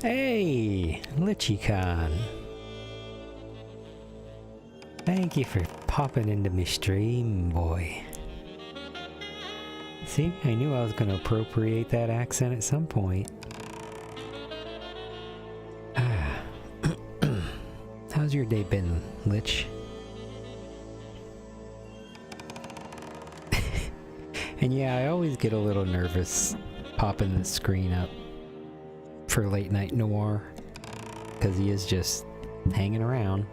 Hey, Lichicon. Thank you for popping into my stream, boy. See, I knew I was going to appropriate that accent at some point. How's your day been, Lich? And yeah, I always get a little nervous popping the screen up for Late Night Noir, because he is just hanging around.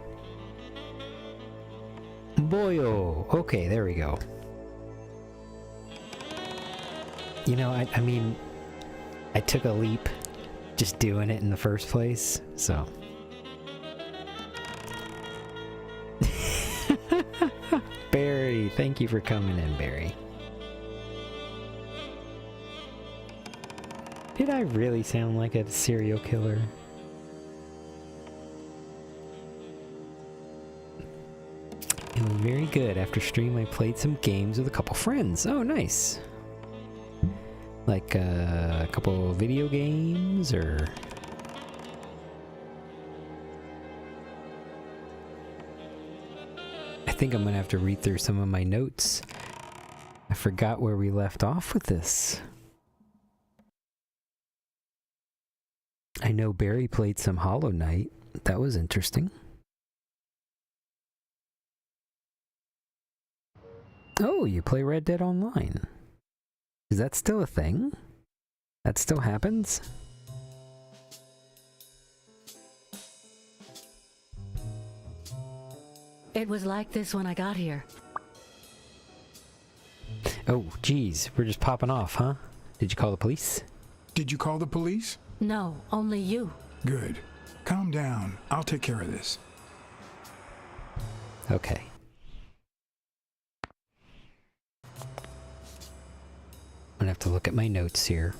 Boyo! Okay, there we go. You know, I mean, I took a leap just doing it in the first place, so... Barry, thank you for coming in, Barry. Did I really sound like a serial killer? It was very good. After stream, I played some games with a couple friends. Oh, nice. Like a couple of video games, or... I think I'm gonna have to read through some of my notes. I forgot where we left off with this. I know Barry played some Hollow Knight. That was interesting. Oh, you play Red Dead Online. Is that still a thing? That still happens? It was like this when I got here. Oh, geez. We're just popping off, huh? Did you call the police? Did you call the police? No, only you. Good. Calm down. I'll take care of this. Okay. I'm gonna have to look at my notes here.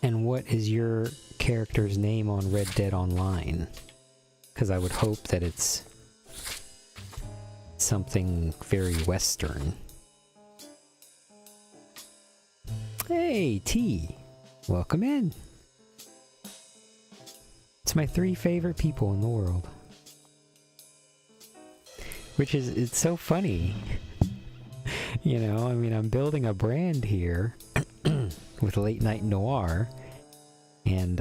And what is your character's name on Red Dead Online? Because I would hope that it's something very Western. Hey, T! Welcome in! It's my 3 favorite people in the world. Which is, it's so funny. You know, I mean, I'm building a brand here with Late Night Noir, and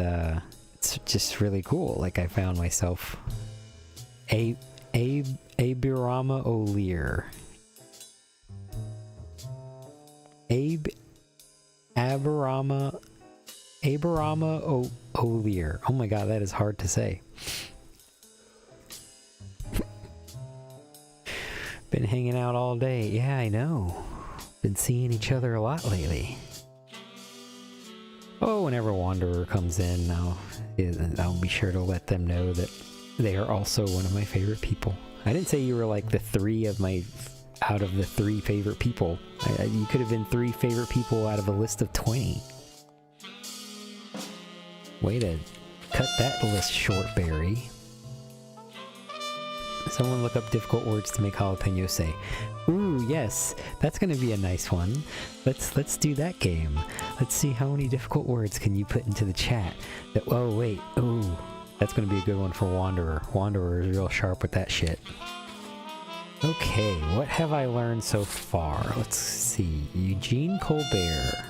it's just really cool. Like, I found myself Abirama O'Lear. Abirama O'Lear. Oh my god, that is hard to say. Been hanging out all day. Yeah, I know. Been seeing each other a lot lately. Oh, whenever Wanderer comes in, I'll be sure to let them know that they are also one of my favorite people. I didn't say you were like the 3 of my... out of the 3 favorite people. You could have been 3 favorite people out of a list of 20. Way to cut that list short, Barry. Someone look up difficult words to make jalapeno say. Ooh, yes, that's gonna be a nice one. Let's do that game. Let's see how many difficult words can you put into the chat. Oh wait, ooh, that's gonna be a good one for Wanderer. Wanderer is real sharp with that shit. Okay, what have I learned so far? Let's see. Eugene Colbert.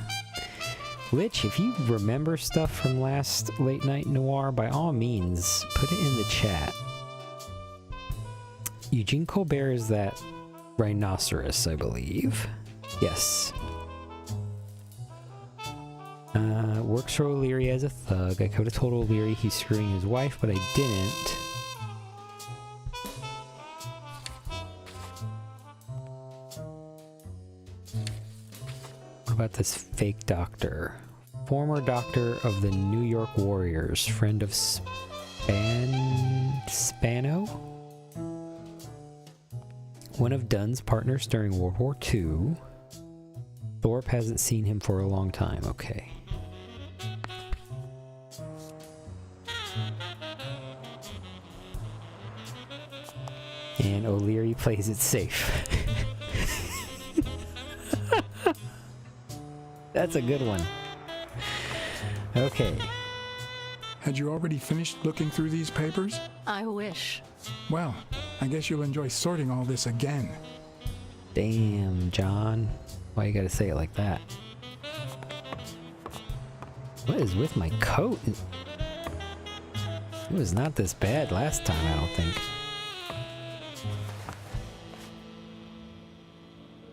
Lich, if you remember stuff from last Late Night Noir, by all means, put it in the chat. Eugene Colbert is that rhinoceros, I believe. Yes. Works for O'Leary as a thug. I could have told O'Leary he's screwing his wife, but I didn't. What about this fake doctor? Former doctor of the New York Warriors, friend of Spano? One of Dunn's partners during World War II. Thorpe hasn't seen him for a long time. Okay. And O'Leary plays it safe. That's a good one. Okay. Had you already finished looking through these papers? I wish. Well, I guess you'll enjoy sorting all this again. Damn, John. Why you gotta say it like that? What is with my coat? It was not this bad last time, I don't think.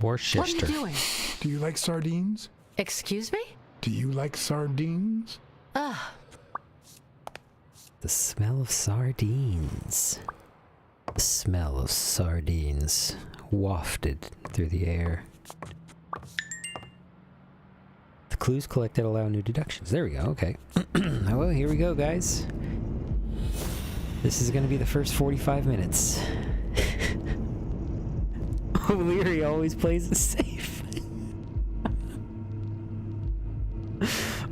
What are you Worcester. doing? Do you like sardines? Excuse me? Do you like sardines? Ah, The smell of sardines. The smell of sardines wafted through the air. The clues collected allow new deductions. There we go, okay. Well, here we go, guys. This is going to be the first 45 minutes. O'Leary always plays it safe.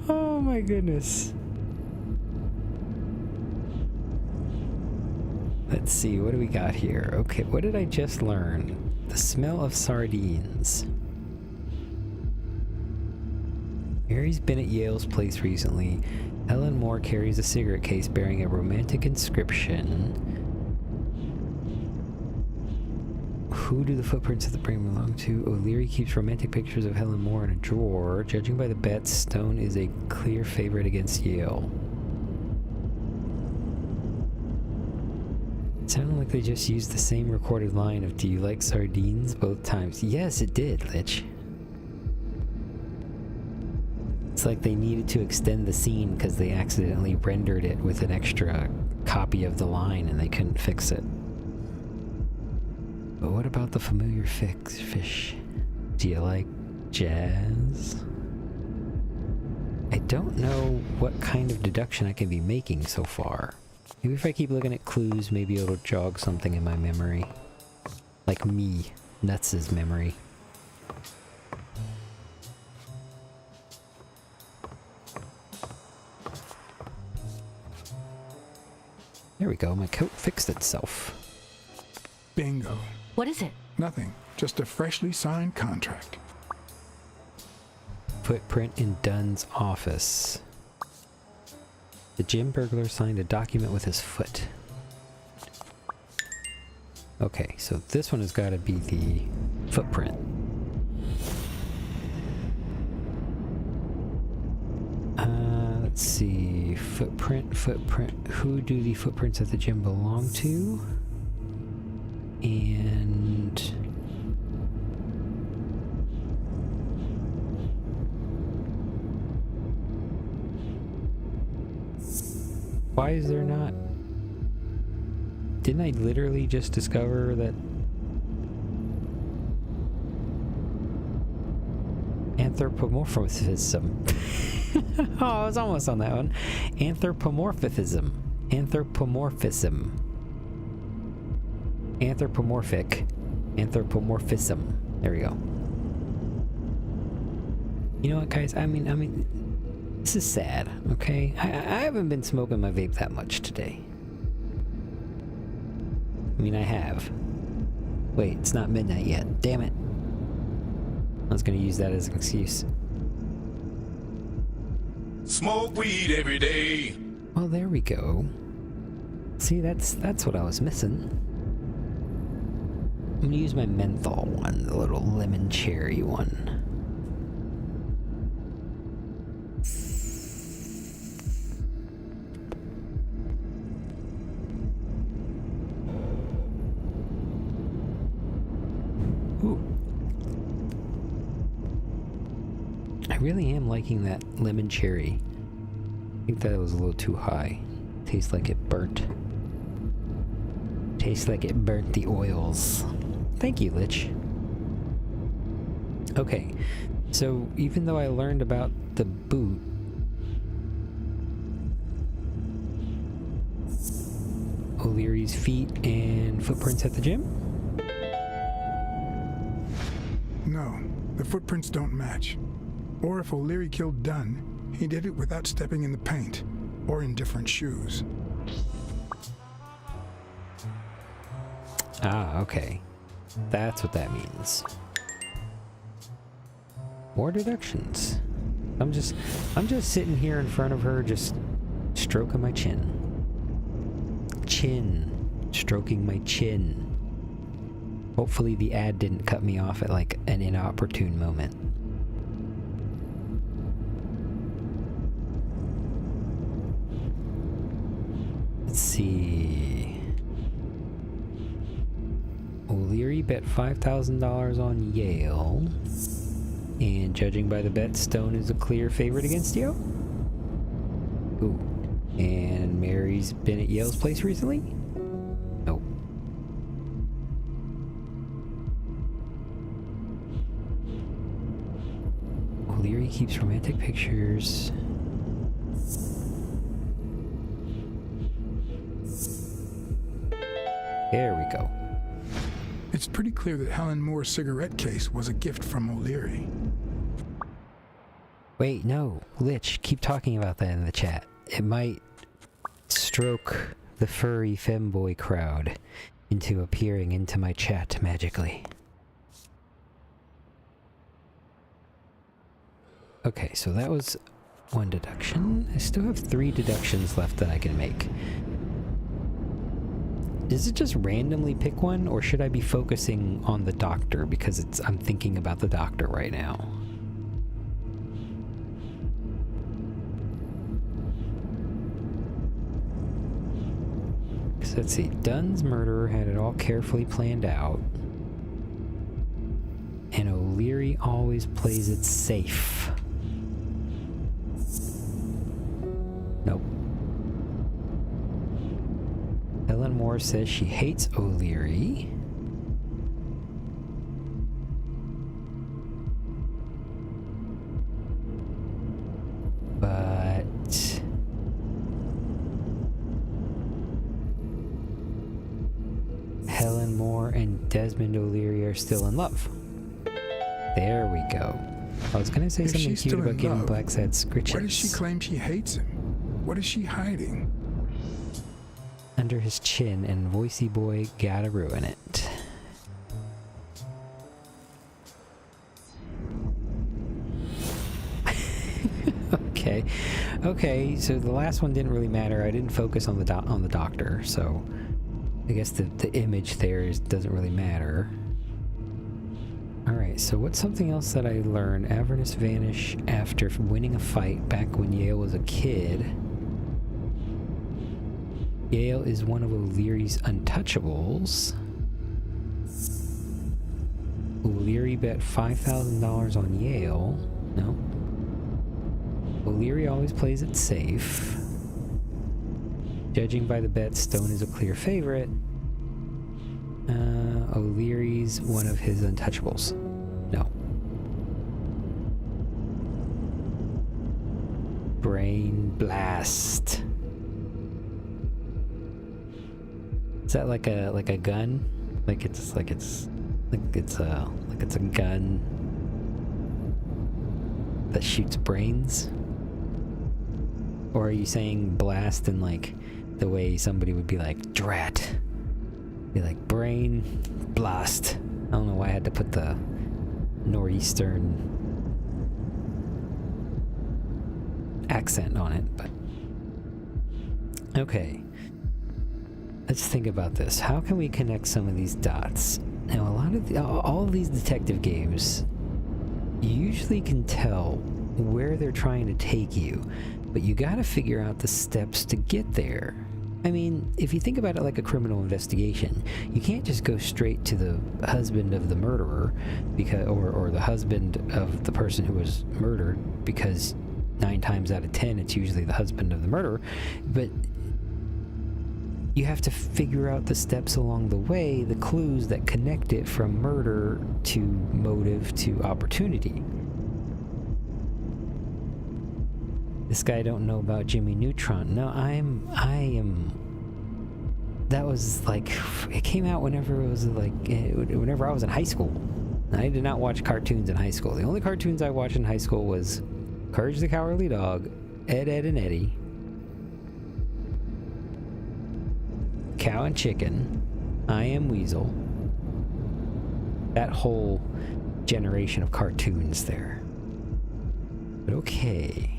Oh my goodness. Let's see, what do we got here? Okay, what did I just learn? The smell of sardines. Mary's been at Yale's place recently. Helen Moore carries a cigarette case bearing a romantic inscription. Who do the footprints of the brain belong to? O'Leary keeps romantic pictures of Helen Moore in a drawer. Judging by the bets, Stone is a clear favorite against Yale. It sounded like they just used the same recorded line of "Do you like sardines?" both times. Yes, it did, Lich. It's like they needed to extend the scene because they accidentally rendered it with an extra copy of the line and they couldn't fix it. But what about the familiar fish? Do you like jazz? I don't know what kind of deduction I can be making so far. Maybe if I keep looking at clues, maybe it'll jog something in my memory. Like me, Nuts' memory. There we go, my coat fixed itself. Bingo. what is it? Nothing. Just a freshly signed contract. Footprint in Dunn's office. The gym burglar signed a document with his foot. Okay, so this one has got to be the footprint. Let's see. Footprint. Who do the footprints at the gym belong to? And... why is there not... didn't I literally just discover that... anthropomorphism. Oh, I was almost on that one. Anthropomorphism. Anthropomorphic. Anthropomorphism. There we go. You know what, guys? I mean, this is sad, okay? I haven't been smoking my vape that much today. I mean, I have. Wait, it's not midnight yet. Damn it. I was gonna use that as an excuse. Smoke weed every day. Well, there we go. See, that's what I was missing. I'm gonna use my menthol one, the little lemon cherry one. Ooh. I really am liking that lemon cherry. I think that was a little too high. Tastes like it burnt. Tastes like it burnt the oils. Thank you, Lich. Okay, so even though I learned about the boot, O'Leary's feet and footprints at the gym? No, the footprints don't match. Or if O'Leary killed Dunn, he did it without stepping in the paint, or in different shoes. Ah, okay. That's what that means. More deductions. I'm just sitting here in front of her, just stroking my chin. Stroking my chin. Hopefully the ad didn't cut me off at like an inopportune moment. Let's see. O'Leary bet $5,000 on Yale. And judging by the bet, Stone is a clear favorite against Yale. Ooh. And Mary's been at Yale's place recently? Nope. O'Leary keeps romantic pictures. There we go. It's pretty clear that Helen Moore's cigarette case was a gift from O'Leary. Wait, no. Lich, keep talking about that in the chat. It might stroke the furry femboy crowd into appearing into my chat magically. Okay, so that was one deduction. I still have 3 deductions left that I can make. Does it just randomly pick one, or should I be focusing on the doctor because I'm thinking about the doctor right now? So let's see. Dunn's murderer had it all carefully planned out. And O'Leary always plays it safe. Nope. Helen Moore says she hates O'Leary. But Helen Moore and Desmond O'Leary are still in love. There we go. I was gonna say something cute about giving Blacksad scritches. Why does she claim she hates him? What is she hiding? Under his chin, and voicey boy gotta ruin it. Okay, so the last one didn't really matter. I didn't focus on the doctor, so I guess the image there doesn't really matter. Alright, so what's something else that I learned? Avernus vanish after winning a fight back when Yale was a kid. Yale is one of O'Leary's untouchables. O'Leary bet $5,000 on Yale. No. O'Leary always plays it safe. Judging by the bet, Stone is a clear favorite. O'Leary's one of his untouchables. No. Brain blast. Is that like a gun? Like it's a gun that shoots brains? Or are you saying blast in like the way somebody would be like drat? Be like brain blast. I don't know why I had to put the northeastern accent on it, but okay. Let's think about this. How can we connect some of these dots? Now, all of these detective games, you usually can tell where they're trying to take you, but you gotta figure out the steps to get there. I mean, if you think about it like a criminal investigation, you can't just go straight to the husband of the murderer, or the husband of the person who was murdered, because 9 times out of 10 it's usually the husband of the murderer. But you have to figure out the steps along the way, the clues that connect it from murder to motive to opportunity. This guy don't know about Jimmy Neutron. No, I am. That was like, it came out whenever it was like, whenever I was in high school. I did not watch cartoons in high school. The only cartoons I watched in high school was Courage the Cowardly Dog, Ed, Ed and Eddie, Cow and Chicken, I Am Weasel. That whole generation of cartoons there. But okay.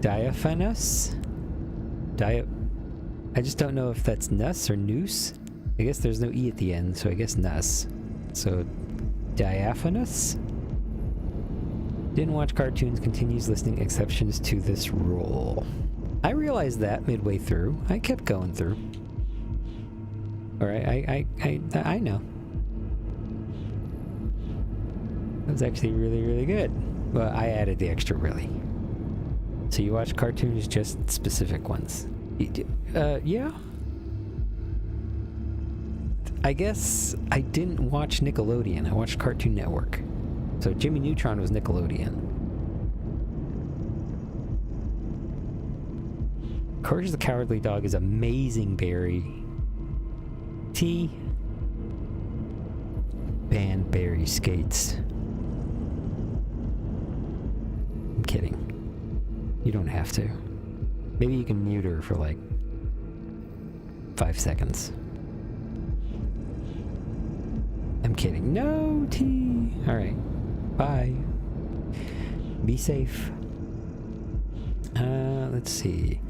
Diaphanous? I just don't know if that's Nuss or Noose. I guess there's no E at the end, so I guess Nuss. So, diaphanous? Didn't watch cartoons, continues listening, exceptions to this rule. I realized that midway through. I kept going through. Alright, I know. That was actually really, really good. Well, I added the extra really. So you watch cartoons, just specific ones? Yeah. I guess I didn't watch Nickelodeon. I watched Cartoon Network. So Jimmy Neutron was Nickelodeon. Courage the Cowardly Dog is amazing, Barry. T. Ban Barry skates. I'm kidding. You don't have to. Maybe you can mute her for like 5 seconds. I'm kidding. No, T. Alright. Bye. Be safe. Let's see.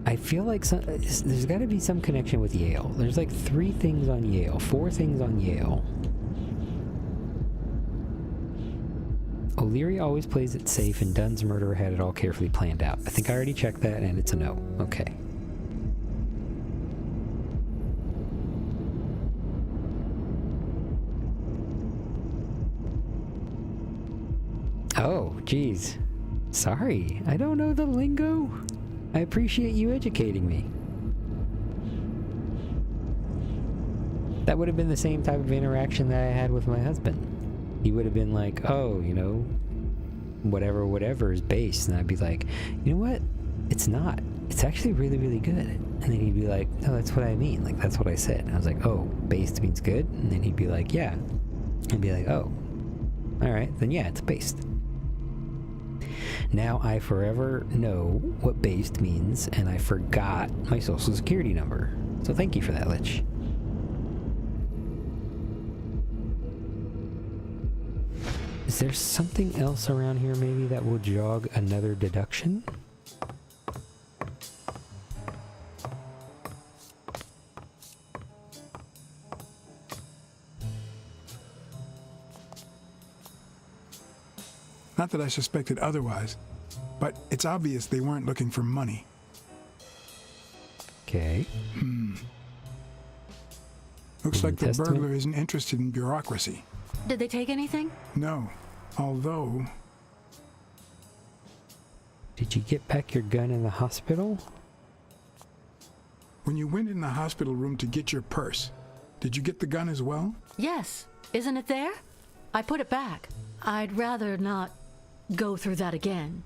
I feel like there's got to be some connection with Yale. There's like 3 things on Yale. 4 things on Yale. O'Leary always plays it safe, and Dunn's murderer had it all carefully planned out. I think I already checked that, and it's a no. Okay. Oh, geez. Sorry, I don't know the lingo. I appreciate you educating me. That would have been the same type of interaction that I had with my husband. He would have been like, oh, you know, whatever is based. And I'd be like, you know what? It's not. It's actually really, really good. And then he'd be like, no, that's what I mean. Like, that's what I said. And I was like, oh, based means good? And then he'd be like, yeah. I'd be like, oh, all right, then yeah, it's based. Now I forever know what based means, and I forgot my social security number. So thank you for that, Lich. Is there something else around here maybe that will jog another deduction? Not that I suspected otherwise, but it's obvious they weren't looking for money. Okay. Looks like the Testament? burglar isn't interested in bureaucracy. Did they take anything? No, although... Did you get back your gun in the hospital? When you went in the hospital room to get your purse, did you get the gun as well? Yes. Isn't it there? I put it back. I'd rather not go through that again.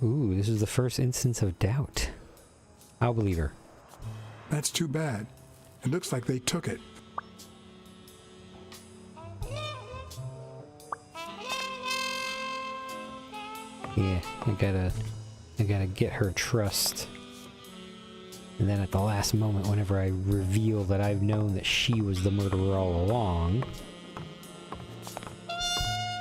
Ooh, this is the first instance of doubt. I'll believe her. That's too bad. It looks like they took it. Yeah, I gotta get her trust. And then at the last moment, whenever I reveal that I've known that she was the murderer all along,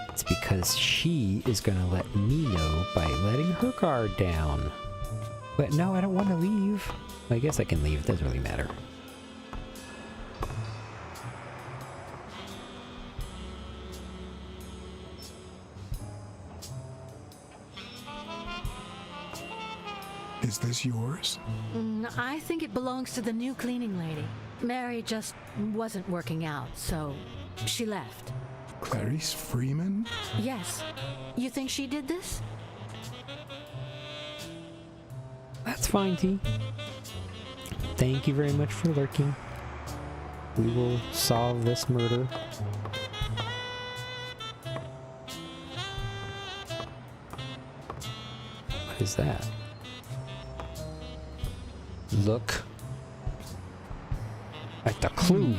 it's because she is gonna let me know by letting her guard down. But no, I don't want to leave. I guess I can leave, it doesn't really matter. Is this yours? I think it belongs to the new cleaning lady. Mary just wasn't working out, so she left. Clarice Freeman? Yes. You think she did this? That's fine, T. Thank you very much for lurking. We will solve this murder. What is that? Look at the clue,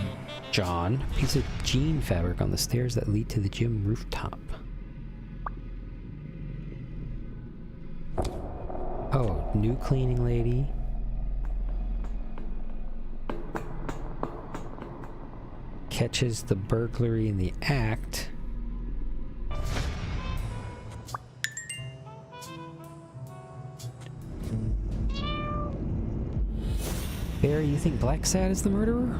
John. Piece of jean fabric on the stairs that lead to the gym rooftop. Oh, new cleaning lady. Catches the burglary in the act. Barry, you think Blacksad is the murderer?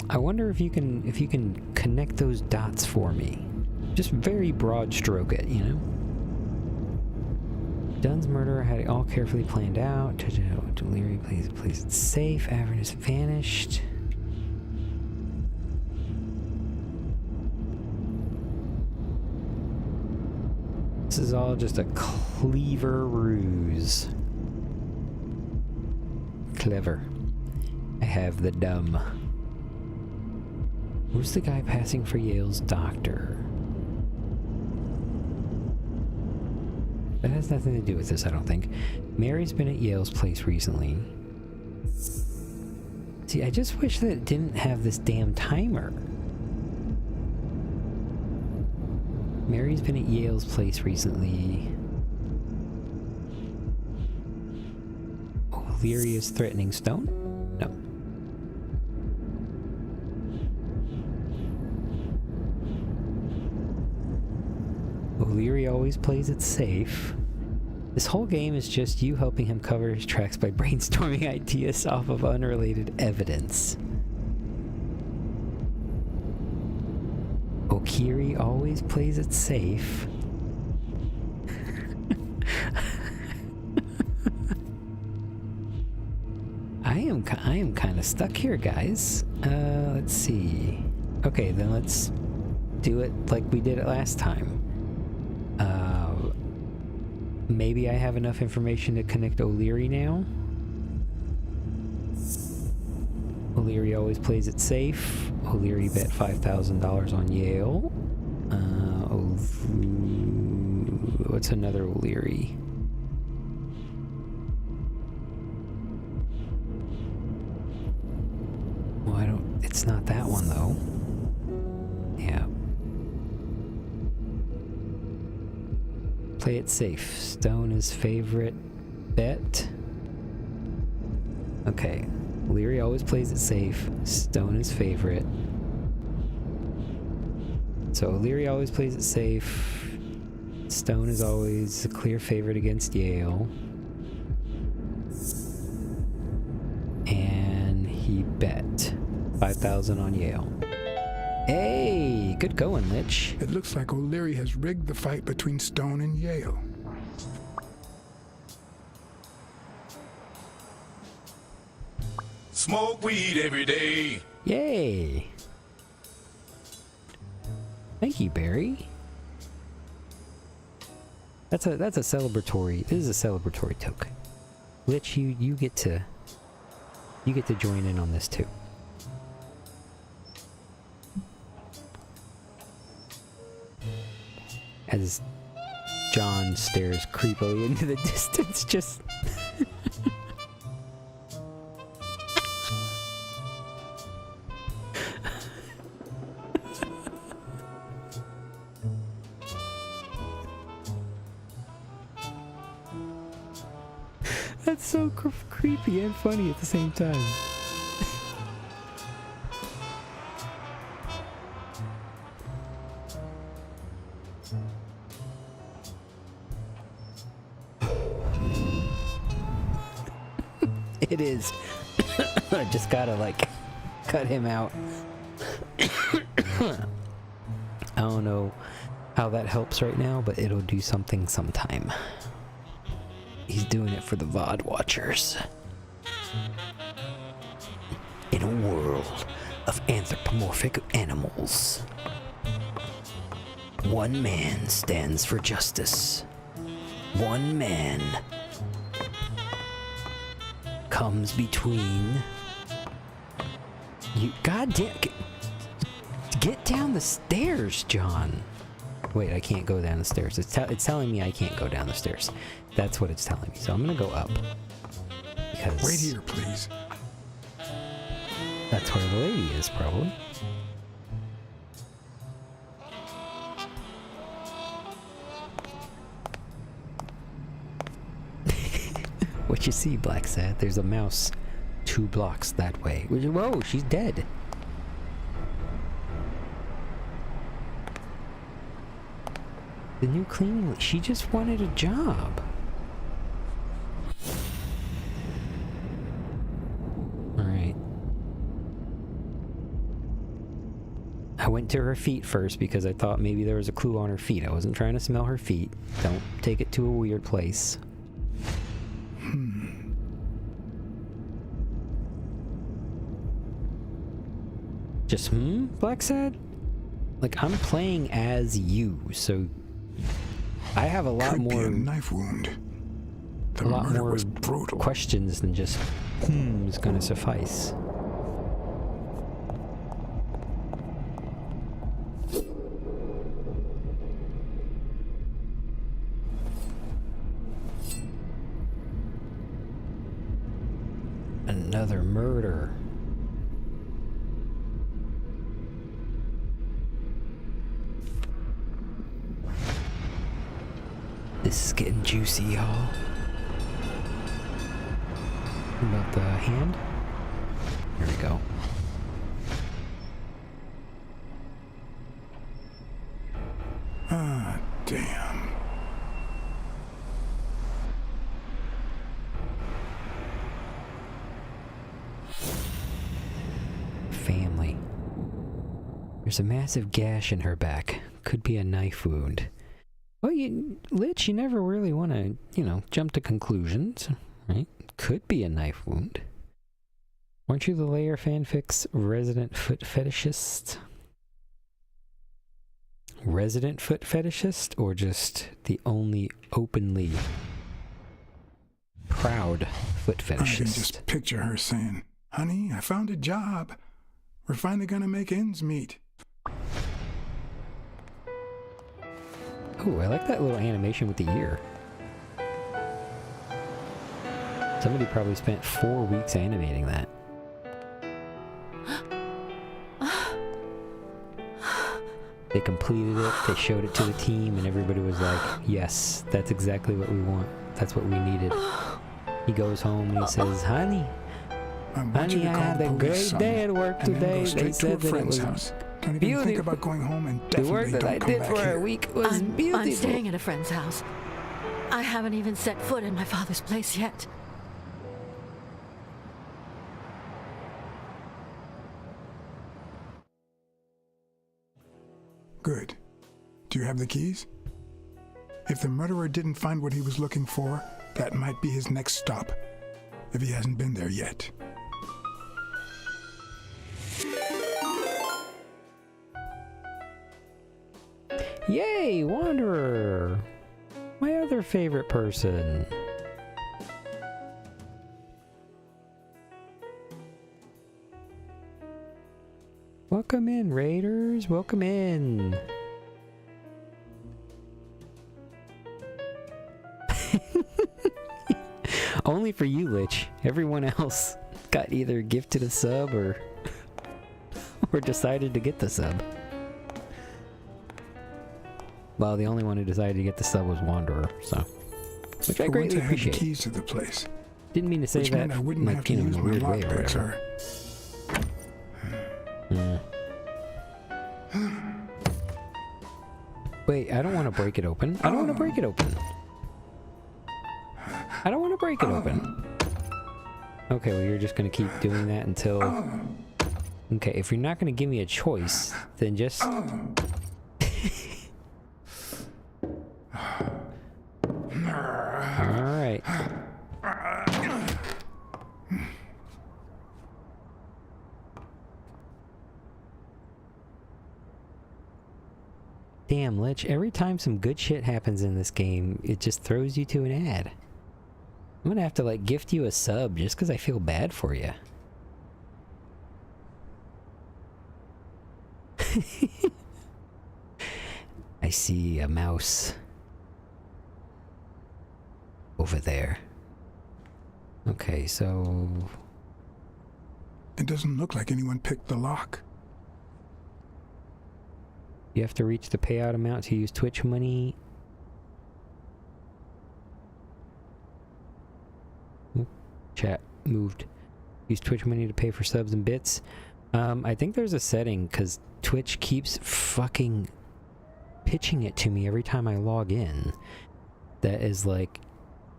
I wonder if you can connect those dots for me. Just very broad stroke it, you know? Dunn's murderer had it all carefully planned out. Delirium plays it safe. Avernus vanished. This is all just a clever ruse. Clever. I have the dumb. Who's the guy passing for Yale's doctor? That has nothing to do with this, I don't think. Mary's been at Yale's place recently. See, I just wish that it didn't have this damn timer. Mary's been at Yale's place recently. O'Leary is threatening Stone? No. O'Leary always plays it safe. This whole game is just you helping him cover his tracks by brainstorming ideas off of unrelated evidence. O'Leary always plays it safe. I am kind of stuck here, guys. Let's see. Okay, then let's do it like we did it last time. Maybe I have enough information to connect O'Leary now. O'Leary always plays it safe. O'Leary bet $5,000 on Yale. What's another O'Leary? Well, it's not that one though. Yeah. Play it safe. Stone is favorite bet. Okay. Leary always plays it safe. Stone is favorite. So Leary always plays it safe. Stone is always a clear favorite against Yale. And he bet 5,000 on Yale. Hey, good going, Lich. It looks like O'Leary has rigged the fight between Stone and Yale. Smoke weed every day. Yay! Thank you, Barry. That's a celebratory. This is a celebratory token. Lich, you get to join in on this too. As John stares creepily into the distance, just that's so creepy and funny at the same time. It is. I just gotta, like, cut him out. I don't know how that helps right now, but it'll do something sometime. He's doing it for the VOD watchers. In a world of anthropomorphic animals, one man stands for justice. One man comes between you. Goddamn, get down the stairs, John. Wait, I can't go down the stairs. It's telling me I can't go down the stairs. That's what it's telling me. So I'm gonna go up because wait here, please. That's where the lady is, probably. What you see, Blacksad? There's a mouse 2 blocks that way. Whoa, she's dead. The new cleaning... She just wanted a job. Alright. I went to her feet first because I thought maybe there was a clue on her feet. I wasn't trying to smell her feet. Don't take it to a weird place. Just, Blacksad? Like, I'm playing as you, so... I have a lot more... Could be a knife wound. The a lot murder more was brutal. questions than just, is gonna suffice. Another murder. This is getting juicy, y'all. About the hand? Here we go. Ah, damn. Family. There's a massive gash in her back. Could be a knife wound. Well, Lich, you never really want to, jump to conclusions, right? Could be a knife wound. Weren't you the Layer fanfic's resident foot fetishist? Resident foot fetishist, or just the only openly proud foot fetishist? I can just picture her saying, "Honey, I found a job. We're finally gonna make ends meet." Oh, I like that little animation with the ear. Somebody probably spent 4 weeks animating that. They completed it, they showed it to the team, and everybody was like, yes, that's exactly what we want. That's what we needed. He goes home and he says, honey, I had a great day at work today. They said that it was Don't even think about going home, and the work definitely that I don't come did back for a here. week was beautiful. I'm staying at a friend's house. I haven't even set foot in my father's place yet. Good. Do you have the keys? If the murderer didn't find what he was looking for, that might be his next stop, if he hasn't been there yet. Yay, Wanderer! My other favorite person. Welcome in, Raiders. Welcome in. Only for you, Lich. Everyone else got either gifted a sub or decided to get the sub. Well, the only one who decided to get the sub was Wanderer, so which I greatly appreciate. The keys to the place. Didn't mean to say Which that, meant I wouldn't have to in use a my weird way or lockpicks whatever. Wait, I don't want to break it open. I don't want to break it open. I don't want to break it open. Okay, well, you're just going to keep doing that until... Okay, if you're not going to give me a choice, then just... Alright. Damn, Lich, every time some good shit happens in this game, it just throws you to an ad. I'm gonna have to, like, gift you a sub just because I feel bad for you. I see a mouse over there. Okay, so... It doesn't look like anyone picked the lock. You have to reach the payout amount to use Twitch money. Chat moved. Use Twitch money to pay for subs and bits. I think there's a setting because Twitch keeps fucking pitching it to me every time I log in. That is like,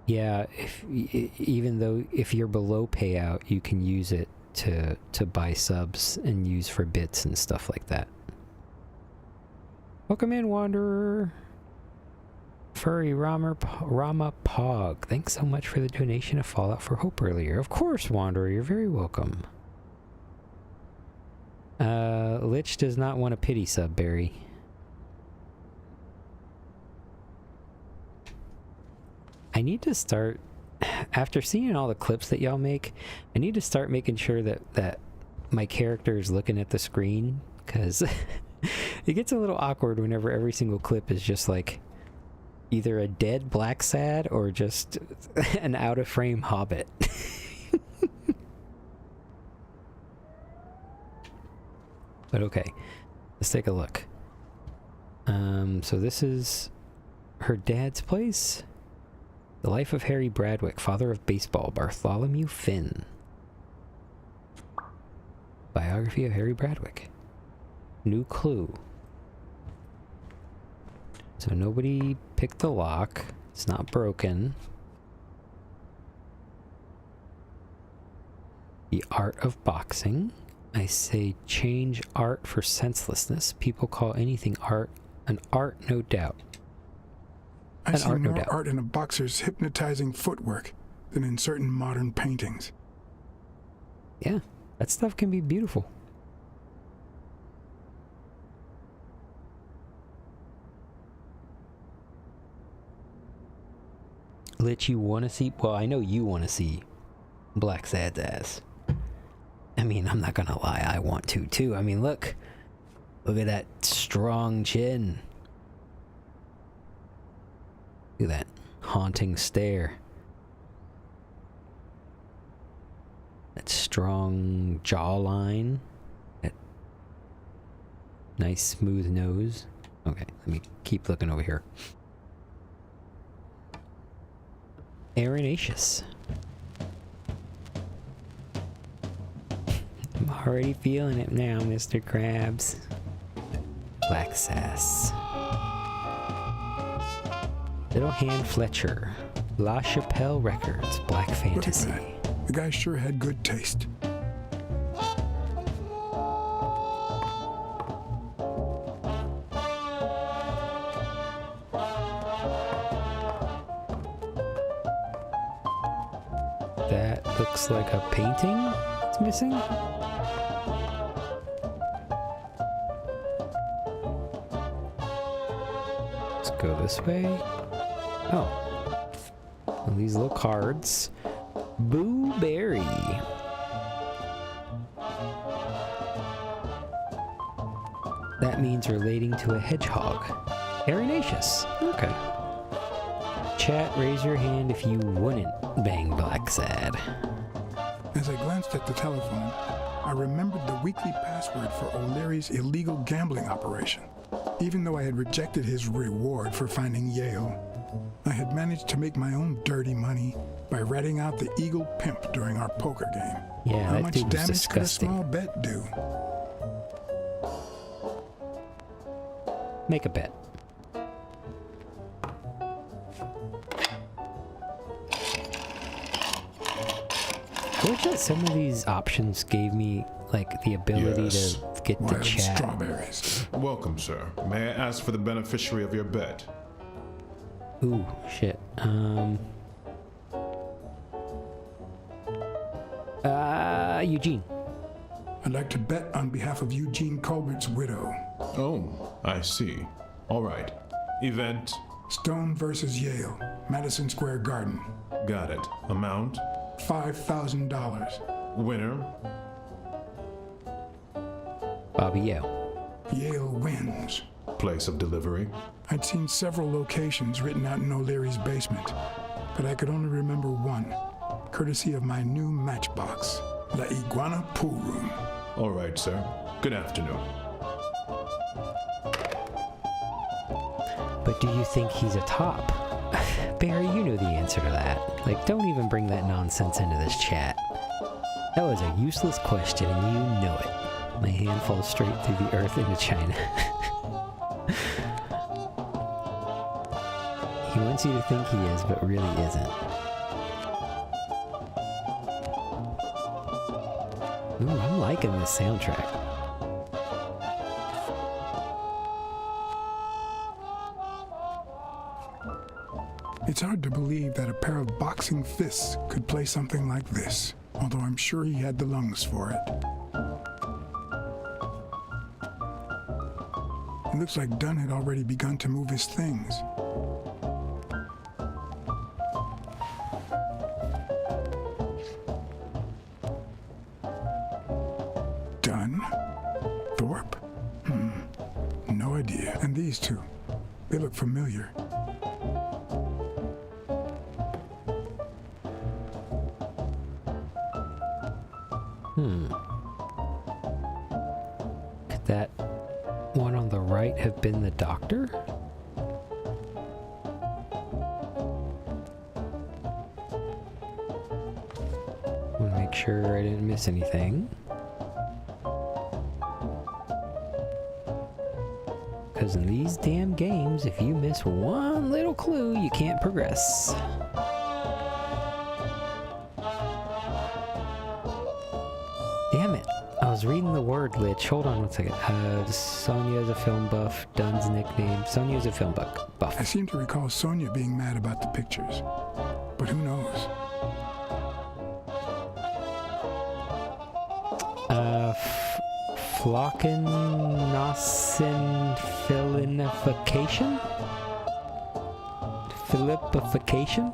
yeah, even though if you're below payout, you can use it to buy subs and use for bits and stuff like that. Welcome in, Wanderer. Furry Rama Pog. Thanks so much for the donation of Fallout for Hope earlier. Of course, Wanderer, you're very welcome. Lich does not want a pity sub, Barry. I need to start, after seeing all the clips that y'all make, I need to start making sure that my character is looking at the screen, because it gets a little awkward whenever every single clip is just like either a dead Blacksad or just an out-of-frame hobbit. But okay, let's take a look. So this is her dad's place. The Life of Harry Bradwick, Father of Baseball, Bartholomew Finn. Biography of Harry Bradwick. New clue. So nobody picked the lock. It's not broken. The art of boxing. I say change art for senselessness. People call anything art an art, no doubt. I see more art in a boxer's hypnotizing footwork than in certain modern paintings. Yeah, that stuff can be beautiful. Lich, you want to see... Well, I know you want to see Blacksad's ass. I mean, I'm not gonna lie, I want to too. I mean, look. Look at that strong chin. Look at that haunting stare. That strong jawline. That nice smooth nose. Okay, let me keep looking over here. Arenaceous. I'm already feeling it now, Mr. Krabs. Black Sass. Little Hand Fletcher. La Chapelle Records. Black Fantasy. Look at that. The guy sure had good taste. That looks like a painting it's missing. Let's go this way. Oh. Well, these little cards. Boo Berry. That means relating to a hedgehog. Arenaceous. Okay. Chat, raise your hand if you wouldn't bang Blacksad. As I glanced at the telephone, I remembered the weekly password for O'Leary's illegal gambling operation. Even though I had rejected his reward for finding Yale, I had managed to make my own dirty money by ratting out the Eagle Pimp during our poker game. Yeah, How that much dude was damage disgusting. could a small bet do? Make a bet. I wish that some of these options gave me, like, the ability to get the Wild chat. strawberries. Welcome, sir. May I ask for the beneficiary of your bet? Ooh, shit. Eugene. I'd like to bet on behalf of Eugene Colbert's widow. Oh, I see. All right. Event. Stone versus Yale, Madison Square Garden. Got it. Amount. $5,000. Winner. Bobby Yale. Yale wins. Place of delivery. I'd seen several locations written out in O'Leary's basement, but I could only remember one, courtesy of my new matchbox, La Iguana Pool Room. All right, sir. Good afternoon. But do you think he's a top? Barry, you know the answer to that. Like, don't even bring that nonsense into this chat. That was a useless question, and you know it. My hand falls straight through the earth into China. He wants you to think he is, but really isn't. Ooh, I'm liking this soundtrack. It's hard to believe that a pair of boxing fists could play something like this, although I'm sure he had the lungs for it. It looks like Dunn had already begun to move his things. Dunn? Thorpe? No idea. And these two, they look familiar. Could that one on the right have been the doctor? Want to make sure I didn't miss anything. Because in these damn games, if you miss one little clue, you can't progress. Damn it. I was reading the word Lich. Hold on one second. Sonia's a film buff. Dunn's nickname. Sonia's a film buff. I seem to recall Sonia being mad about the pictures, but who knows? Flockenausenphilinification? Philippification?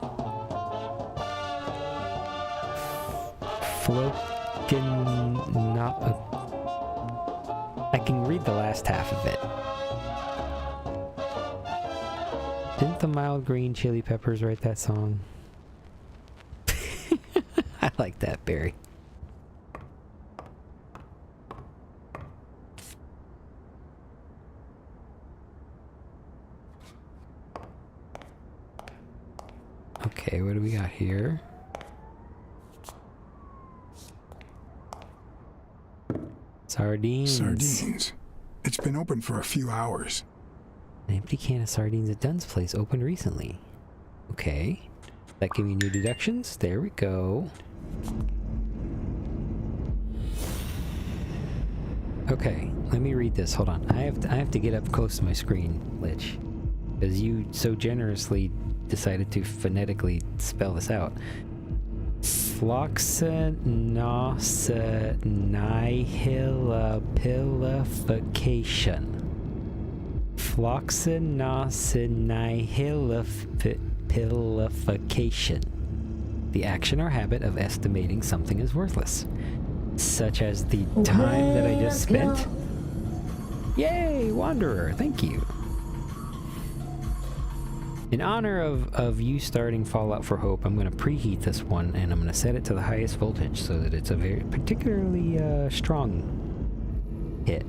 I can read the last half of it. Didn't the Mild Green Chili Peppers write that song? I like that, Barry. Okay, what do we got here? Sardines. Sardines. It's been open for a few hours. An empty can of sardines at Dunn's place opened recently. Okay. That give me new deductions? There we go. Okay, let me read this. Hold on. I have to get up close to my screen, Lich. Because you so generously decided to phonetically spell this out. Floxenausenihilipilification. Floxenausenihilipilification. The action or habit of estimating something as worthless. Such as the time that I just spent. Yay, Wanderer, thank you. In honor of you starting Fallout for Hope, I'm going to preheat this one and I'm going to set it to the highest voltage so that it's a very particularly strong hit.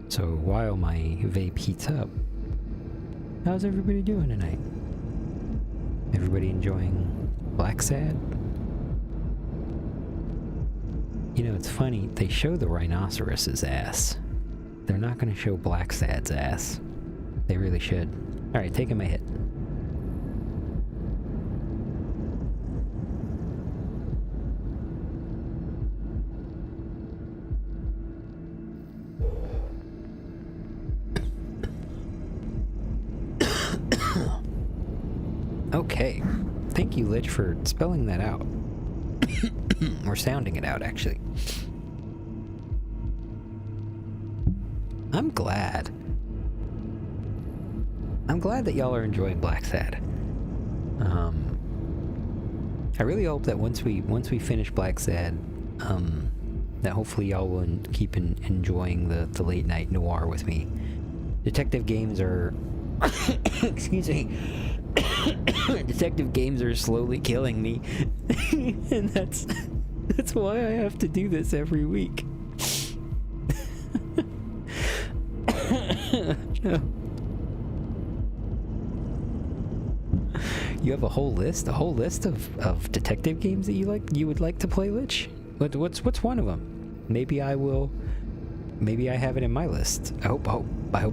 So while my vape heats up, how's everybody doing tonight? Everybody enjoying Blacksad? You know, it's funny, they show the rhinoceros's ass. They're not going to show Blacksad's ass. They really should. Alright, taking my hit. Okay. Thank you, Lich, for spelling that out. Or sounding it out, actually. I'm glad. I'm glad that y'all are enjoying Blacksad. I really hope that once we finish Blacksad, that hopefully y'all will keep enjoying the late night noir with me. Detective games are excuse me. Detective games are slowly killing me. And that's why I have to do this every week. You have a whole list of detective games that you would like to play, Lich? What's one of them? Maybe I have it in my list. I hope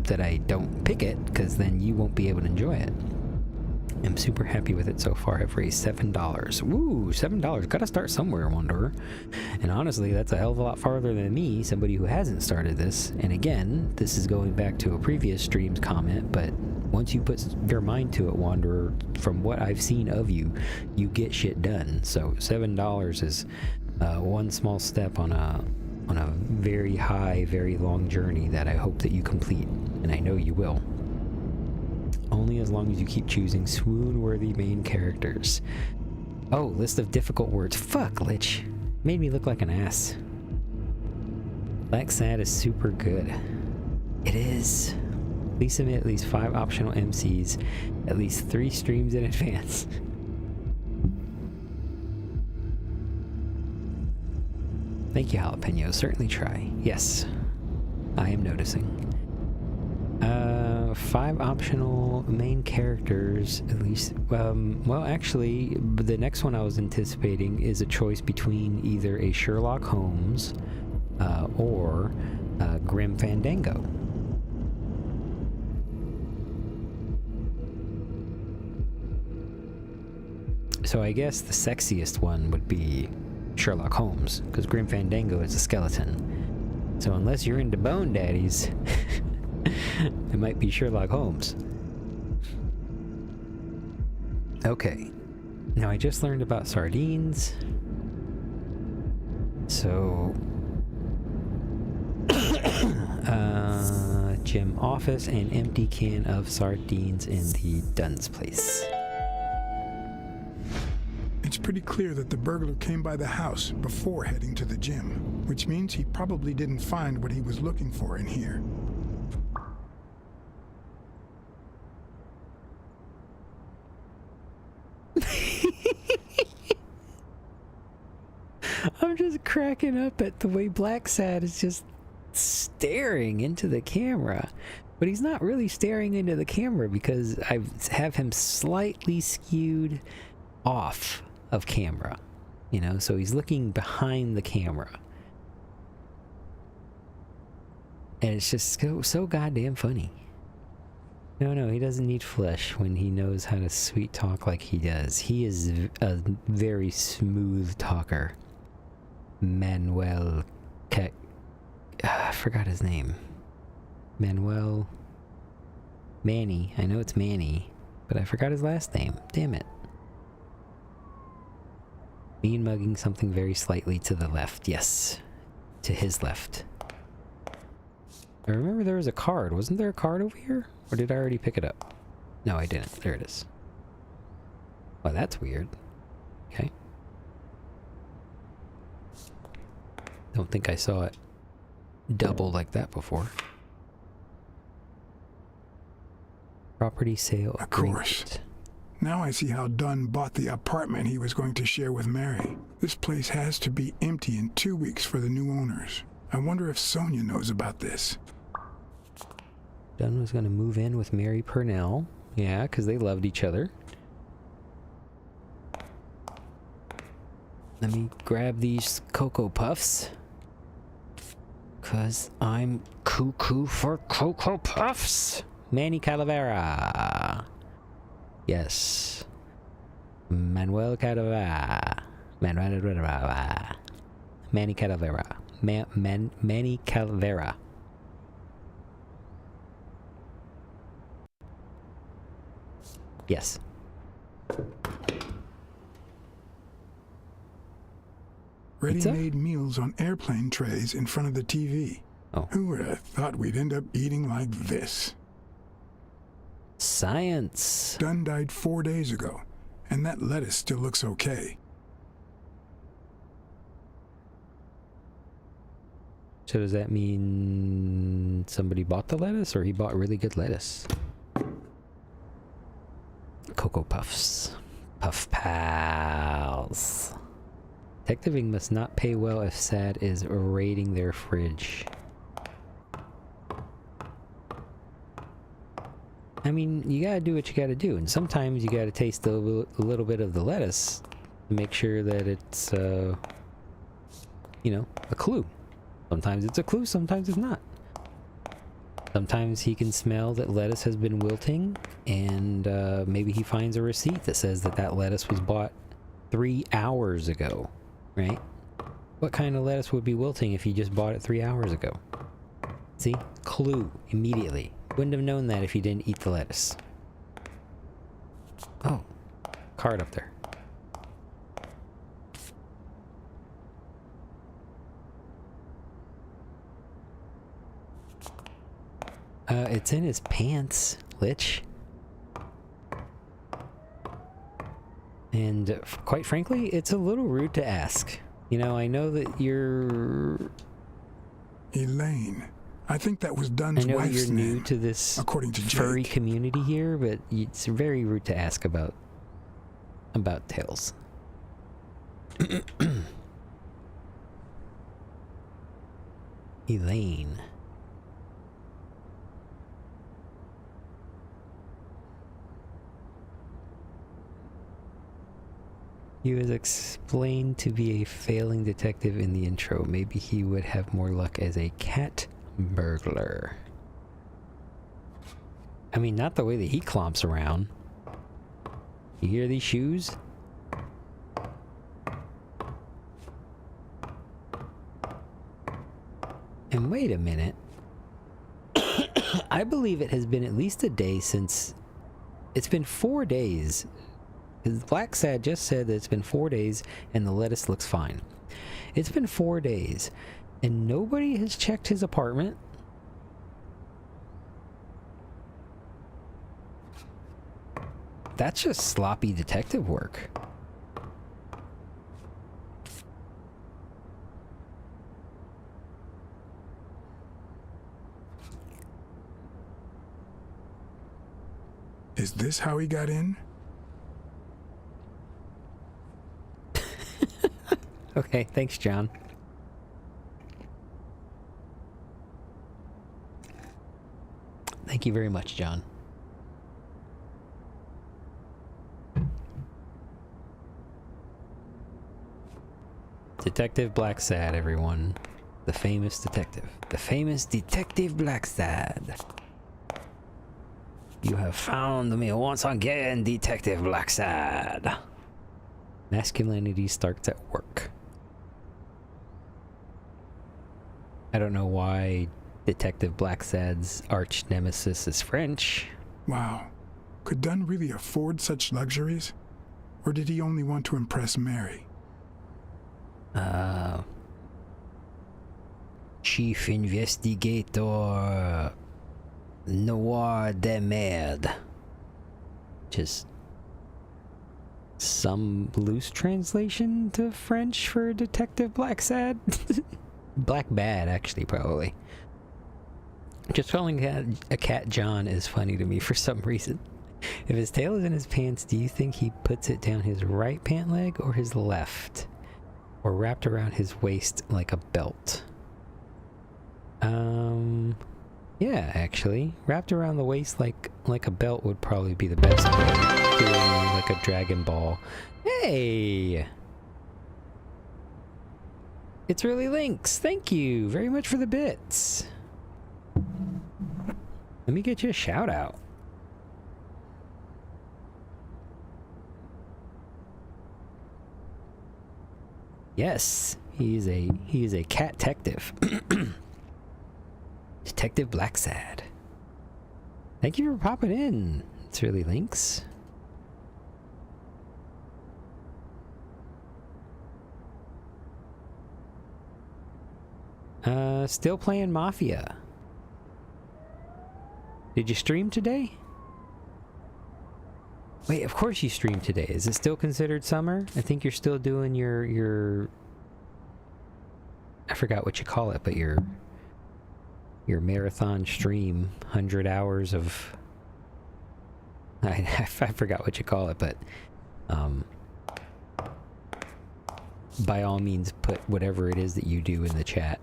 that I don't pick it, because then you won't be able to enjoy it. I'm super happy with it so far. I've raised $7. Woo, $7. Gotta start somewhere, Wanderer. And honestly, that's a hell of a lot farther than me, somebody who hasn't started this. And again, this is going back to a previous stream's comment, but once you put your mind to it, Wanderer, from what I've seen of you, you get shit done. So $7 is one small step on a very high, very long journey that I hope that you complete, and I know you will. Only as long as you keep choosing swoon-worthy main characters. Oh, list of difficult words. Fuck, Lich. Made me look like an ass. Blacksad is super good. It is. Please submit at least 5 optional MCs, at least 3 streams in advance. Thank you, Jalapeno. Certainly try. Yes. I am noticing. 5 optional main characters, at least. Well, actually, the next one I was anticipating is a choice between either a Sherlock Holmes or Grim Fandango. So I guess the sexiest one would be Sherlock Holmes, because Grim Fandango is a skeleton. So unless you're into Bone Daddies, it might be Sherlock Holmes. Okay. Now I just learned about sardines. So... gym office and empty can of sardines in the Dunn's place. It's pretty clear that the burglar came by the house before heading to the gym, which means he probably didn't find what he was looking for in here. I'm just cracking up at the way Blacksad is just staring into the camera. But he's not really staring into the camera because I have him slightly skewed off of camera. You know, so he's looking behind the camera. And it's just so goddamn funny. No, he doesn't need flesh when he knows how to sweet talk like he does. He is a very smooth talker. Manuel I forgot his name. Manny. I know it's Manny, but I forgot his last name. Damn it. Mean mugging something very slightly to the left. Yes. To his left. I remember there was a card. Wasn't there a card over here? Or did I already pick it up? No, I didn't. There it is. Well, that's weird. Okay. Don't think I saw it double like that before. Property sale agreement. Of course. Now I see how Dunn bought the apartment he was going to share with Mary. This place has to be empty in 2 weeks for the new owners. I wonder if Sonia knows about this. Dunn was going to move in with Mary Purnell. Yeah, because they loved each other. Let me grab these Cocoa Puffs. Because I'm cuckoo for Cocoa Puffs. Manny Calavera. Yes. Manuel Calavera. Manny Calavera. Manny Calavera. Yes. Ready-made meals on airplane trays in front of the TV. Oh. Who would have thought we'd end up eating like this? Science. Dunn died 4 days ago, and that lettuce still looks okay. So does that mean somebody bought the lettuce, or he bought really good lettuce? Cocoa Puffs. Puff Pals. Detectiving must not pay well if Sad is raiding their fridge. I mean, you gotta do what you gotta do, and sometimes you gotta taste a little bit of the lettuce to make sure that it's, you know, a clue. Sometimes it's a clue, sometimes it's not. Sometimes he can smell that lettuce has been wilting, and maybe he finds a receipt that says that that lettuce was bought 3 hours ago, right? What kind of lettuce would be wilting if you just bought it 3 hours ago? See? Clue. Immediately. Wouldn't have known that if you didn't eat the lettuce. Oh. Card up there. It's in his pants, Lich. And quite frankly, it's a little rude to ask. You know, I know that you're... Elaine. I think that was Dunn's I know wife's you're new name, to this according to furry Jake. community here, but it's very rude to ask about Tails. Elaine. He was explained to be a failing detective in the intro. Maybe he would have more luck as a cat burglar. I mean, not the way that he clomps around. You hear these shoes? And wait a minute. I believe it has been at least a day since... It's been 4 days. Because Blacksad just said that it's been 4 days and the lettuce looks fine. It's been 4 days and nobody has checked his apartment. That's just sloppy detective work. Is this how he got in? Okay, thanks, John. Thank you very much, John. Detective Blacksad, everyone. The famous detective. The famous Detective Blacksad. You have found me once again, Detective Blacksad. Masculinity starts at work. I don't know why Detective Blacksad's arch nemesis is French. Wow. Could Dunn really afford such luxuries? Or did he only want to impress Mary? Chief Investigator Noir de Merde. Just some loose translation to French for Detective Blacksad. Black Bad, actually, probably. Just calling a cat John is funny to me for some reason. If his tail is in his pants, do you think he puts it down his right pant leg or his left? Or wrapped around his waist like a belt? Yeah, actually. Wrapped around the waist like a belt would probably be the best way. Doing like a Dragon Ball. Hey! It's really Lynx. Thank you very much for the bits. Let me get you a shout out. Yes, he is a cat detective. Detective Blacksad. Thank you for popping in. It's really Lynx. Still playing Mafia. Did you stream today? Wait, of course you streamed today. Is it still considered summer? I think you're still doing your I forgot what you call it, but your marathon stream, 100 hours of I forgot what you call it, but by all means put whatever it is that you do in the chat.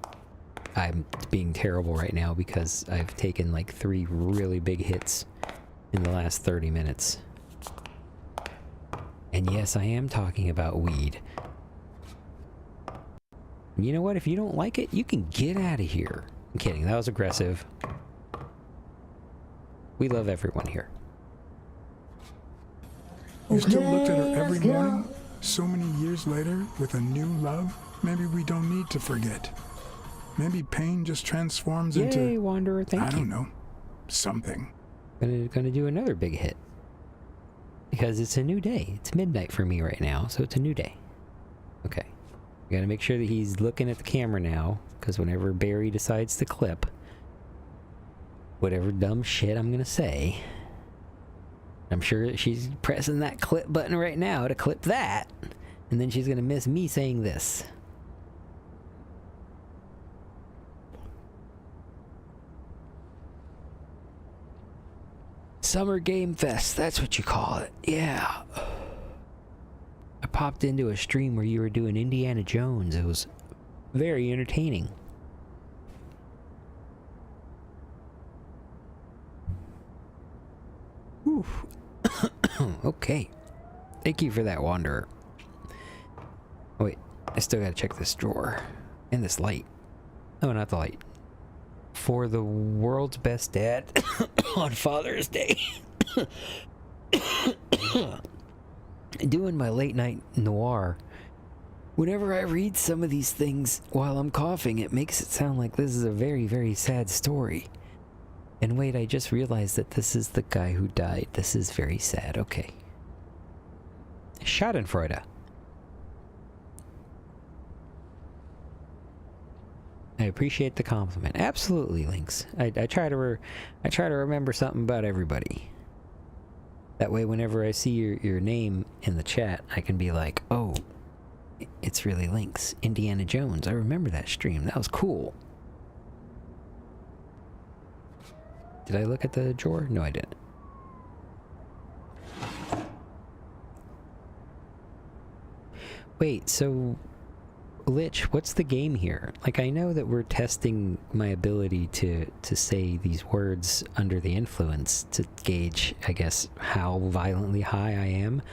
I'm being terrible right now because I've taken like 3 really big hits in the last 30 minutes. And yes, I am talking about weed. And you know what? If you don't like it, you can get out of here. I'm kidding. That was aggressive. We love everyone here. You still looked at her every morning, so many years later, with a new love? Maybe we don't need to forget. Maybe pain just transforms Yay, into... Wanderer, thank you. I don't know. Something. Gonna do another big hit. Because it's a new day. It's midnight for me right now, so it's a new day. Okay. We gotta make sure that he's looking at the camera now, because whenever Barry decides to clip whatever dumb shit I'm gonna say, I'm sure she's pressing that clip button right now to clip that, and then she's gonna miss me saying this. Summer Game Fest, that's what you call it. Yeah. I popped into a stream where you were doing Indiana Jones. It was very entertaining. Oof. Okay. Thank you for that, Wanderer. Oh, wait, I still gotta check this drawer. And this light. Oh, not the light. For the world's best dad on Father's Day. Doing my late night noir. Whenever I read some of these things while I'm coughing, it makes it sound like this is a very, very sad story. And wait, I just realized that this is the guy who died. This is very sad. Okay. Schadenfreude. I appreciate the compliment. Absolutely, Lynx. I try to remember something about everybody. That way, whenever I see your name in the chat, I can be like, oh, it's really Lynx. Indiana Jones. I remember that stream. That was cool. Did I look at the drawer? No, I didn't. Wait, so... Lich, what's the game here? Like, I know that we're testing my ability to say these words under the influence to gauge, I guess, how violently high I am.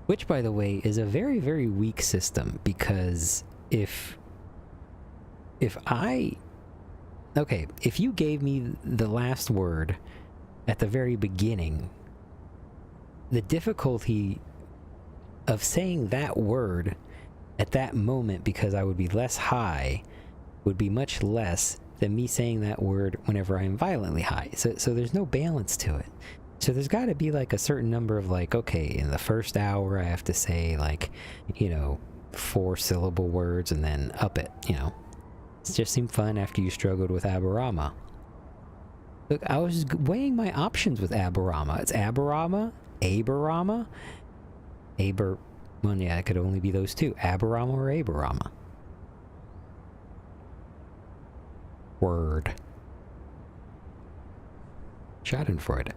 Which, by the way, is a very, very weak system, because if you gave me the last word at the very beginning, the difficulty of saying that word at that moment, because I would be less high, would be much less than me saying that word whenever I'm violently high. So there's no balance to it. So there's got to be like a certain number of like, okay, in the first hour I have to say like, 4-syllable words and then up it, It just seemed fun after you struggled with Aberama. Look, I was weighing my options with Aberama. It's Aberama, well, yeah, it could only be those two. Aberama or Aberama. Word. Schadenfreude.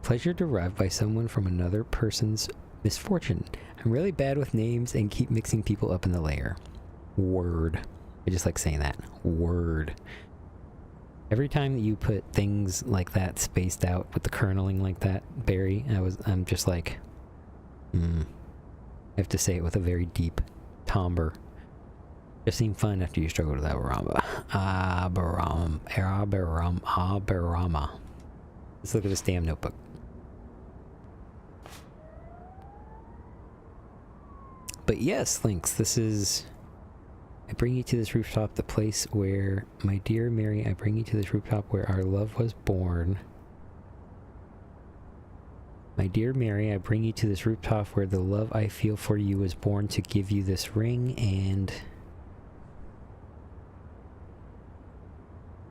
Pleasure derived by someone from another person's misfortune. I'm really bad with names and keep mixing people up in the layer. Word. I just like saying that. Word. Every time that you put things like that spaced out with the kerneling like that, Barry, I'm just like, I have to say it with a very deep timbre. Just seemed fun after you struggled with Aberama. Aberama. Let's look at this damn notebook. But yes, Lynx, this is... I bring you to this rooftop, the place where... My dear Mary, I bring you to this rooftop where our love was born. My dear Mary, I bring you to this rooftop where the love I feel for you was born to give you this ring and...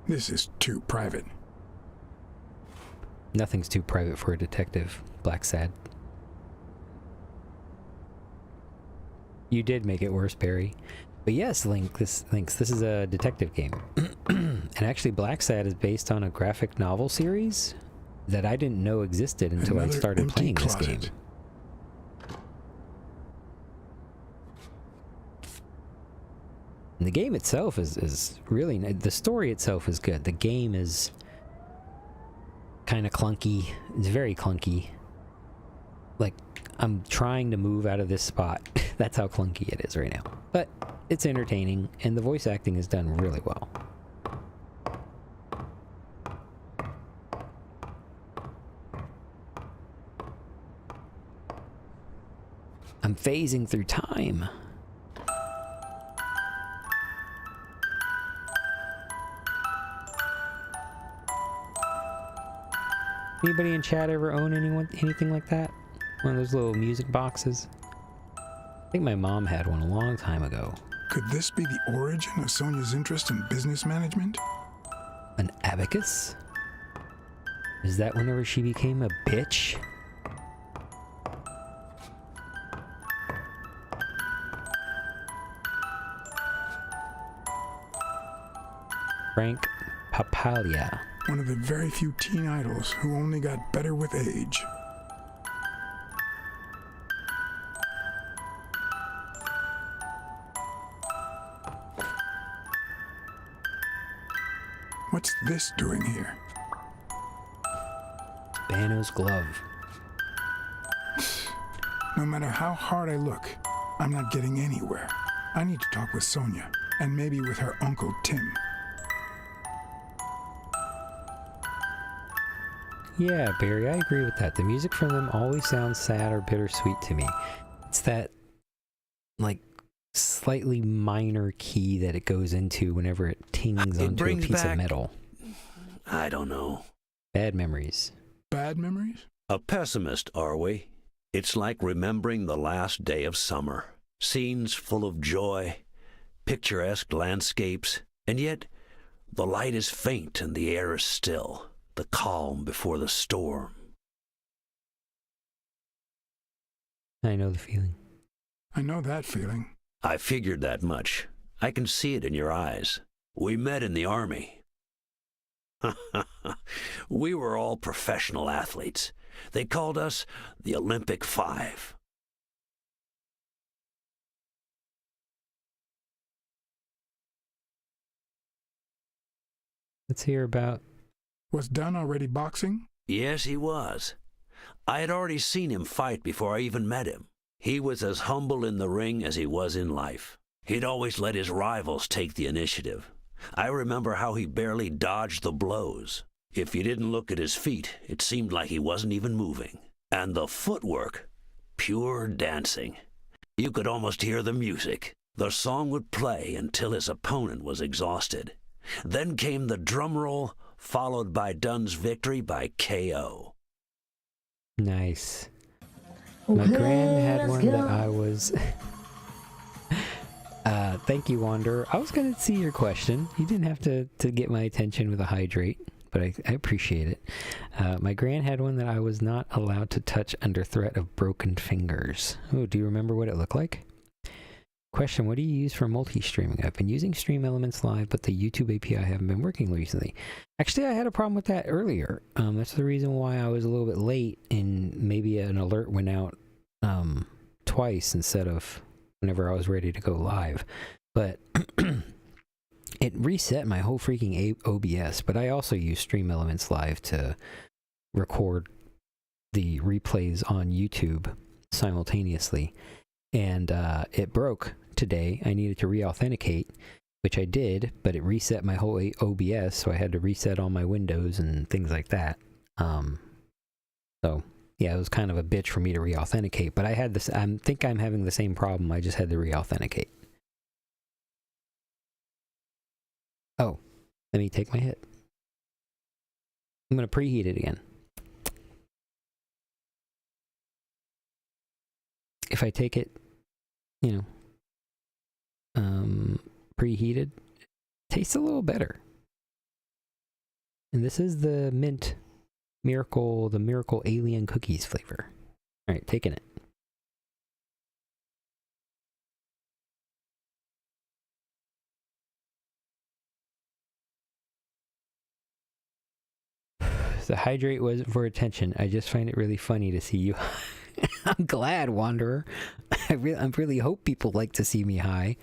This is too private. Nothing's too private for a detective, Blacksad. You did make it worse, Barry. But yes, Lynx, this is a detective game. And actually, Blacksad is based on a graphic novel series that I didn't know existed until I started playing this game. And the game itself is really... The story itself is good. The game is kind of clunky. It's very clunky. Like, I'm trying to move out of this spot. That's how clunky it is right now. But it's entertaining, and the voice acting is done really well. I'm phasing through time. Anybody in chat ever own anything like that? One of those little music boxes? I think my mom had one a long time ago. Could this be the origin of Sonia's interest in business management? An abacus? Is that whenever she became a bitch? Frank Papalia. One of the very few teen idols who only got better with age. What's this doing here? Bano's glove. No matter how hard I look, I'm not getting anywhere. I need to talk with Sonia, and maybe with her uncle Tim. Yeah, Barry, I agree with that. The music from them always sounds sad or bittersweet to me. It's that, like, slightly minor key that it goes into whenever it tings onto a piece of metal. I don't know. Bad memories. Bad memories? A pessimist, are we? It's like remembering the last day of summer. Scenes full of joy, picturesque landscapes, and yet the light is faint and the air is still. The calm before the storm. I know the feeling. I know that feeling. I figured that much. I can see it in your eyes. We met in the Army. We were all professional athletes. They called us the Olympic Five. Let's hear about... Was Dunn already boxing? Yes, he was. I had already seen him fight before I even met him. He was as humble in the ring as he was in life. He'd always let his rivals take the initiative. I remember how he barely dodged the blows. If you didn't look at his feet, it seemed like he wasn't even moving. And the footwork, pure dancing. You could almost hear the music. The song would play until his opponent was exhausted. Then came the drum roll, followed by Dunn's victory by KO. Nice. My gran had one that I was... thank you, Wanderer. I was going to see your question. You didn't have to get my attention with a hydrate, but I appreciate it. My gran had one that I was not allowed to touch under threat of broken fingers. Oh, do you remember what it looked like? Question, what do you use for multi-streaming? I've been using Stream Elements Live, but the YouTube API haven't been working recently. Actually, I had a problem with that earlier. That's the reason why I was a little bit late, and maybe an alert went out twice instead of whenever I was ready to go live. But it reset my whole freaking OBS, but I also use Stream Elements Live to record the replays on YouTube simultaneously. And it broke today. I needed to re-authenticate, which I did, but it reset my whole OBS, so I had to reset all my windows and things like that. So yeah, it was kind of a bitch for me to re-authenticate, but I had this, I think I'm having the same problem. I just had to re-authenticate. Oh, let me take my hit. I'm going to preheat it again. If I take it, preheated, tastes a little better. And this is the mint miracle, the miracle alien cookies flavor. All right, taking it. The hydrate wasn't for attention. I just find it really funny to see you. I'm glad, Wanderer. I really hope people like to see me high.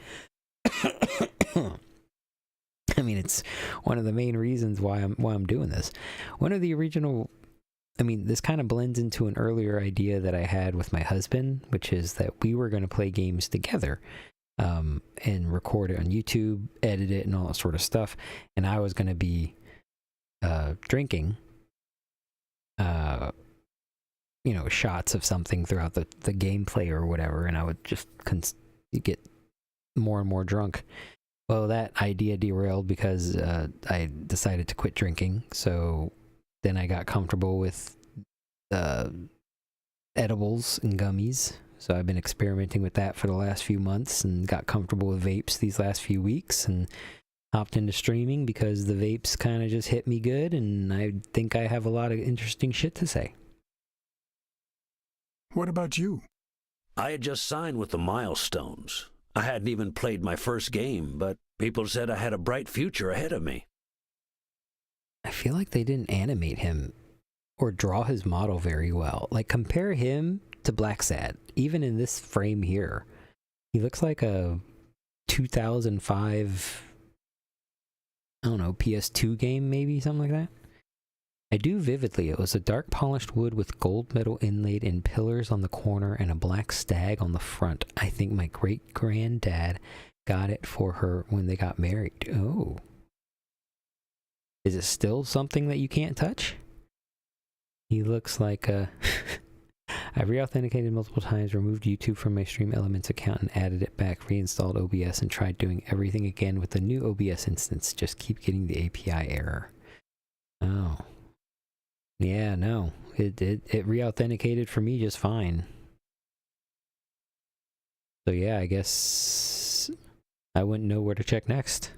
I mean, it's one of the main reasons why I'm doing this. One of the original, I mean, this kind of blends into an earlier idea that I had with my husband, which is that we were going to play games together, and record it on YouTube, edit it, and all that sort of stuff. And I was going to be drinking, shots of something throughout the gameplay or whatever, and I would just get more and more drunk. Well, that idea derailed because I decided to quit drinking. So then I got comfortable with edibles and gummies. So I've been experimenting with that for the last few months and got comfortable with vapes these last few weeks and hopped into streaming because the vapes kind of just hit me good, and I think I have a lot of interesting shit to say. What about you? I had just signed with the Milestones. I hadn't even played my first game, but people said I had a bright future ahead of me. I feel like they didn't animate him or draw his model very well. Like, compare him to Blacksad, even in this frame here. He looks like a 2005, I don't know, PS2 game, maybe, something like that. I do vividly. It was a dark polished wood with gold metal inlaid in pillars on the corner and a black stag on the front. I think my great-granddad got it for her when they got married. Oh. Is it still something that you can't touch? He looks like a... I've re-authenticated multiple times, removed YouTube from my Stream Elements account and added it back, reinstalled OBS, and tried doing everything again with the new OBS instance. Just keep getting the API error. Oh. Yeah, no. It re-authenticated for me just fine. So yeah, I guess I wouldn't know where to check next.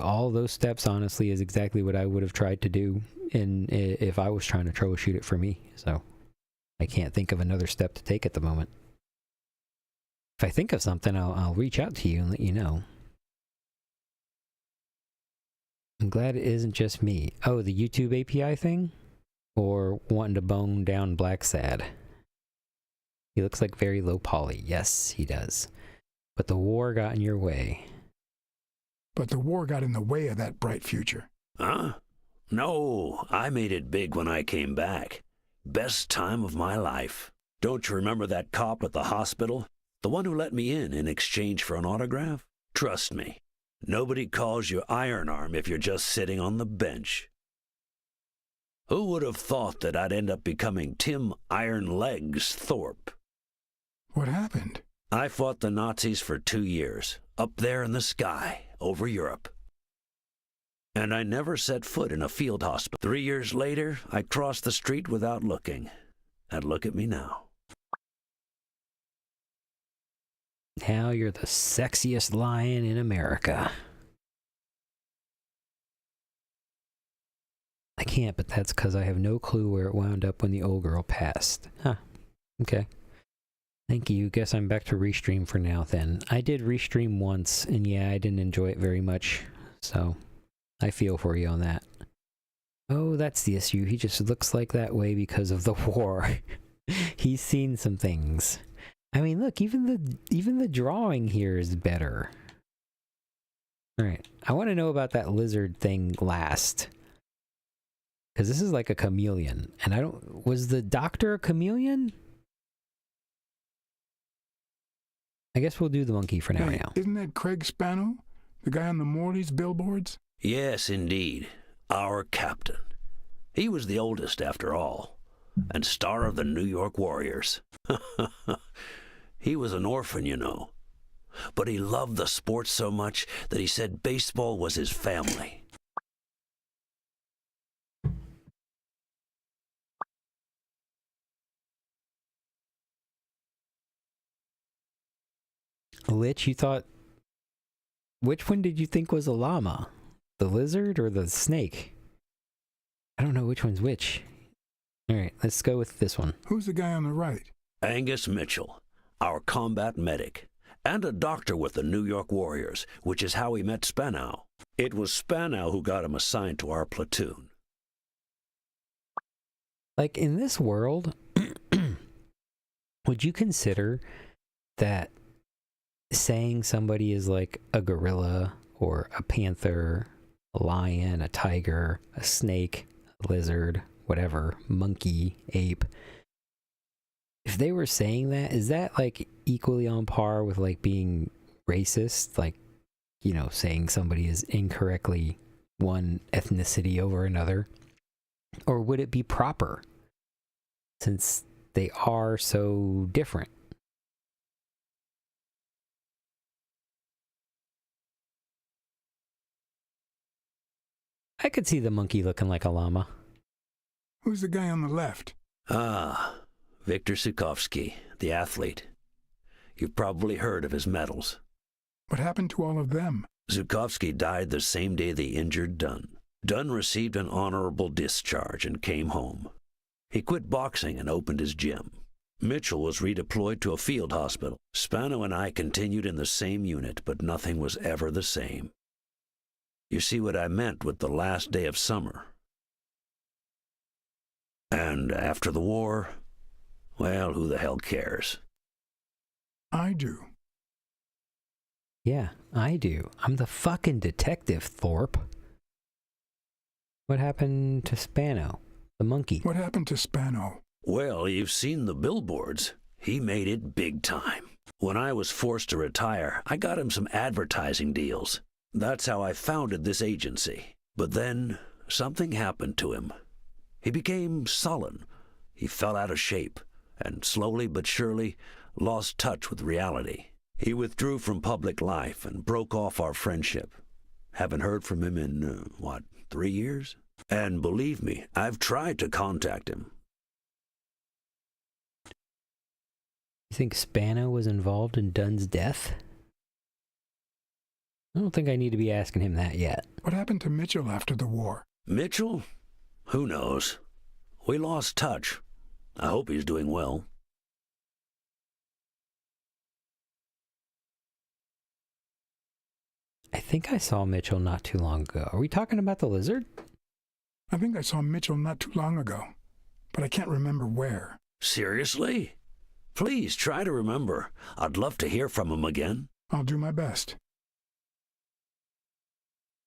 All those steps, honestly, is exactly what I would have tried to do if I was trying to troubleshoot it for me. So I can't think of another step to take at the moment. If I think of something, I'll reach out to you and let you know. I'm glad it isn't just me. Oh, the YouTube API thing? Or wanting to bone down Blacksad? He looks like very low poly. Yes, he does. But the war got in your way. But the war got in the way of that bright future. Huh? No, I made it big when I came back. Best time of my life. Don't you remember that cop at the hospital? The one who let me in exchange for an autograph? Trust me, nobody calls you Iron Arm if you're just sitting on the bench. Who would have thought that I'd end up becoming Tim Iron Legs Thorpe? What happened? I fought the Nazis for 2 years, up there in the sky, over Europe. And I never set foot in a field hospital. 3 years later, I crossed the street without looking. And look at me now. Now you're the sexiest lion in America. I can't, but that's because I have no clue where it wound up when the old girl passed. Huh. Okay. Thank you. Guess I'm back to Restream for now then. I did Restream once, and yeah, I didn't enjoy it very much, so I feel for you on that. Oh, that's the issue. He just looks like that way because of the war. He's seen some things. I mean, look, even the drawing here is better. Alright, I want to know about that lizard thing last. Because this is like a chameleon. And I don't... Was the doctor a chameleon? I guess we'll do the monkey for now. Hey, isn't that Craig Spano? The guy on the Morley's billboards? Yes, indeed. Our captain. He was the oldest, after all, and star of the New York Warriors. He was an orphan, you know. But he loved the sport so much that he said baseball was his family. Lich, you thought... Which one did you think was a llama? The lizard or the snake? I don't know which one's which. Alright, let's go with this one. Who's the guy on the right? Angus Mitchell, our combat medic, and a doctor with the New York Warriors, which is how he met Spanow. It was Spanow who got him assigned to our platoon. Like, in this world, would you consider that saying somebody is like a gorilla or a panther, a lion, a tiger, a snake, a lizard, whatever, monkey, ape. If they were saying that, is that like equally on par with like being racist? Like, you know, saying somebody is incorrectly one ethnicity over another? Or would it be proper since they are so different? I could see the monkey looking like a llama. Who's the guy on the left? Ah, Viktor Sukovsky, the athlete. You've probably heard of his medals. What happened to all of them? Zukovsky died the same day they injured Dunn. Dunn received an honorable discharge and came home. He quit boxing and opened his gym. Mitchell was redeployed to a field hospital. Spano and I continued in the same unit, but nothing was ever the same. You see what I meant with the last day of summer. And after the war, well, who the hell cares? I do. Yeah, I do. I'm the fucking detective, Thorpe. What happened to Spano, the monkey? What happened to Spano? Well, you've seen the billboards. He made it big time. When I was forced to retire, I got him some advertising deals. That's how I founded this agency. But then, something happened to him. He became sullen. He fell out of shape, and slowly but surely lost touch with reality. He withdrew from public life and broke off our friendship. Haven't heard from him in, 3 years? And believe me, I've tried to contact him. You think Spano was involved in Dunn's death? I don't think I need to be asking him that yet. What happened to Mitchell after the war? Mitchell? Who knows? We lost touch. I hope he's doing well. I think I saw Mitchell not too long ago. Are we talking about the lizard? I think I saw Mitchell not too long ago, but I can't remember where. Seriously? Please try to remember. I'd love to hear from him again. I'll do my best.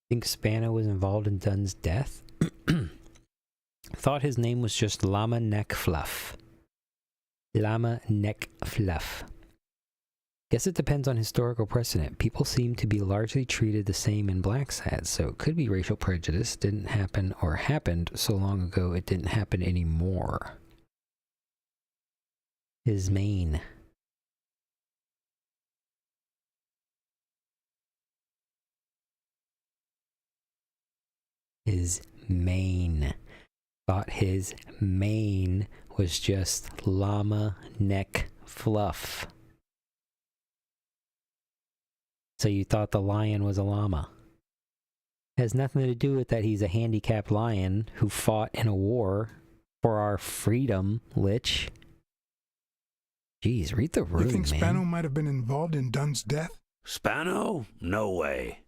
Think Spano was involved in Dunn's death? Thought his name was just Llama Neck Fluff. Llama Neck Fluff. Guess it depends on historical precedent. People seem to be largely treated the same in Blacksad, so it could be racial prejudice. Didn't happen or happened so long ago it didn't happen anymore. His mane. His mane. Thought his mane was just llama neck fluff. So you thought the lion was a llama. Has nothing to do with that he's a handicapped lion who fought in a war for our freedom, Lich. Jeez, read the room, You think man. Spano might have been involved in Dunn's death? Spano? No way.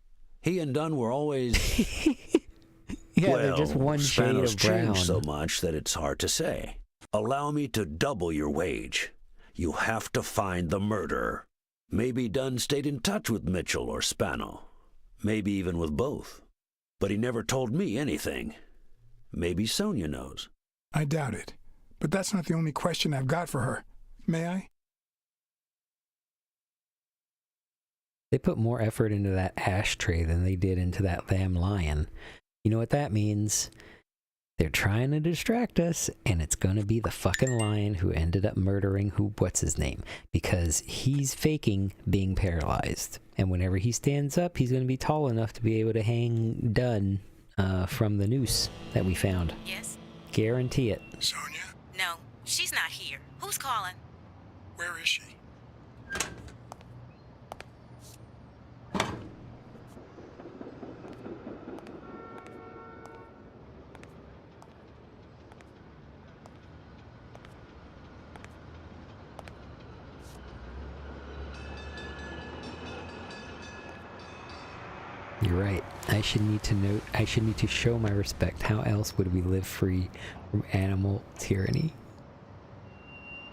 He and Dunn were always... Yeah, well, they're just one shade Spano's of brown. changed so much that it's hard to say. Allow me to double your wage. You have to find the murderer. Maybe Dunn stayed in touch with Mitchell or Spano. Maybe even with both. But he never told me anything. Maybe Sonia knows. I doubt it. But that's not the only question I've got for her. May I? They put more effort into that ashtray than they did into that damn lion. You know what that means? They're trying to distract us, and it's gonna be the fucking lion who ended up murdering what's his name? Because he's faking being paralyzed. And whenever he stands up, he's gonna be tall enough to be able to hang Dunn from the noose that we found. Yes? Guarantee it. Sonia? No, she's not here. Who's calling? Where is she? You're right. I should need to show my respect. How else would we live free from animal tyranny?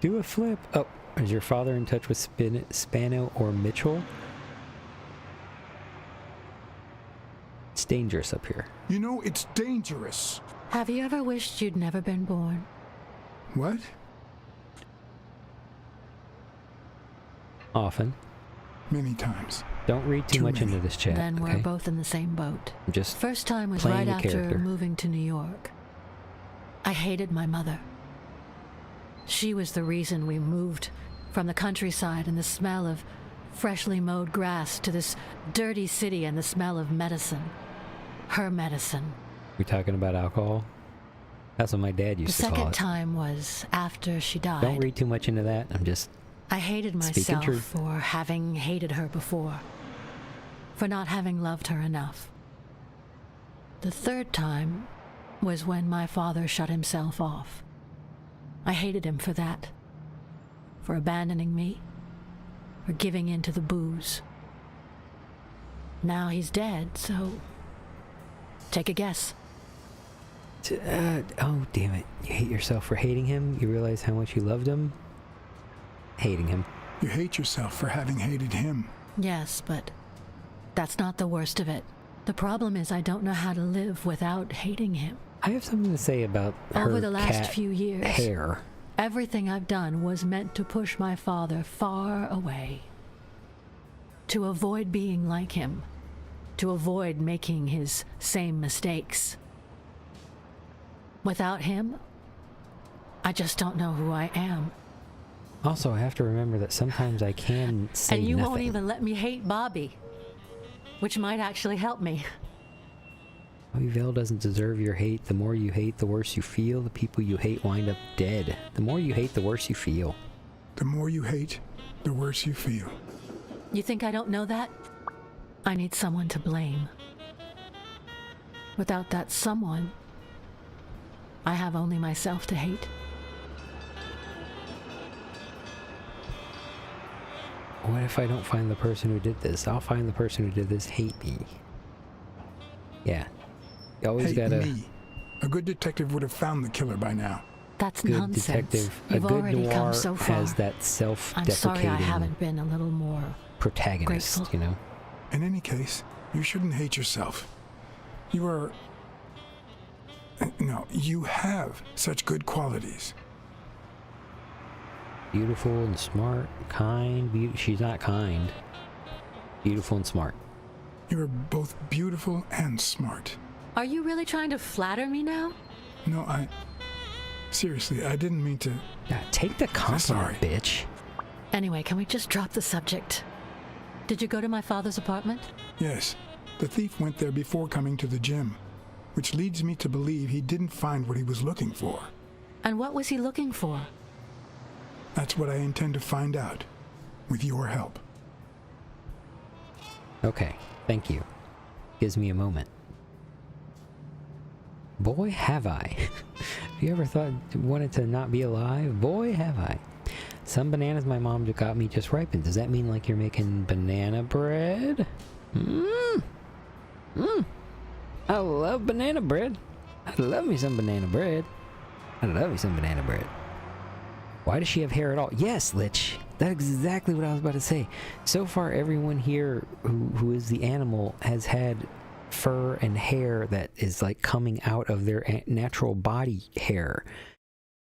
Do a flip. Oh, is your father in touch with Spano or Mitchell? It's dangerous up here. You know, it's dangerous. Have you ever wished you'd never been born? What? Often. Many times. Don't read too much many. into this chat, Then we're okay? both in the same boat. Just First time was playing right the after character. moving to New York. I hated my mother. She was the reason we moved from the countryside and the smell of freshly mowed grass to this dirty city and the smell of medicine. Her medicine. We talking about alcohol? That's what my dad The used to call second it. time was after she died. Don't read too much into that. I'm just... I hated Speaking myself truth. for having hated her before, for not having loved her enough. The third time was when my father shut himself off. I hated him for that, for abandoning me, for giving in to the booze. Now he's dead, so take a guess. Oh, damn it. You hate yourself for hating him? You realize how much you loved him? Hating him. You hate yourself for having hated him. Yes, but that's not the worst of it. The problem is I don't know how to live without hating him. I have something to say about her Over the last cat few years, hair. everything I've done was meant to push my father far away. To avoid being like him. To avoid making his same mistakes. Without him, I just don't know who I am. Also, I have to remember that sometimes I can say And you nothing. won't even let me hate Bobby, which might actually help me. Bobby Vale doesn't deserve your hate. The more you hate, the worse you feel. The people you hate wind up dead. The more you hate, the worse you feel. The more you hate, the worse you feel. You think I don't know that? I need someone to blame. Without that someone, I have only myself to hate. What if I don't find the person who did this? I'll find the person who did this hate me. Yeah. You always Hate gotta... me. A good detective would have found the killer by now. That's Good nonsense. detective. You've a good already noir come so far. has that I'm self-deprecating sorry I haven't been a little more protagonist, grateful. you know? In any case, you shouldn't hate yourself. You are... No, you have such good qualities. Beautiful and smart, kind. She's not kind. Beautiful and smart. You are both beautiful and smart. Are you really trying to flatter me now? No, Seriously, I didn't mean to... Yeah, take the compliment, Sorry. bitch. Anyway, can we just drop the subject? Did you go to my father's apartment? Yes, the thief went there before coming to the gym, which leads me to believe he didn't find what he was looking for. And what was he looking for? That's what I intend to find out, with your help. Okay, thank you. Gives me a moment. Boy, have I. Have you ever wanted to not be alive? Boy, have I. Some bananas my mom got me just ripened. Does that mean like you're making banana bread? I love banana bread. I love me some banana bread. I love me some banana bread. Why does she have hair at all? Yes, Lich. That's exactly what I was about to say. So far, everyone here who is the animal has had fur and hair that is like coming out of their natural body hair.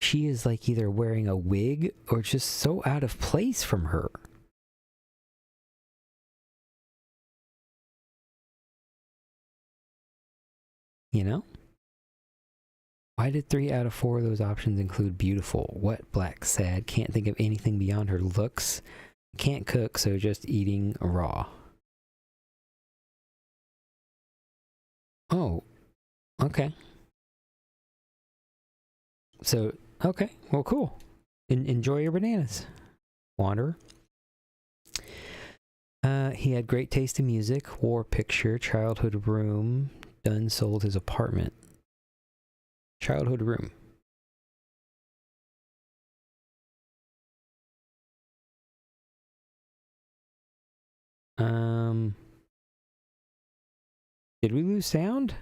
She is like either wearing a wig or just so out of place from her. You know? Why did 3 out of 4 of those options include beautiful? What Blacksad? Can't think of anything beyond her looks. Can't cook, so just eating raw. Oh, okay. So, okay, well, cool. Enjoy your bananas, Wanderer. He had great taste in music, war picture, childhood room, done sold his apartment. Childhood room. Did we lose sound?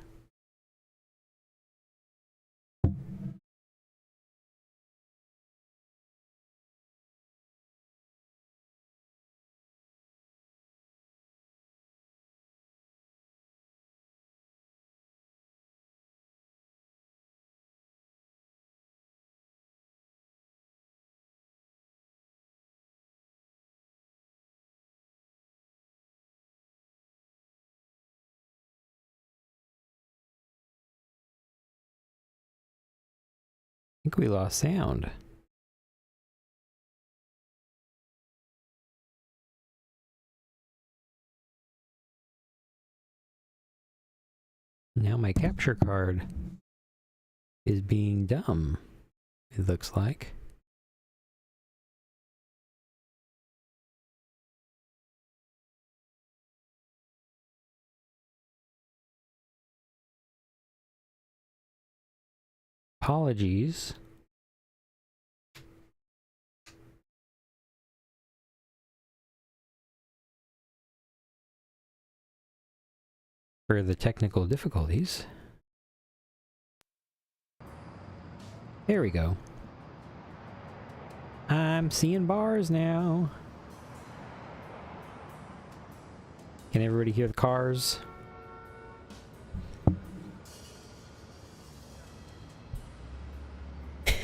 think we lost sound. Now my capture card is being dumb, it looks like. Apologies. For the technical difficulties. There we go. I'm seeing bars now. Can everybody hear the cars?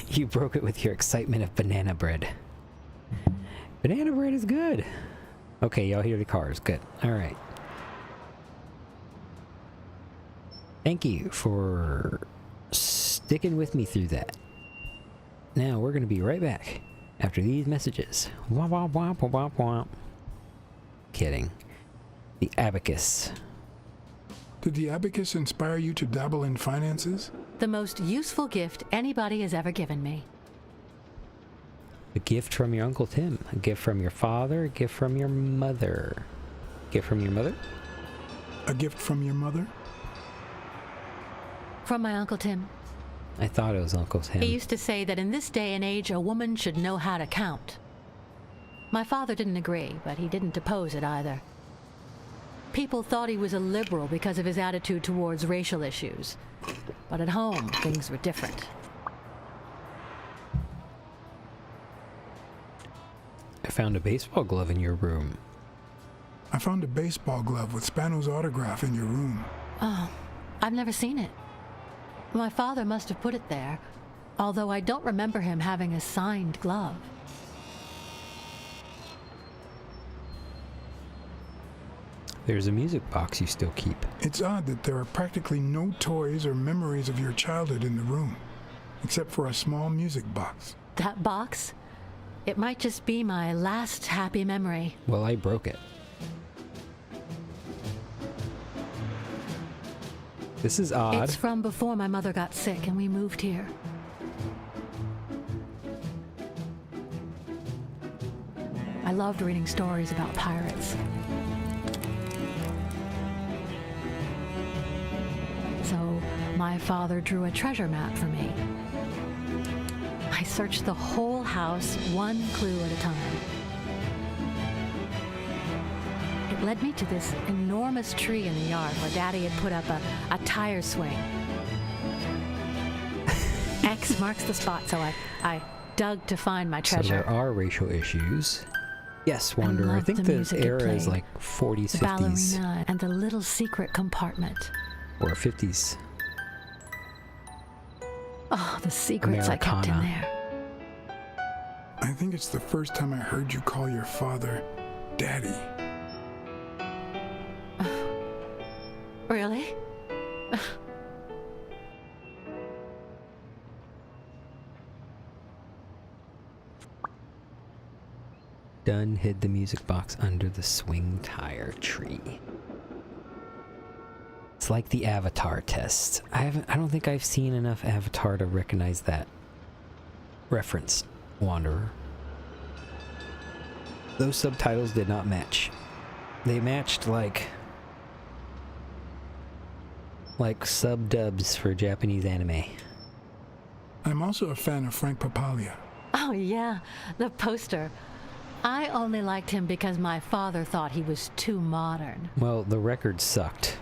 You broke it with your excitement of banana bread. Banana bread is good. Okay, y'all hear the cars. Good. Alright. Thank you for sticking with me through that. Now, we're going to be right back after these messages. Womp womp womp womp womp. Kidding. The abacus. Did the abacus inspire you to dabble in finances? The most useful gift anybody has ever given me. A gift from your Uncle Tim. A gift from your father. A gift from your mother. Gift from your mother? A gift from your mother? From my Uncle Tim. I thought it was Uncle Tim. He used to say that in this day and age, a woman should know how to count. My father didn't agree, but he didn't oppose it either. People thought he was a liberal because of his attitude towards racial issues. But at home, things were different. I found a baseball glove in your room. I found a baseball glove with Spano's autograph in your room. Oh, I've never seen it. My father must have put it there, although I don't remember him having a signed glove. There's a music box you still keep. It's odd that there are practically no toys or memories of your childhood in the room, except for a small music box. That box? It might just be my last happy memory. Well, I broke it. This is odd. It's from before my mother got sick and we moved here. I loved reading stories about pirates. So my father drew a treasure map for me. I searched the whole house, one clue at a time. It led me to this enormous tree in the yard where Daddy had put up a tire swing. X marks the spot, so I dug to find my treasure. So there are racial issues. Yes, Wanderer. I think the era is like 40s, the 50s. Ballerina and the little secret compartment. Or 50s. Oh, the secrets I kept in Americana. there. I think it's the first time I heard you call your father Daddy. Really? Dunn hid the music box under the swing tire tree. It's like the Avatar test. I don't think I've seen enough Avatar to recognize that reference, Wanderer. Those subtitles did not match. They matched like sub-dubs for Japanese anime. I'm also a fan of Frank Papaglia. Oh, yeah, the poster. I only liked him because my father thought he was too modern. Well, the record sucked.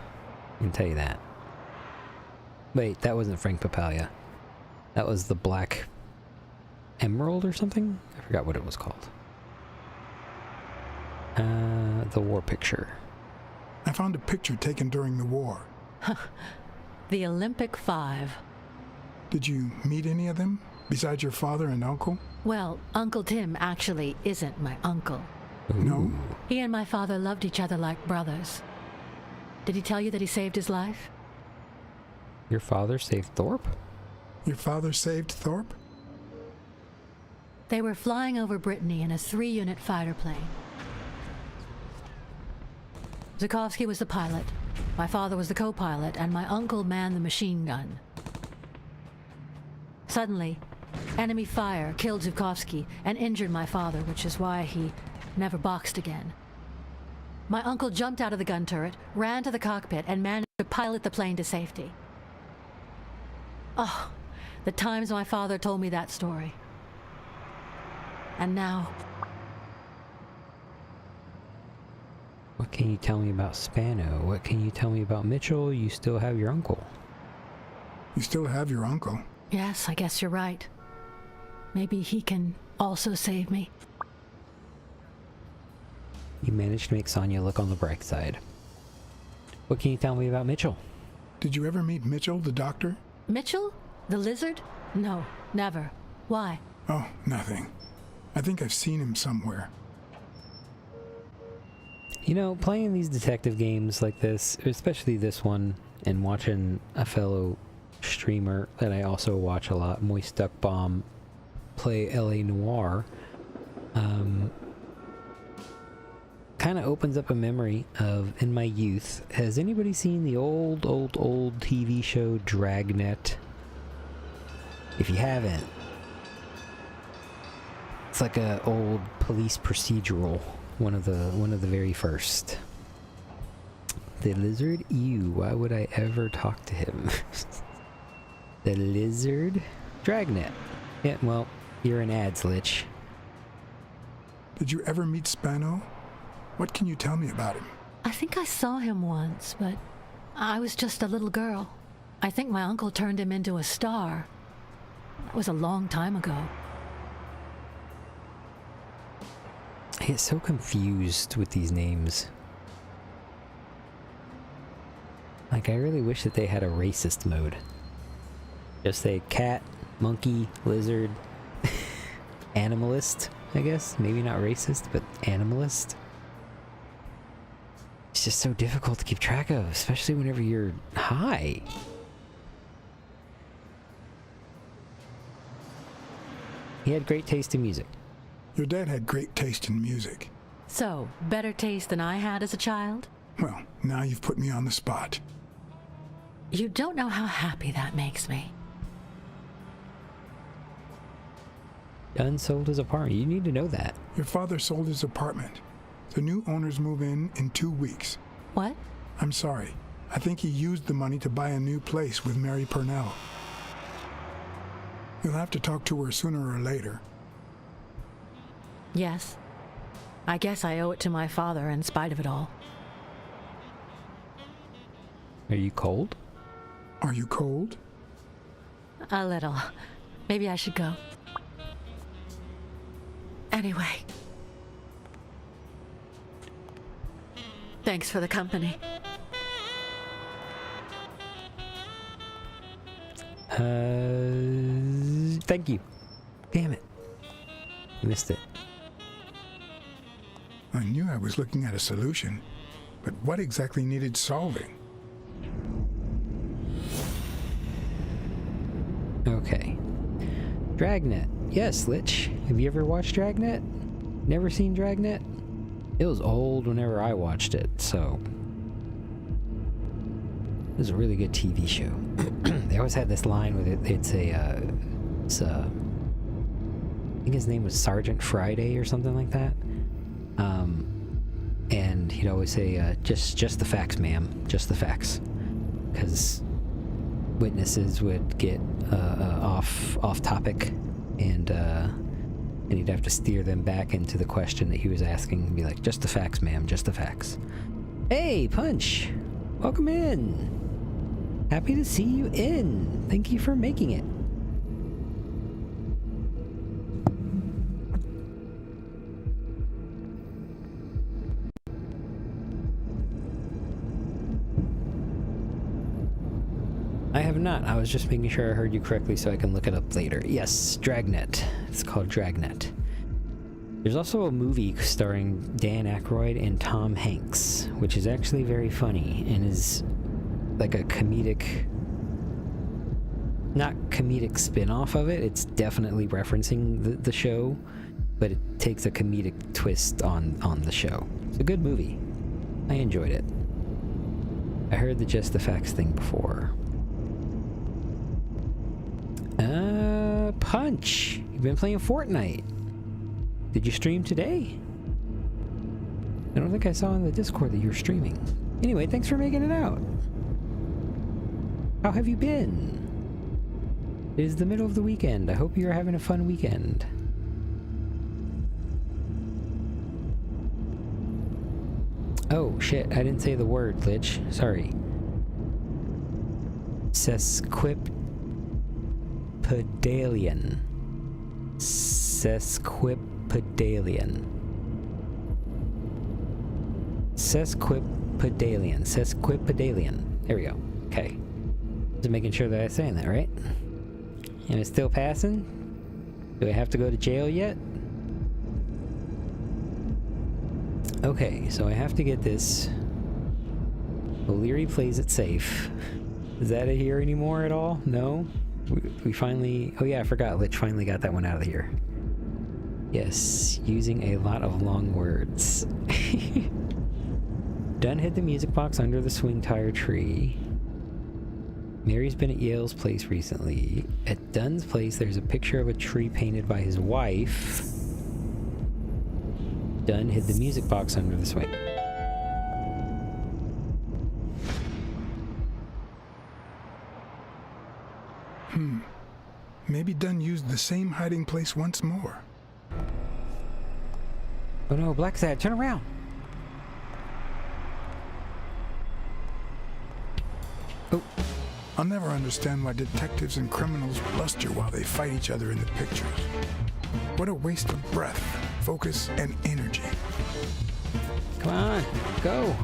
I can tell you that. Wait, that wasn't Frank Papaglia. That was the Black Emerald or something? I forgot what it was called. The war picture. I found a picture taken during the war. The Olympic Five. Did you meet any of them, besides your father and uncle? Well, Uncle Tim actually isn't my uncle. No. He and my father loved each other like brothers. Did he tell you that he saved his life? Your father saved Thorpe? Your father saved Thorpe? They were flying over Brittany in a 3-unit fighter plane. Zukovsky was the pilot, my father was the co-pilot, and my uncle manned the machine gun. Suddenly, enemy fire killed Zukovsky and injured my father, which is why he never boxed again. My uncle jumped out of the gun turret, ran to the cockpit, and managed to pilot the plane to safety. Oh, the times my father told me that story. And now... What can you tell me about Spano? What can you tell me about Mitchell? You still have your uncle. You still have your uncle. Yes, I guess you're right. Maybe he can also save me. You managed to make Sonya look on the bright side. What can you tell me about Mitchell? Did you ever meet Mitchell, the doctor? Mitchell? The lizard? No, never. Why? Oh, nothing. I think I've seen him somewhere. You know, playing these detective games like this, especially this one, and watching a fellow streamer that I also watch a lot, Moist Duck Bomb, play LA Noire, kind of opens up a memory of, in my youth, has anybody seen the old TV show Dragnet? If you haven't, it's like a old police procedural, one of the very first. The lizard? Ew, why would I ever talk to him? The lizard? Dragnet. Yeah, well, you're an ads lich. Did you ever meet Spano? What can you tell me about him? I think I saw him once, but I was just a little girl. I think my uncle turned him into a star. That was a long time ago. I get so confused with these names. Like, I really wish that they had a racist mode. Just say cat, monkey, lizard, animalist, I guess. Maybe not racist, but animalist. It's just so difficult to keep track of, especially whenever you're high. He had great taste in music. Your dad had great taste in music. So, better taste than I had as a child? Well, now you've put me on the spot. You don't know how happy that makes me. Dunn sold his apartment. You need to know that. Your father sold his apartment. The new owners move in 2 weeks. What? I'm sorry. I think he used the money to buy a new place with Mary Purnell. You'll have to talk to her sooner or later. Yes. I guess I owe it to my father in spite of it all. Are you cold? Are you cold? A little. Maybe I should go. Anyway. Thanks for the company. Thank you. Damn it. I missed it. I knew I was looking at a solution, but what exactly needed solving? Okay. Dragnet. Yes, Lich. Have you ever watched Dragnet? Never seen Dragnet? It was old whenever I watched it, so... It was a really good TV show. They always had this line with it. They'd say, I think his name was Sergeant Friday or something like that. And he'd always say, just the facts, ma'am. Just the facts. Because witnesses would get off topic, and he'd have to steer them back into the question that he was asking and be like, just the facts, ma'am, just the facts. Hey, Punch! Welcome in! Happy to see you in! Thank you for making it. I have not. I was just making sure I heard you correctly so I can look it up later. Yes, Dragnet. It's called Dragnet. There's also a movie starring Dan Aykroyd and Tom Hanks, which is actually very funny and is like a comedic not comedic spin-off of it. It's definitely referencing the show, but it takes a comedic twist on the show. It's a good movie. I enjoyed it. I heard the Just the Facts thing before. Punch! You've been playing Fortnite. Did you stream today? I don't think I saw in the Discord that you were streaming. Anyway, thanks for making it out. How have you been? It is the middle of the weekend. I hope you're having a fun weekend. Oh, shit. I didn't say the word, Lich. Sorry. Sesquipedalian. Sesquipedalian. Sesquipedalian. Sesquipedalian. There we go. Okay. Just making sure that I'm saying that right. And it's still passing? Do I have to go to jail yet? Okay, so I have to get this. O'Leary plays it safe. Is that it here anymore at all? No? We finally... Oh yeah, I forgot. Lich finally got that one out of here. Yes, using a lot of long words. Dunn hid the music box under the swing tire tree. Mary's been at Yale's place recently. At Dunn's place, there's a picture of a tree painted by his wife. Dunn hid the music box under the swing. Maybe Dunn used the same hiding place once more. Oh no, Blacksad, turn around! Oh. I'll never understand why detectives and criminals bluster while they fight each other in the pictures. What a waste of breath, focus, and energy. Come on, go!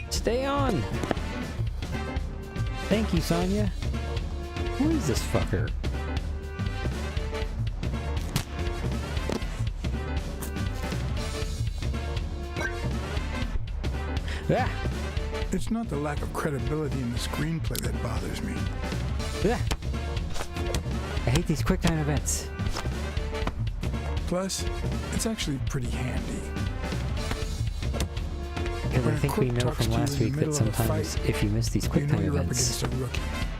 Stay on! Thank you, Sonya. Who is this fucker? Ah! It's not the lack of credibility in the screenplay that bothers me. Ah! I hate these quick time events. Plus, it's actually pretty handy. Because I think we know from last week that sometimes if you miss these quick time events,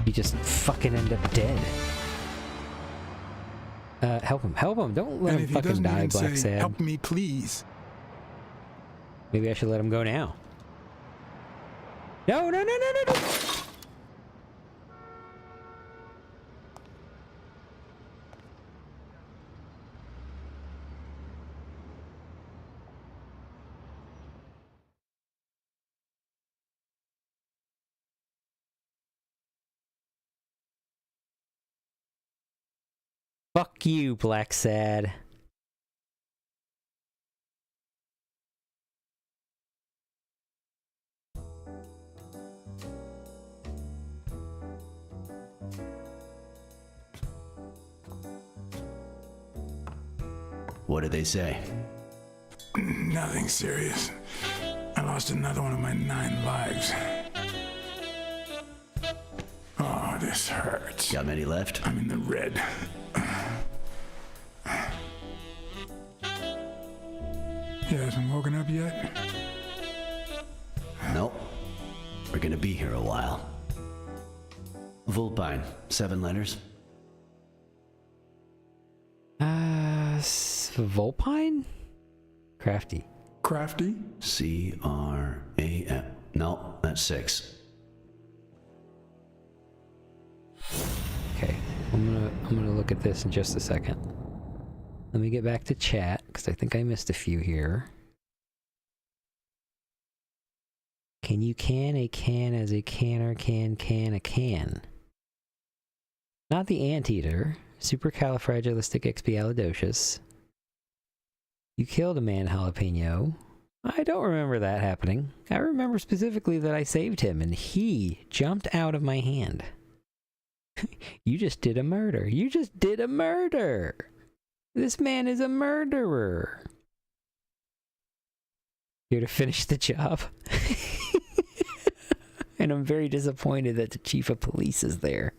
you just fucking end up dead. Help him. Help him. Don't let him fucking die, Blacksad. Help me, please. Maybe I should let him go now. No, no, no, no, no, no! Fuck you, Blacksad. What did they say? Nothing serious. I lost another one of my 9 lives. Oh, this hurts. Got many left? I'm in the red. You hasn't woken up yet? Nope. We're gonna be here a while. Vulpine, 7 letters. Vulpine? Crafty. Crafty? C-R-A-F. No, that's 6. Okay, I'm gonna look at this in just a second. Let me get back to chat, because I think I missed a few here. Can you can a can as a canner can a can? Not the anteater. Supercalifragilisticexpialidocious. You killed a man, jalapeno. I don't remember that happening. I remember specifically that I saved him, and he jumped out of my hand. You just did a murder. You just did a murder! This man is a murderer! Here to finish the job. And I'm very disappointed that the chief of police is there.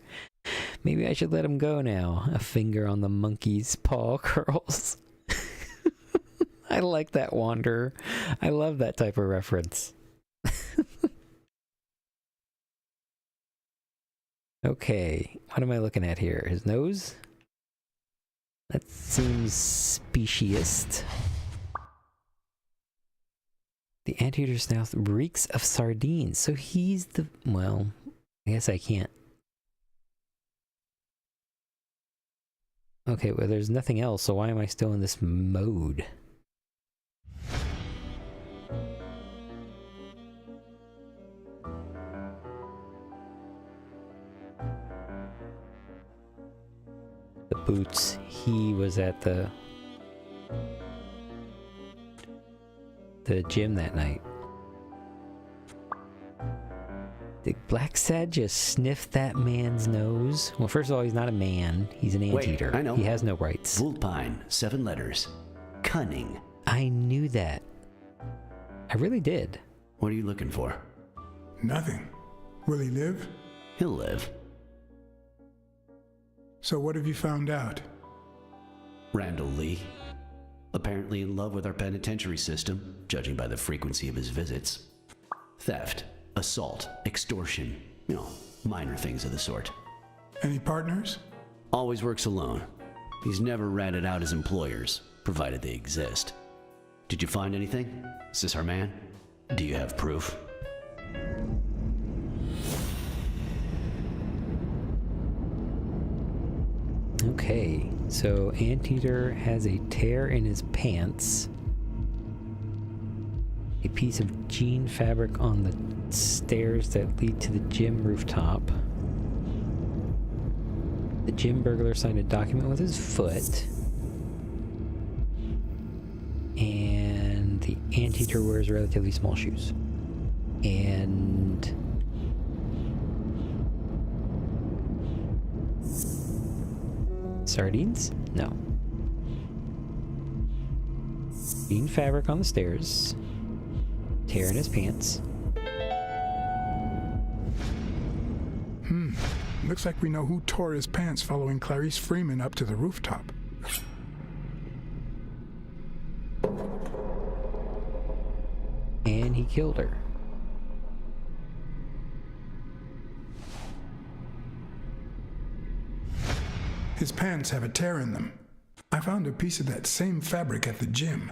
Maybe I should let him go now. A finger on the monkey's paw curls. I like that, Wanderer. I love that type of reference. Okay, what am I looking at here? His nose? That seems speciest. The anteater's mouth reeks of sardines, so he's the... Well, I guess I can't. Okay, well there's nothing else, so why am I still in this mode? The boots. He was at the gym that night. Did Blacksad just sniff that man's nose? Well, first of all, he's not a man. He's an anteater. Wait, I know. He has no rights. Vulpine, 7 letters. Cunning. I knew that. I really did. What are you looking for? Nothing. Will he live? He'll live. So what have you found out? Randall Lee. Apparently in love with our penitentiary system, judging by the frequency of his visits. Theft, assault, extortion, minor things of the sort. Any partners? Always works alone. He's never ratted out his employers, provided they exist. Did you find anything? Is this our man? Do you have proof? Okay, so Anteater has a tear in his pants. A piece of jean fabric on the stairs that lead to the gym rooftop. The gym burglar signed a document with his foot. And the Anteater wears relatively small shoes. And... sardines? No. Jean fabric on the stairs. Tear in his pants. Looks like we know who tore his pants following Clarice Freeman up to the rooftop. And he killed her. His pants have a tear in them. I found a piece of that same fabric at the gym,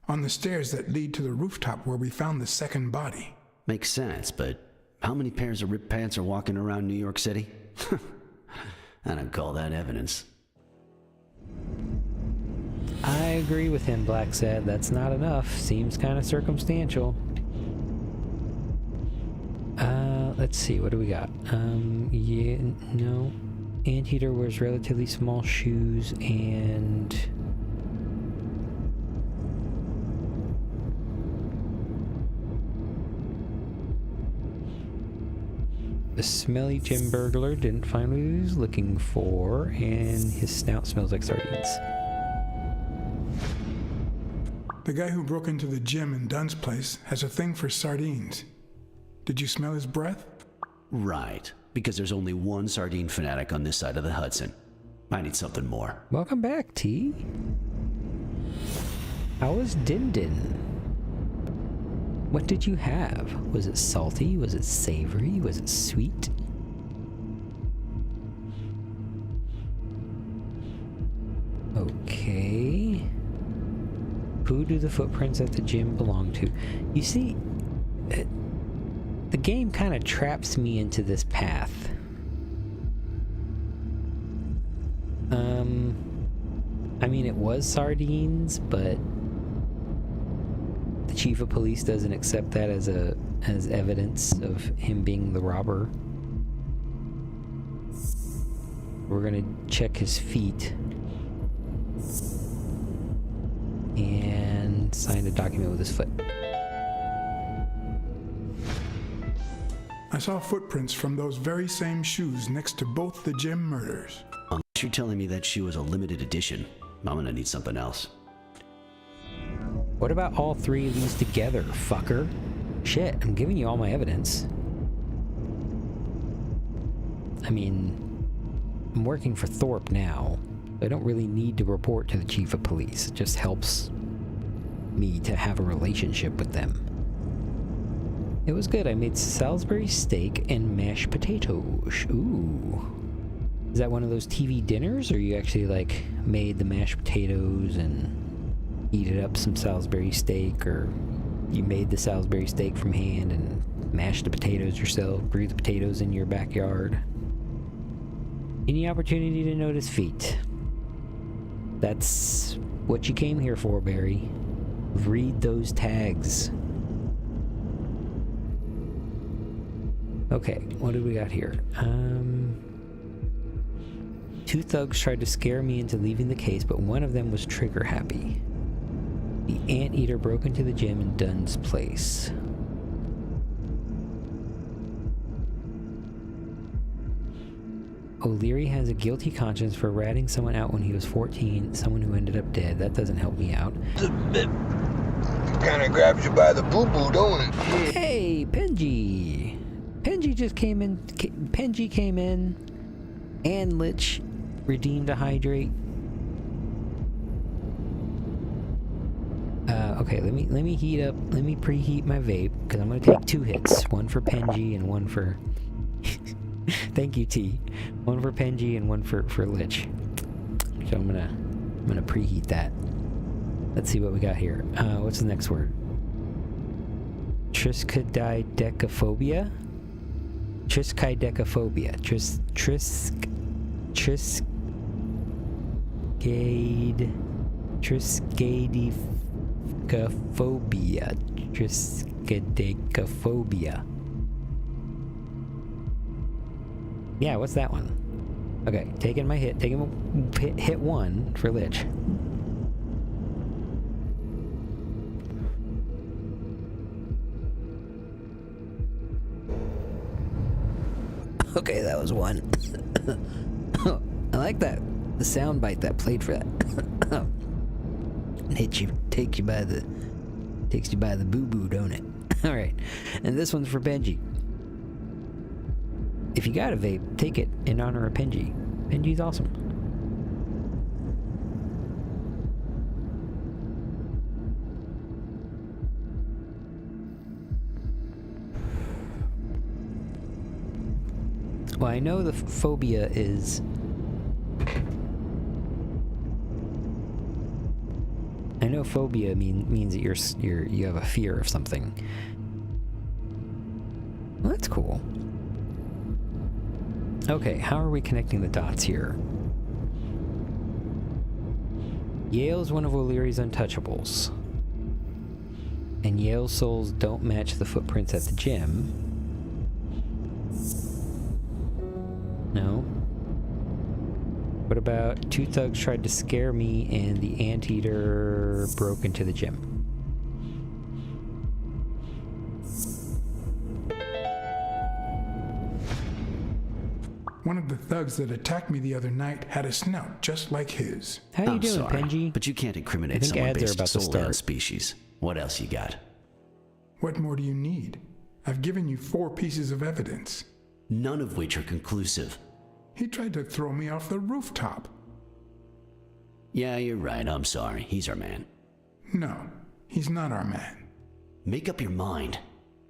on the stairs that lead to the rooftop where we found the second body. Makes sense, but how many pairs of ripped pants are walking around New York City? I don't call that evidence. I agree with him, Blacksad. That's not enough. Seems kind of circumstantial. Let's see. What do we got? Yeah, no. Anteater wears relatively small shoes and... the smelly gym burglar didn't find what he was looking for, and his snout smells like sardines. The guy who broke into the gym in Dunn's place has a thing for sardines. Did you smell his breath? Right, because there's only one sardine fanatic on this side of the Hudson. I need something more. Welcome back, T. How was Din Din? What did you have? Was it salty? Was it savory? Was it sweet? Okay. Who do the footprints at the gym belong to? You see, the game kind of traps me into this path. I mean, it was sardines, but the chief of police doesn't accept that as evidence of him being the robber. We're gonna check his feet and sign a document with his foot. I saw footprints from those very same shoes next to both the gym murders. Unless you're telling me that shoe is a limited edition, I'm gonna need something else. What about all three of these together, fucker? Shit, I'm giving you all my evidence. I mean, I'm working for Thorpe now. I don't really need to report to the chief of police. It just helps me to have a relationship with them. It was good. I made Salisbury steak and mashed potatoes. Ooh. Is that one of those TV dinners, or you actually, like, made the mashed potatoes and heated up some Salisbury steak, or you made the Salisbury steak from hand and mashed the potatoes yourself, brewed the potatoes in your backyard? Any opportunity to notice feet. That's what you came here for, Barry. Read those tags. Okay, what do we got here? Two thugs tried to scare me into leaving the case, but one of them was trigger happy. The anteater broke into the gym in Dunn's place. O'Leary has a guilty conscience for ratting someone out when he was 14, someone who ended up dead. That doesn't help me out. Kinda grabs you by the boo-boo, don't it? Hey, Penji! Penji just came in. Penji came in, and Lich redeemed a hydrate. Okay, let me heat up. Let me preheat my vape, because I'm gonna take 2 hits. One for Penji and one for... Thank you, T. One for Penji and one for Lich. So I'm gonna preheat that. Let's see what we got here. What's the next word? Triskaidekaphobia? Triskaidekaphobia. Triskaidekaphobia. Yeah, what's that one? Okay, taking my hit. Taking hit 1 for Lich. Okay, that was 1. I like that. The sound bite that played for that. Takes you by the boo-boo, don't it? Alright, and this one's for Benji. If you got a vape, take it in honor of Penji. Penji's awesome. Well, I know the phobia is... I know phobia means that you have a fear of something. Well, that's cool. Okay, how are we connecting the dots here? Yale's one of O'Leary's untouchables. And Yale's souls don't match the footprints at the gym. No. What about 2 thugs tried to scare me and the anteater broke into the gym? One of the thugs that attacked me the other night had a snout just like his. How you I'm doing, sorry, Penji? but you can't I incriminate think someone ads are based about to solely on start. species. What else you got? What more do you need? I've given you 4 pieces of evidence. None of which are conclusive. He tried to throw me off the rooftop. Yeah, you're right. I'm sorry. He's our man. No, he's not our man. Make up your mind.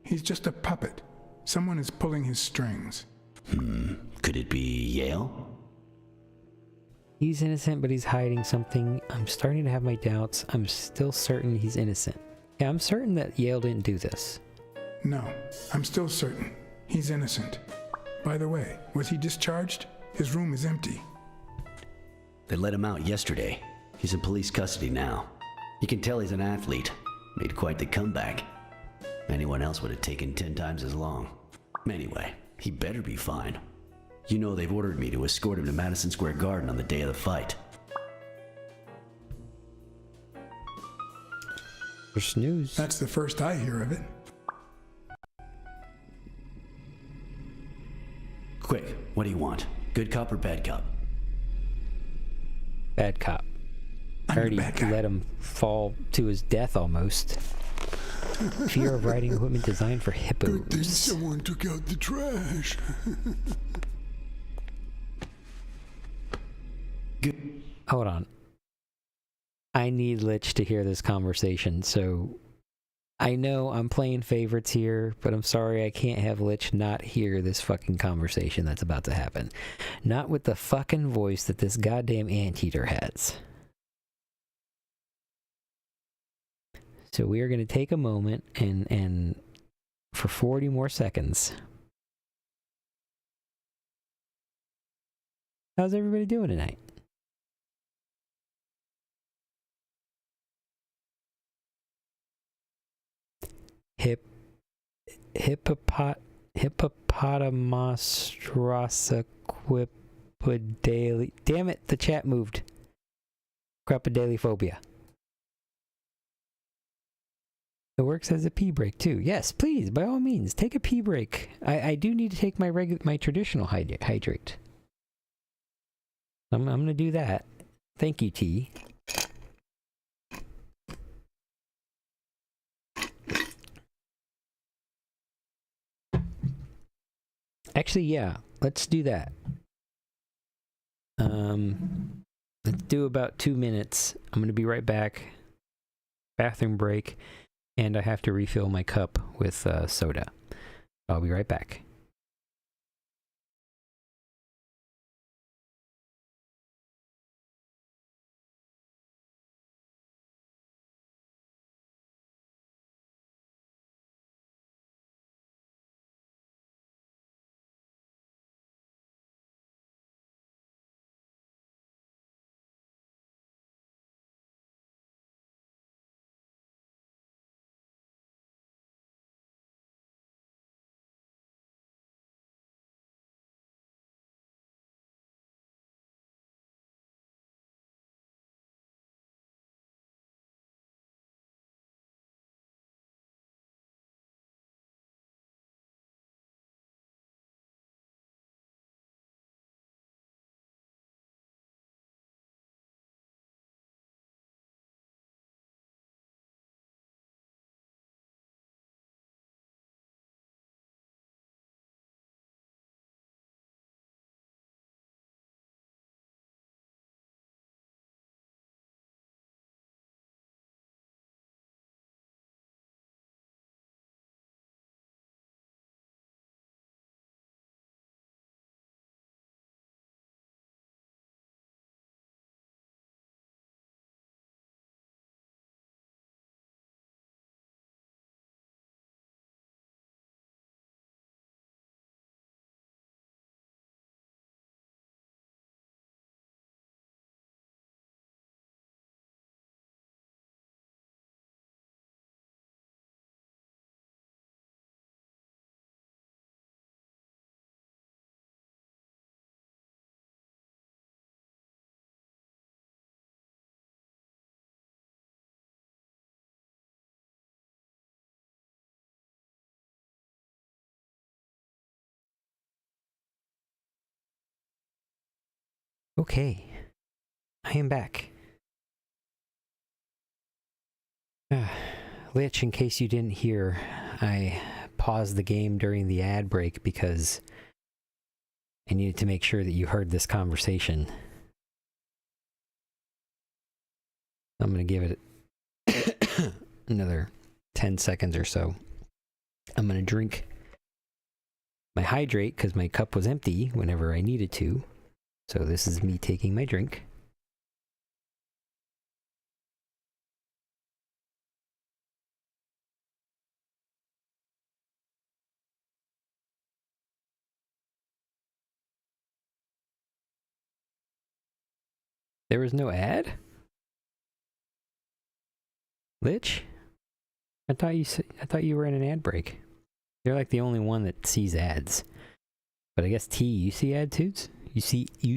He's just a puppet. Someone is pulling his strings. Could it be Yale? He's innocent, but he's hiding something. I'm starting to have my doubts. I'm still certain he's innocent. Yeah, I'm certain that Yale didn't do this. No, I'm still certain. He's innocent. By the way, was he discharged? His room is empty. They let him out yesterday. He's in police custody now. You can tell he's an athlete. Made quite the comeback. Anyone else would have taken 10 times as long. Anyway, he better be fine. You know they've ordered me to escort him to Madison Square Garden on the day of the fight. There's news. That's the first I hear of it. Quick, what do you want? Good cop or bad cop? Bad cop. I'm Already the bad guy. let him fall to his death almost. Fear of riding equipment designed for Good thing hippos. someone took out the trash. Hold on. I need Lich to hear this conversation, so I know I'm playing favorites here, but I'm sorry I can't have Lich not hear this fucking conversation that's about to happen. Not with the fucking voice that this goddamn anteater has. So we are going to take a moment and for 40 more seconds. How's everybody doing tonight? Hippopotamostrasaquipedali. Damn it, the chat moved. Crapidaliphobia. It works as a pee break too. Yes, please, by all means, take a pee break. I do need to take my traditional hydrate. I'm gonna do that. Thank you, T. Actually, yeah, let's do that. Let's do about 2 minutes. I'm gonna be right back. Bathroom break, and I have to refill my cup with soda. I'll be right back. Okay, I am back. Lich, in case you didn't hear, I paused the game during the ad break because I needed to make sure that you heard this conversation. I'm going to give it another 10 seconds or so. I'm going to drink my hydrate because my cup was empty whenever I needed to. So this is me taking my drink. There was no ad? Lich? I thought you were in an ad break. You're like the only one that sees ads. But I guess T, you see ad too? You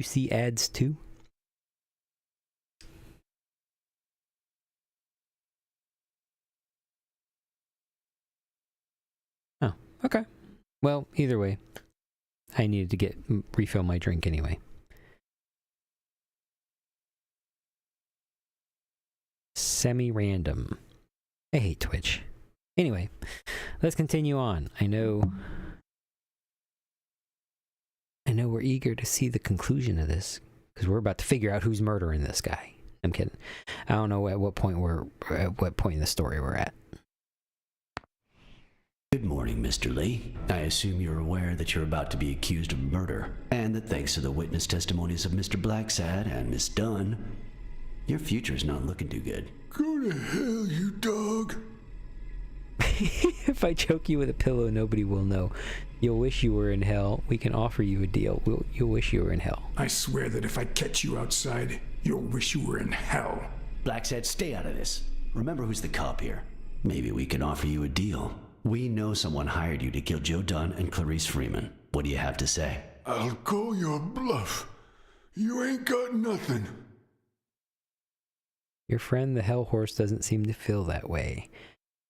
see ads too? Oh, okay. Well, either way, I needed to refill my drink anyway. semi-random. I hate Twitch. Anyway, let's continue on. I know we're eager to see the conclusion of this, because we're about to figure out who's murdering this guy. I'm kidding. I don't know at what point in the story we're at. Good morning, Mr. Lee. I assume you're aware that you're about to be accused of murder, and that thanks to the witness testimonies of Mr. Blacksad and Miss Dunn, your future's not looking too good. Go to hell, you dog. If I choke you with a pillow, nobody will know. You'll wish you were in hell. We can offer you a deal. You'll wish you were in hell. I swear that if I catch you outside, you'll wish you were in hell. Blacksad, stay out of this. Remember who's the cop here. Maybe we can offer you a deal. We know someone hired you to kill Joe Dunn and Clarice Freeman. What do you have to say? I'll call your bluff. You ain't got nothing. Your friend, the Hell Horse, doesn't seem to feel that way.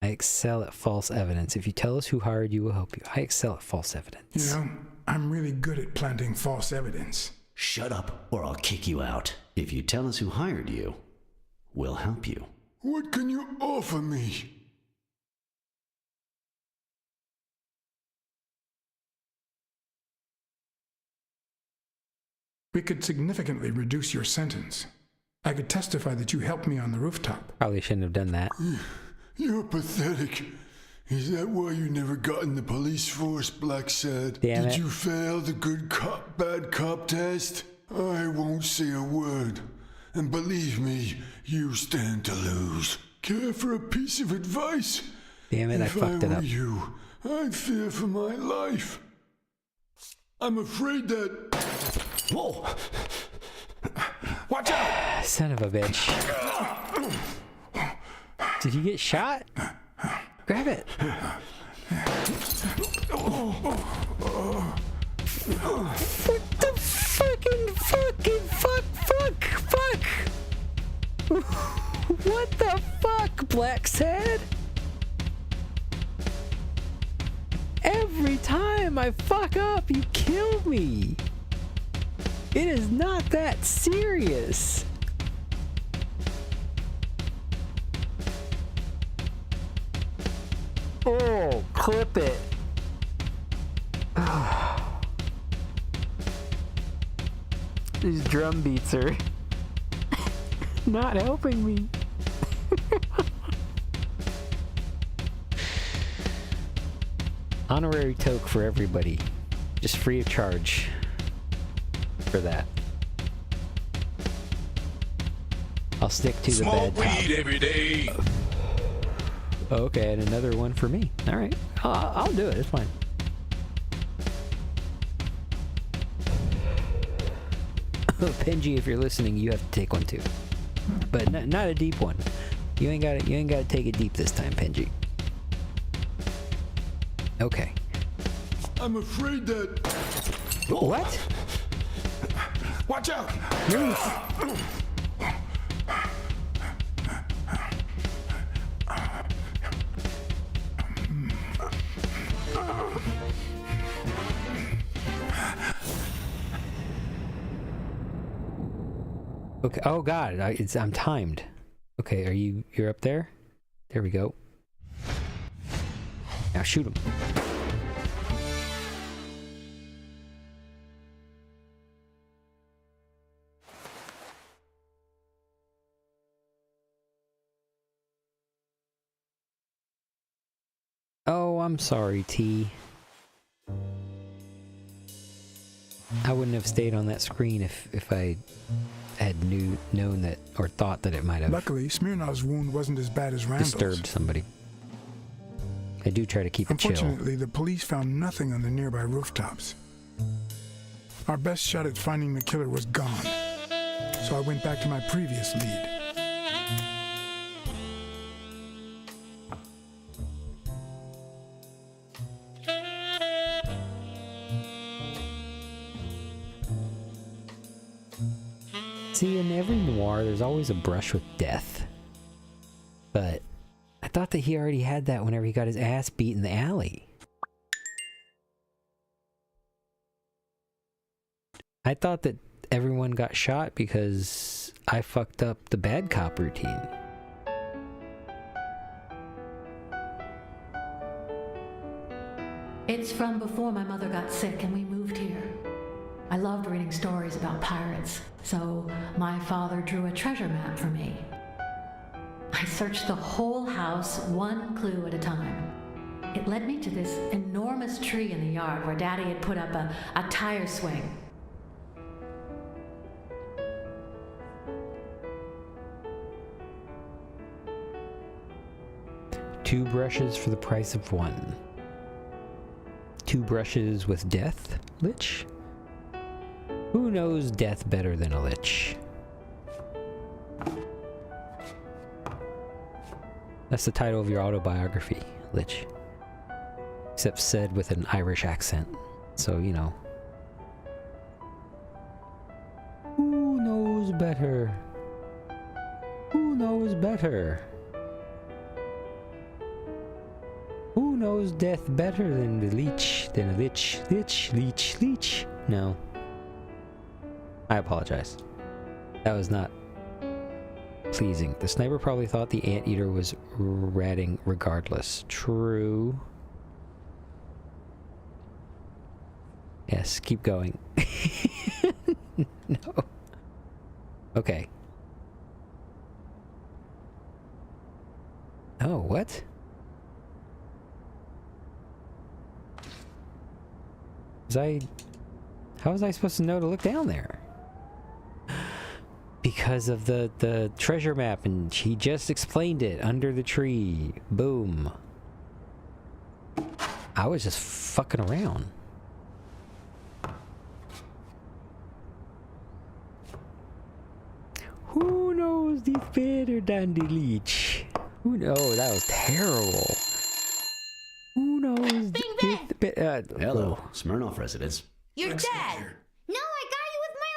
I excel at false evidence. If you tell us who hired you, we'll help you. I excel at false evidence. You know, I'm really good at planting false evidence. Shut up, or I'll kick you out. If you tell us who hired you, we'll help you. What can you offer me? We could significantly reduce your sentence. I could testify that you helped me on the rooftop. Probably shouldn't have done that. You're pathetic. Is that why you never got in the police force, Blacksad? Damn Did it. you fail the good cop, bad cop test? I won't say a word. And believe me, you stand to lose. Care for a piece of advice? Damn it, I fucked it up. If I were you, I'd fear for my life. I'm afraid that... Whoa! Watch out! Son of a bitch. Did he get shot? Grab it. What the fuck? What the fuck, Blacksad? Every time I fuck up, you kill me. It is not that serious. Oh, clip it. These drum beats are not helping me. Honorary toke for everybody. Just free of charge for that. I'll stick to the bad weed every day. Okay, and another one for me. All right, I'll do it. It's fine. Penji, if you're listening, you have to take one too, but not a deep one. You ain't got to take it deep this time, Penji. Okay. I'm afraid that... What? Watch out! Move. Okay. Oh God, I'm timed. Okay, you're up there? There we go. Now shoot him. Oh, I'm sorry, T. I wouldn't have stayed on that screen if I had known that, or thought that it might have. Luckily, Smirnov's wound wasn't as bad as Randall's. Disturbed somebody. I do try to keep it chill. Unfortunately, the police found nothing on the nearby rooftops. Our best shot at finding the killer was gone, so I went back to my previous lead. See, in every noir, there's always a brush with death. But I thought that he already had that whenever he got his ass beat in the alley. I thought that everyone got shot because I fucked up the bad cop routine. It's from before my mother got sick and we moved here. I loved reading stories about pirates, so my father drew a treasure map for me. I searched the whole house, one clue at a time. It led me to this enormous tree in the yard where Daddy had put up a tire swing. Two brushes for the price of one. Two brushes with death, Lich? Who knows death better than a Lich? That's the title of your autobiography, Lich. Except said with an Irish accent. So, you know. Who knows better? Who knows better? Who knows death better than the leech? Than a lich? Leech. No. I apologize. That was not pleasing. The sniper probably thought the anteater was ratting regardless. True. Yes, keep going. No. Okay. Oh, what? How was I supposed to know to look down there? Because of the treasure map, and he just explained it under the tree. Boom. I was just fucking around. Who knows this better than the leech? Who knows? That was terrible. Who knows this better? Hello, Smirnoff residents. You're Blacksad dead! here. No, I got you with my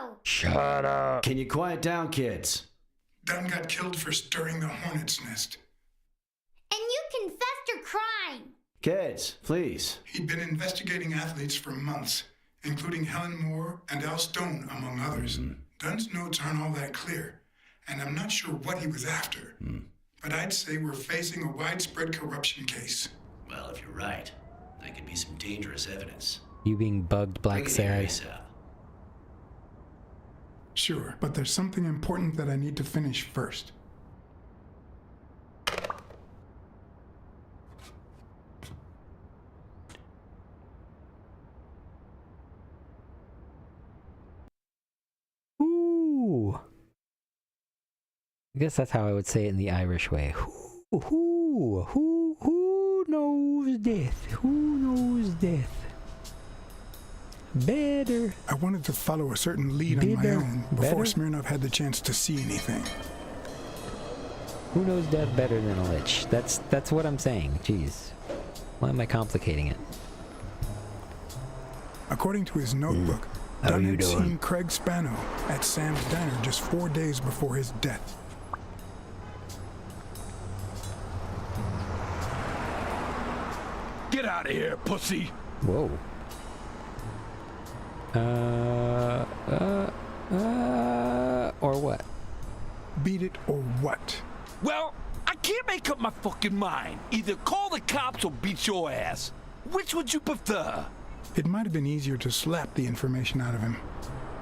lasso! Shut up. Can you quiet down, kids? Dunn got killed for stirring the hornet's nest. And you confessed your crime! Kids, please. He'd been investigating athletes for months, including Helen Moore and Al Stone, among others. Dunn's notes aren't all that clear, and I'm not sure what he was after. But I'd say we're facing a widespread corruption case. Well, if you're right, that could be some dangerous evidence. You being bugged, Blacksad. Sure, but there's something important that I need to finish first. Ooh. I guess that's how I would say it in the Irish way. Who knows death? Who knows death? Better. I wanted to follow a certain lead on my Better. own before Better. Smirnov had the chance to see anything. Who knows death better than a lich? That's what I'm saying. Jeez. Why am I complicating it? According to his notebook, How Dunn you had doing? seen Craig Spano at Sam's Diner just 4 days before his death. Get out of here, pussy! Whoa. Or what? Beat it or what? Well, I can't make up my fucking mind. Either call the cops or beat your ass. Which would you prefer? It might have been easier to slap the information out of him,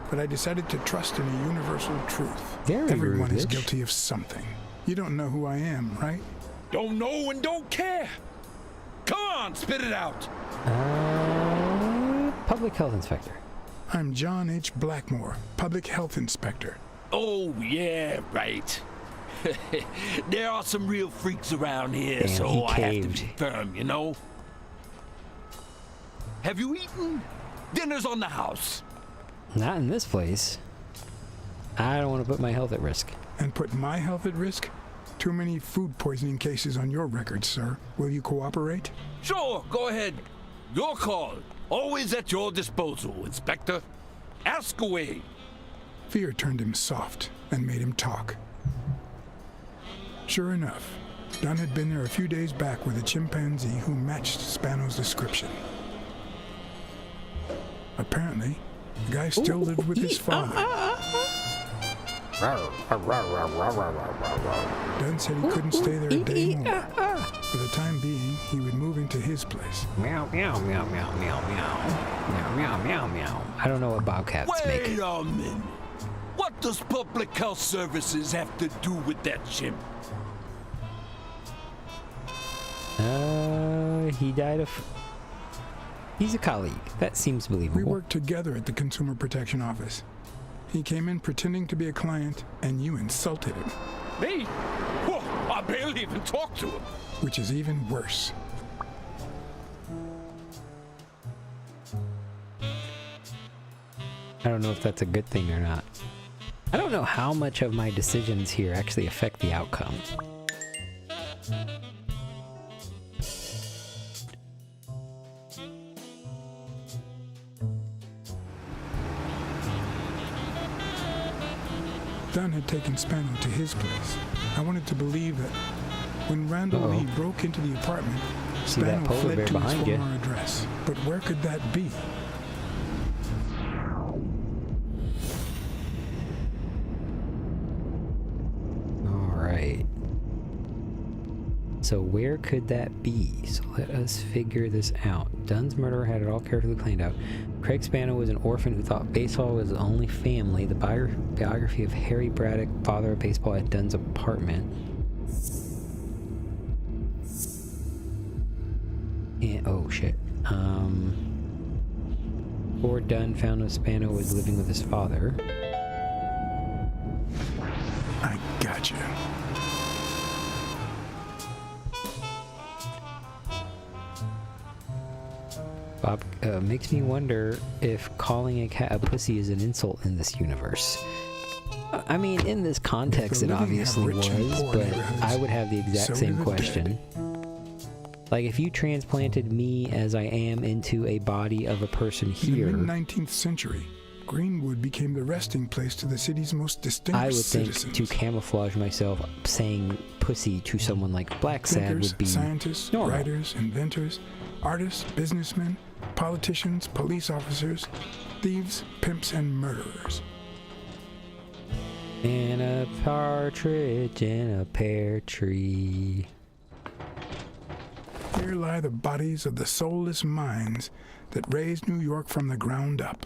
but I decided to trust in a universal truth. Very Everyone rude, is bitch. guilty of something. You don't know who I am, right? Don't know and don't care. Come on, spit it out. Public health inspector. I'm John H. Blackmore, Public Health Inspector. Oh, yeah, right. There are some real freaks around here, Damn, so he I have to caved. be firm, you know? Have you eaten? Dinner's on the house. Not in this place. I don't want to put my health at risk. And put my health at risk? Too many food poisoning cases on your record, sir. Will you cooperate? Sure, go ahead. Your call. Always at your disposal, Inspector. Ask away. Fear turned him soft and made him talk. Sure enough, Dunn had been there a few days back with a chimpanzee who matched Spano's description. Apparently, the guy still lived with his father. Dunn said he couldn't stay there a day more. For the time being, he would move into his place. Meow, meow, meow, meow, meow, meow. Meow, meow, meow, meow. I don't know what bobcats make. Wait a minute. What does public health services have to do with that chimp? He died of... He's a colleague. That seems believable. We worked together at the Consumer Protection Office. He came in pretending to be a client, and you insulted him. Me? Whoa, I barely even talked to him. Which is even worse. I don't know if that's a good thing or not. I don't know how much of my decisions here actually affect the outcome. Dunn had taken Spano to his place. I wanted to believe that when Randall Lee broke into the apartment, See that Spano polar fled bear to his behind you? former address. But where could that be? Alright. So where could that be? So let us figure this out. Dunn's murderer had it all carefully planned out. Craig Spano was an orphan who thought baseball was his only family. The biography of Harry Braddock, father of baseball, at Dunn's apartment. And, oh shit. Before Dunn found out Spano was living with his father. I got you. Bob makes me wonder if calling a cat a pussy is an insult in this universe. I mean, in this context, it obviously was, but I would have the exact same question. Like, if you transplanted me as I am into a body of a person here... In the mid-19th century, Greenwood became the resting place to the city's most distinguished citizens. I would think to camouflage myself, saying pussy to someone like Blacksad would be scientists, normal. writers, inventors, artists, businessmen, politicians, police officers, thieves, pimps, and murderers. And a partridge in a pear tree. Here lie the bodies of the soulless minds that raised New York from the ground up.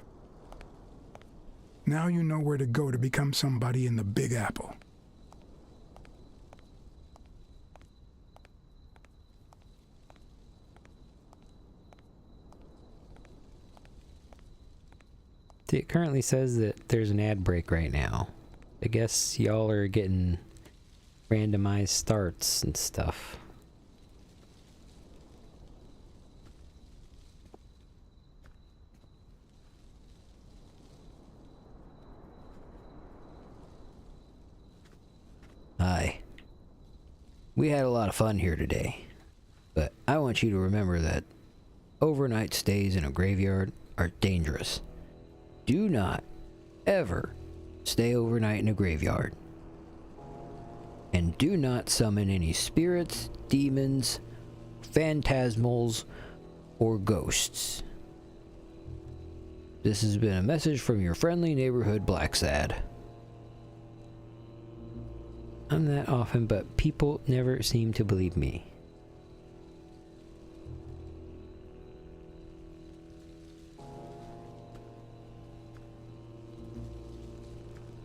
Now you know where to go to become somebody in the Big Apple. It currently says that there's an ad break right now. I guess y'all are getting randomized starts and stuff. Hi. We had a lot of fun here today, but I want you to remember that overnight stays in a graveyard are dangerous. Do not ever stay overnight in a graveyard. And do not summon any spirits, demons, phantasmals, or ghosts. This has been a message from your friendly neighborhood Blacksad. I'm that often, but people never seem to believe me.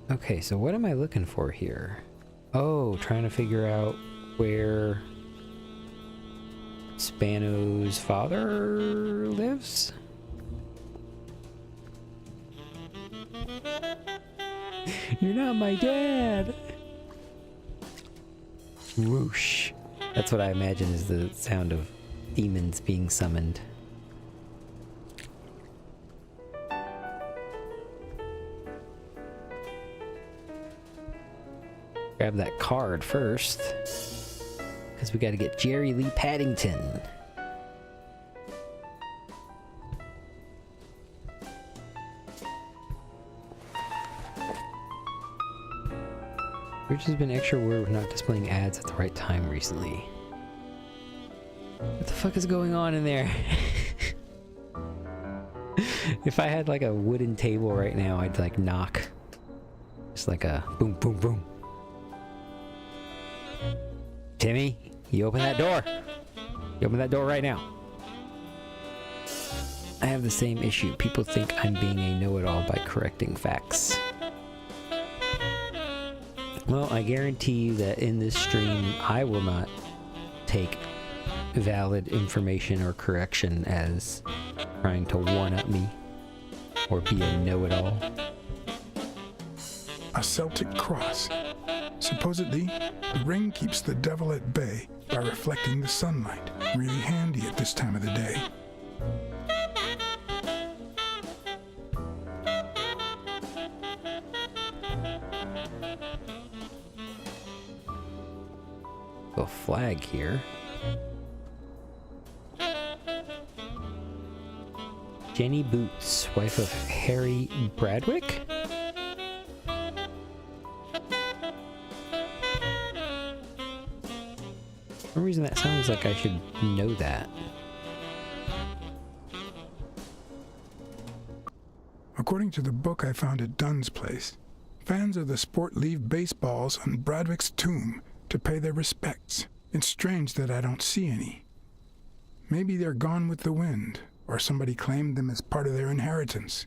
Okay, so what am I looking for here? Oh, trying to figure out where Spano's father lives? You're not my dad! Whoosh. That's what I imagine is the sound of demons being summoned. Grab that card first, because we got to get Jerry Lee Paddington. Rich has been extra worried with not displaying ads at the right time recently. What the fuck is going on in there? If I had like a wooden table right now, I'd like knock. Just like a boom, boom, boom. Timmy, you open that door. You open that door right now. I have the same issue. People think I'm being a know-it-all by correcting facts. Well, I guarantee you that in this stream, I will not take valid information or correction as trying to one-up me or be a know-it-all. A Celtic cross. Supposedly, the ring keeps the devil at bay by reflecting the sunlight. Really handy at this time of the day. A flag here. Jenny Boots, wife of Harry Bradwick? For some reason that sounds like I should know that. According to the book I found at Dunn's place, fans of the sport leave baseballs on Bradwick's tomb to pay their respects. It's strange that I don't see any. Maybe they're gone with the wind, or somebody claimed them as part of their inheritance.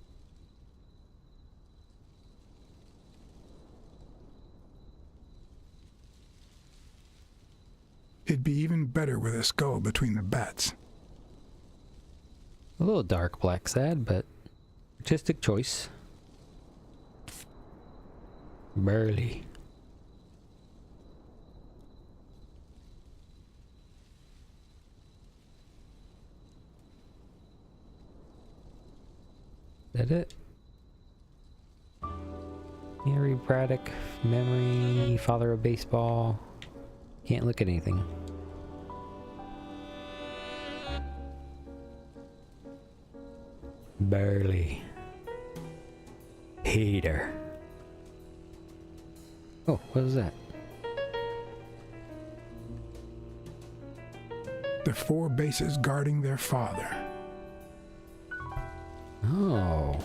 It'd be even better with a skull between the bats. A little dark, Blacksad, but artistic choice. Burly. Is that it? Harry Braddock, memory, father of baseball. Can't look at anything. Burly. Hater. Oh, what was that? The 4 bases guarding their father. Oh.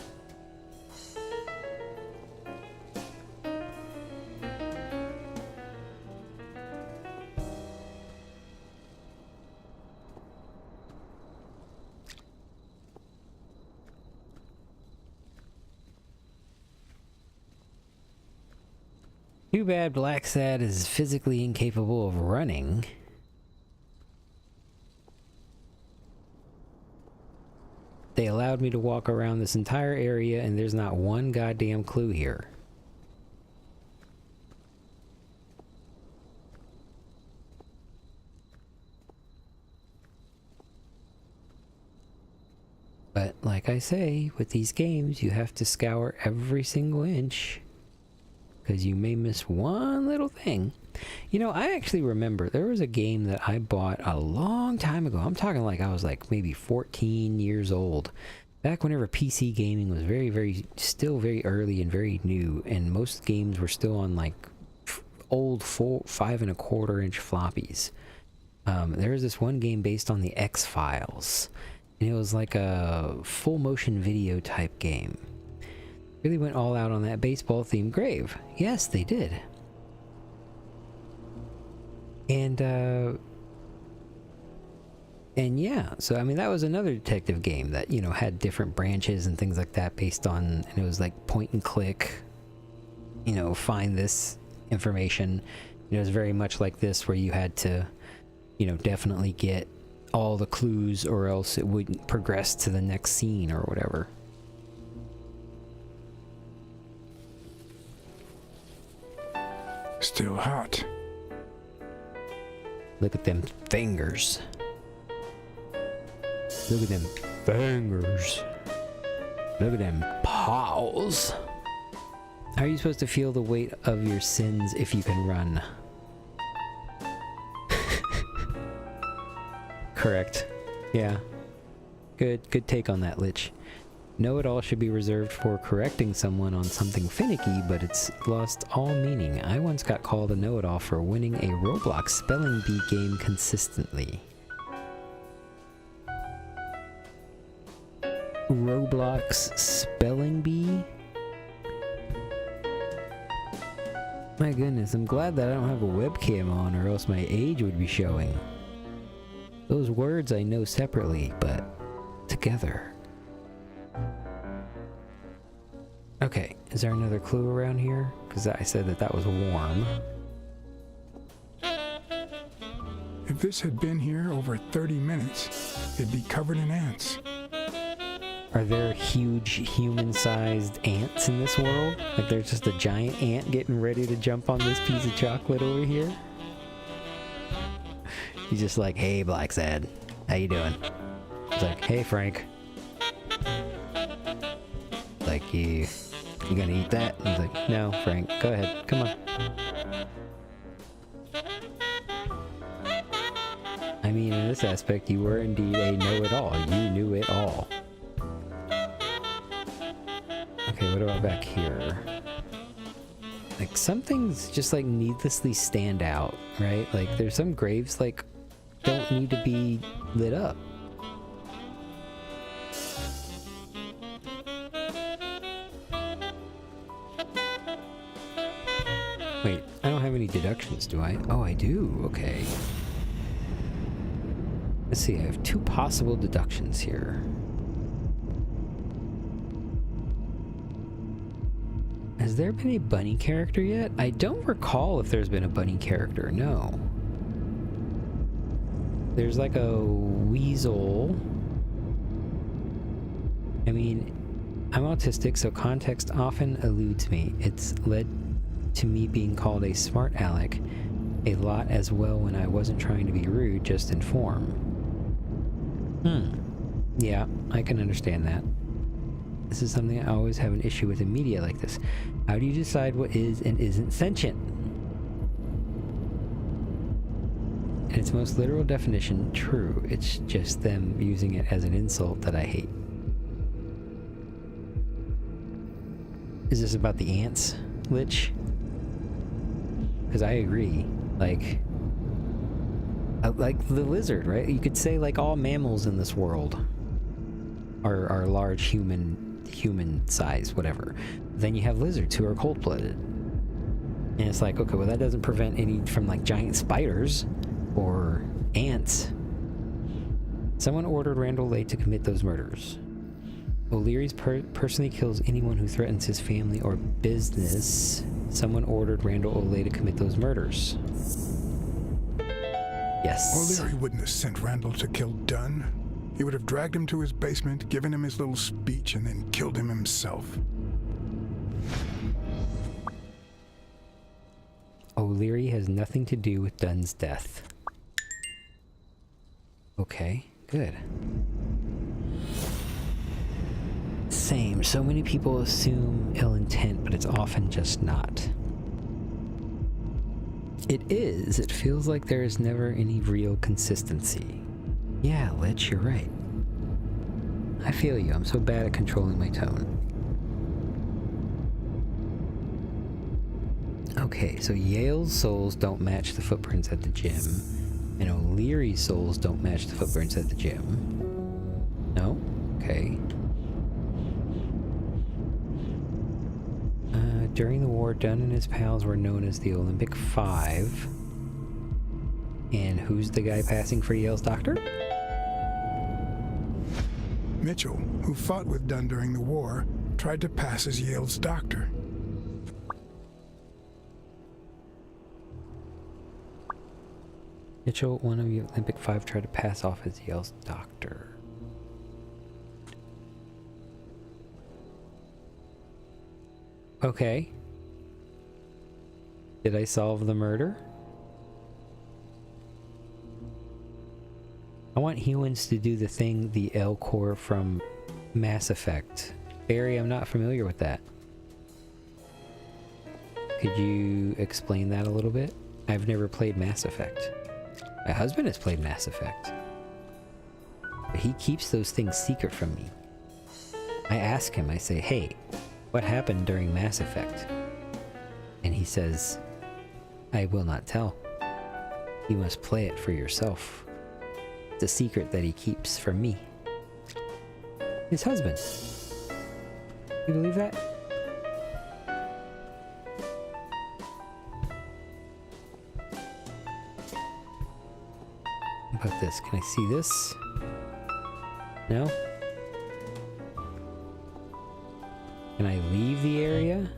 Too bad Blacksad is physically incapable of running. They allowed me to walk around this entire area and there's not one goddamn clue here. But like I say, with these games, you have to scour every single inch, because you may miss one little thing. You know, I actually remember there was a game that I bought a long time ago. I'm talking like I was like maybe 14 years old. Back whenever PC gaming was still very early and very new, and most games were still on like old 5.25 inch floppies. There was this one game based on the X-Files, and it was like a full motion video type game. Really went all out on that baseball themed grave. Yes, they did. And yeah, so I mean that was another detective game that, you know, had different branches and things like that based on, and it was like point and click, you know, find this information. It was very much like this, where you had to, you know, definitely get all the clues or else it wouldn't progress to the next scene or whatever. Still hot. Look at them fingers. Look at them fingers. Look at them paws. How are you supposed to feel the weight of your sins if you can run? Correct. Yeah. Good take on that, Lich. Know-it-all should be reserved for correcting someone on something finicky, but it's lost all meaning. I once got called a know-it-all for winning a Roblox spelling bee game consistently. Roblox spelling bee? My goodness, I'm glad that I don't have a webcam on, or else my age would be showing. Those words I know separately, but together. Okay, is there another clue around here? Because I said that that was warm. If this had been here over 30 minutes, it'd be covered in ants. Are there huge human-sized ants in this world? Like there's just a giant ant getting ready to jump on this piece of chocolate over here? He's just like, hey, Blacksad, how you doing? He's like, hey, Frank. Like, you gonna eat that? He's like, no, Frank, go ahead, come on. I mean, in this aspect, you were indeed a know-it-all. You knew it all. Okay, what about back here? Like, some things just, like, needlessly stand out, right? Like, there's some graves, like, don't need to be lit up. Wait, I don't have any deductions, do I? Oh, I do. Okay. Let's see, I have 2 possible deductions here. Has there been a bunny character yet? I don't recall if there's been a bunny character, no. There's like a weasel. I mean, I'm autistic, so context often eludes me. It's led to me being called a smart aleck a lot as well when I wasn't trying to be rude, just inform. Yeah, I can understand that. This is something I always have an issue with in media like this. How do you decide what is and isn't sentient? In its most literal definition, true. It's just them using it as an insult that I hate. Is this about the ants, Lich? Because I agree. Like the lizard, right? You could say like all mammals in this world are large human size, whatever. Then you have lizards who are cold-blooded. And it's like, okay, well that doesn't prevent any from like giant spiders or ants. Someone ordered Randall Lay to commit those murders. O'Leary's personally kills anyone who threatens his family or business. Someone ordered Randall O'Lay to commit those murders. Yes. O'Leary wouldn't have sent Randall to kill Dunn. He would have dragged him to his basement, given him his little speech, and then killed him himself. O'Leary has nothing to do with Dunn's death. Okay, good. Same. So many people assume ill intent, but it's often just not. It is. It feels like there is never any real consistency. Yeah, Lich, you're right. I feel you. I'm so bad at controlling my tone. Okay, so Yale's souls don't match the footprints at the gym, and O'Leary's souls don't match the footprints at the gym. No? Okay. During the war, Dunn and his pals were known as the Olympic Five. And who's the guy passing for Yale's doctor? Mitchell, who fought with Dunn during the war, tried to pass as Yale's doctor. Mitchell, one of the Olympic Five, tried to pass off as Yale's doctor. Okay. Did I solve the murder? I want humans to do the thing the L-Core from Mass Effect. Barry, I'm not familiar with that. Could you explain that a little bit? I've never played Mass Effect. My husband has played Mass Effect. But he keeps those things secret from me. I ask him, I say, hey, what happened during Mass Effect? And he says, I will not tell. You must play it for yourself. It's a secret that he keeps from me. His husband. You believe that? about this? Can I see this? No? Can I leave the area?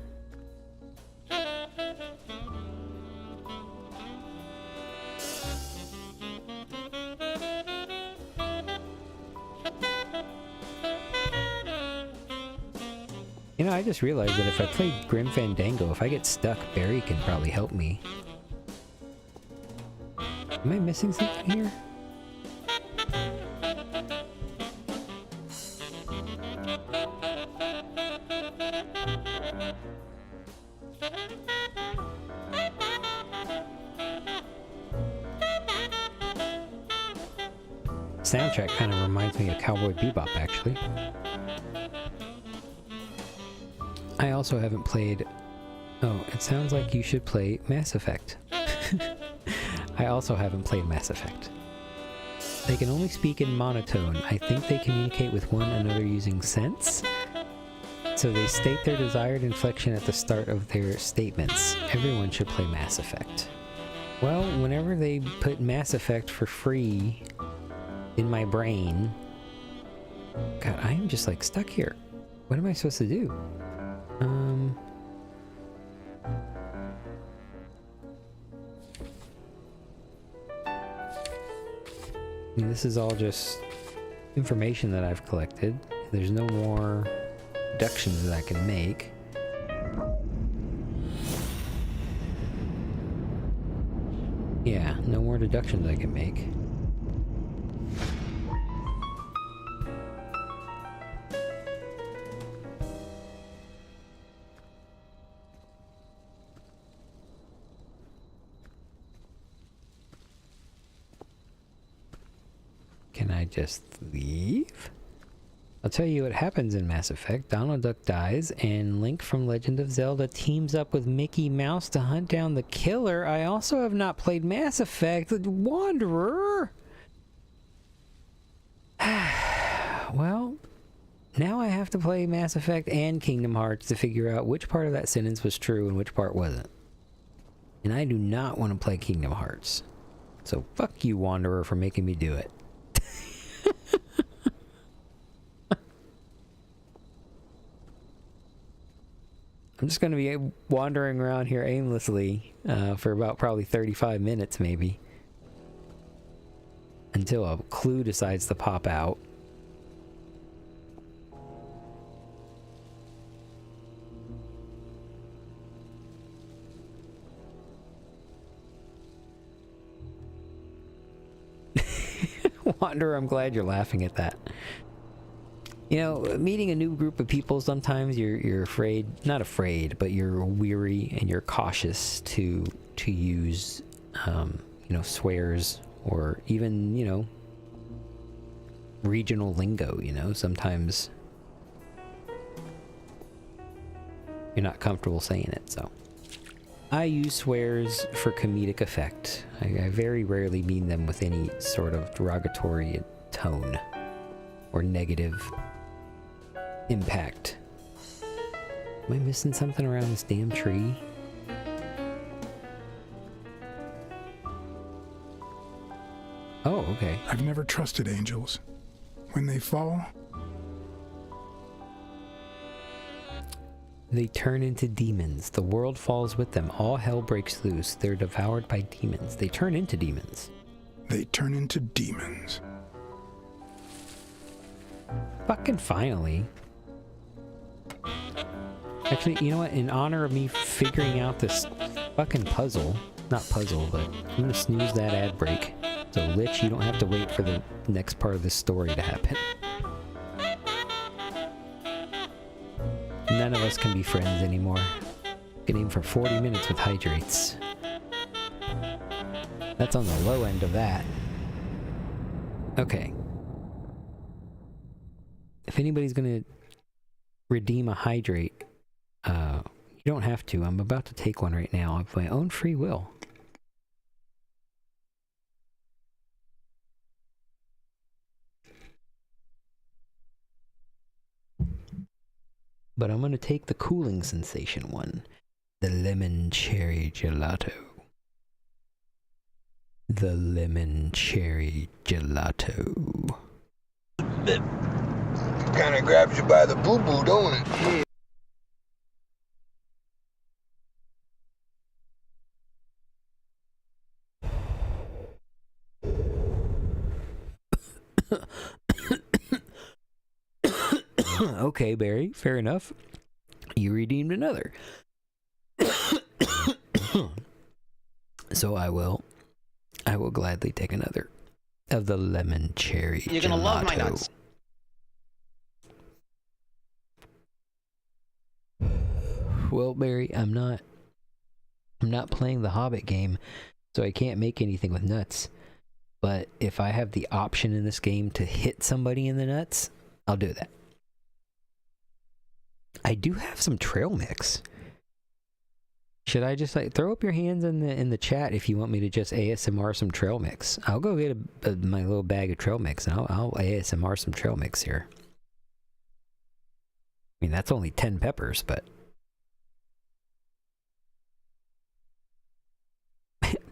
You know, I just realized that if I play Grim Fandango, if I get stuck, Barry can probably help me. Am I missing something here? Soundtrack kind of reminds me of Cowboy Bebop, actually. I also haven't played... Oh, it sounds like you should play Mass Effect. I also haven't played Mass Effect. They can only speak in monotone. I think they communicate with one another using sense. So they state their desired inflection at the start of their statements. Everyone should play Mass Effect. Well, whenever they put Mass Effect for free in my brain... God, I am just like stuck here. What am I supposed to do? I mean, this is all just information that I've collected. There's no more deductions that I can make. Yeah, no more deductions I can make. Can I just leave? I'll tell you what happens in Mass Effect. Donald Duck dies, and Link from Legend of Zelda teams up with Mickey Mouse to hunt down the killer. I also have not played Mass Effect. Wanderer! Well, now I have to play Mass Effect and Kingdom Hearts to figure out which part of that sentence was true and which part wasn't. And I do not want to play Kingdom Hearts. So fuck you, Wanderer, for making me do it. I'm just going to be wandering around here aimlessly for about probably 35 minutes maybe. Until a clue decides to pop out. Wanderer, I'm glad you're laughing at that. You know, meeting a new group of people, sometimes you're afraid, not afraid, but you're weary and you're cautious to use, you know, swears or even, you know, regional lingo, you know, sometimes you're not comfortable saying it, so. I use swears for comedic effect. I very rarely mean them with any sort of derogatory tone or negative impact. Am I missing something around this damn tree? Oh, okay. I've never trusted angels. When they fall, they turn into demons. The world falls with them. All hell breaks loose. They're devoured by demons. They turn into demons. They turn into demons. Fucking finally. Actually, you know what? In honor of me figuring out this fucking puzzle, not puzzle, but I'm gonna snooze that ad break. So, Lich, you don't have to wait for the next part of this story to happen. None of us can be friends anymore. Can aim for 40 minutes with hydrates. That's on the low end of that. Okay. If anybody's gonna redeem a hydrate, you don't have to. I'm about to take one right now of my own free will. But I'm gonna take the cooling sensation one. The lemon cherry gelato. The lemon cherry gelato. Kinda grabs you by the boo-boo, don't it? Okay, Barry, fair enough. You redeemed another. So I will gladly take another of the lemon cherry You're gonna love my nuts. Well, Barry, I'm not playing the Hobbit game, so I can't make anything with nuts. But if I have the option in this game to hit somebody in the nuts, I'll do that. I do have some trail mix. Should I just like throw up your hands in the chat if you want me to just ASMR some trail mix? I'll go get my little bag of trail mix and I'll ASMR some trail mix here. I mean, that's only 10 peppers, but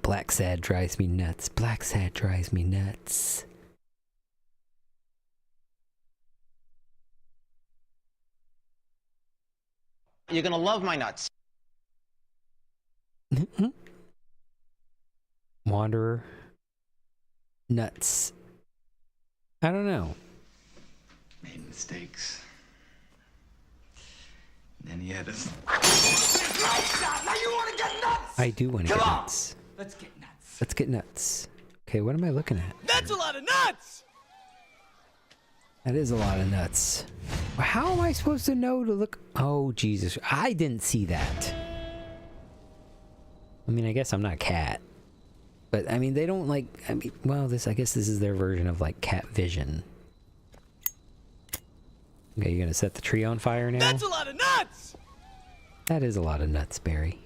Blacksad drives me nuts. Blacksad drives me nuts. You're gonna love my nuts. Wanderer. Nuts. I don't know. Made mistakes. Then he had us. Now you want to get nuts? I do want to get nuts. Let's get nuts. Let's get nuts. Okay, what am I looking at? That's a lot of nuts! That is a lot of nuts. How am I supposed to know to look? Oh, Jesus. I didn't see that. I mean, I guess I'm not cat. But, I mean, they don't like... I mean, well, I guess this is their version of, like, cat vision. Okay, you're gonna set the tree on fire now? That's a lot of nuts! That is a lot of nuts, Barry.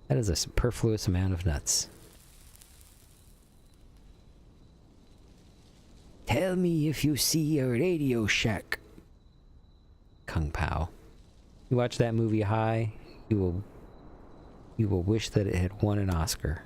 That is a superfluous amount of nuts. Tell me if you see a Radio Shack. Kung Pao. You watch that movie High, you will wish that it had won an Oscar.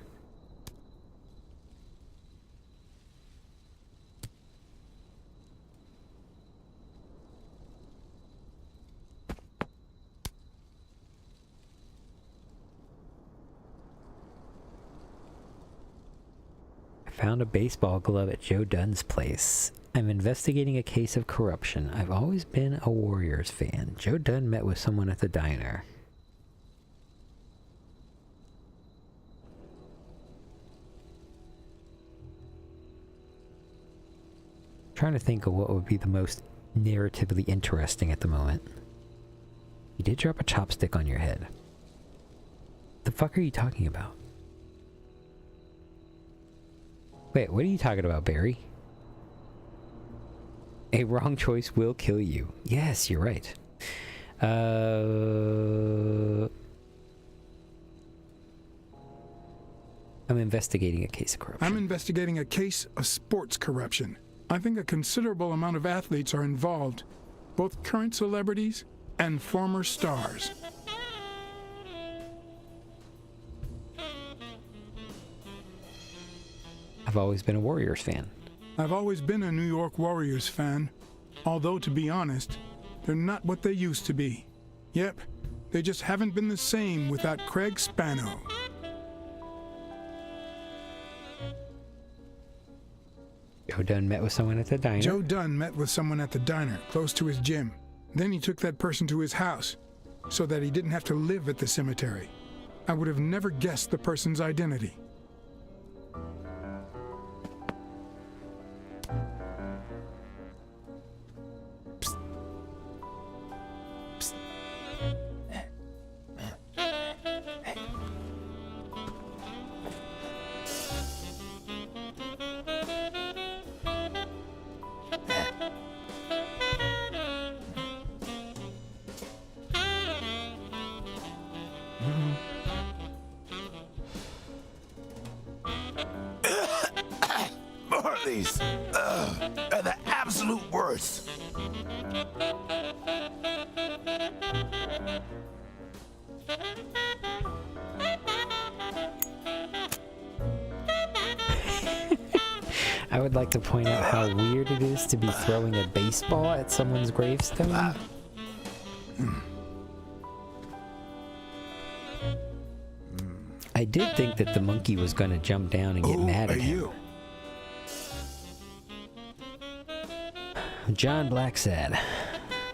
Found a baseball glove at Joe Dunn's place. I'm investigating a case of corruption. I've always been a Warriors fan. Joe Dunn met with someone at the diner. Trying to think of what would be the most narratively interesting at the moment. You did drop a chopstick on your head. The fuck are you talking about? Wait, what are you talking about, Barry? A wrong choice will kill you. Yes, you're right. I'm investigating a case of corruption. I'm investigating a case of sports corruption. I think a considerable amount of athletes are involved, both current celebrities and former stars. I've always been a Warriors fan. I've always been a New York Warriors fan, although to be honest, they're not what they used to be. Yep, they just haven't been the same without Craig Spano. Joe Dunn met with someone at the diner. Joe Dunn met with someone at the diner, close to his gym. Then he took that person to his house, so that he didn't have to live at the cemetery. I would have never guessed the person's identity. Marley's are the absolute worst. I would like to point out how weird it is to be throwing a baseball at someone's gravestone. I did think that the monkey was going to jump down and get mad at him. John Blacksad,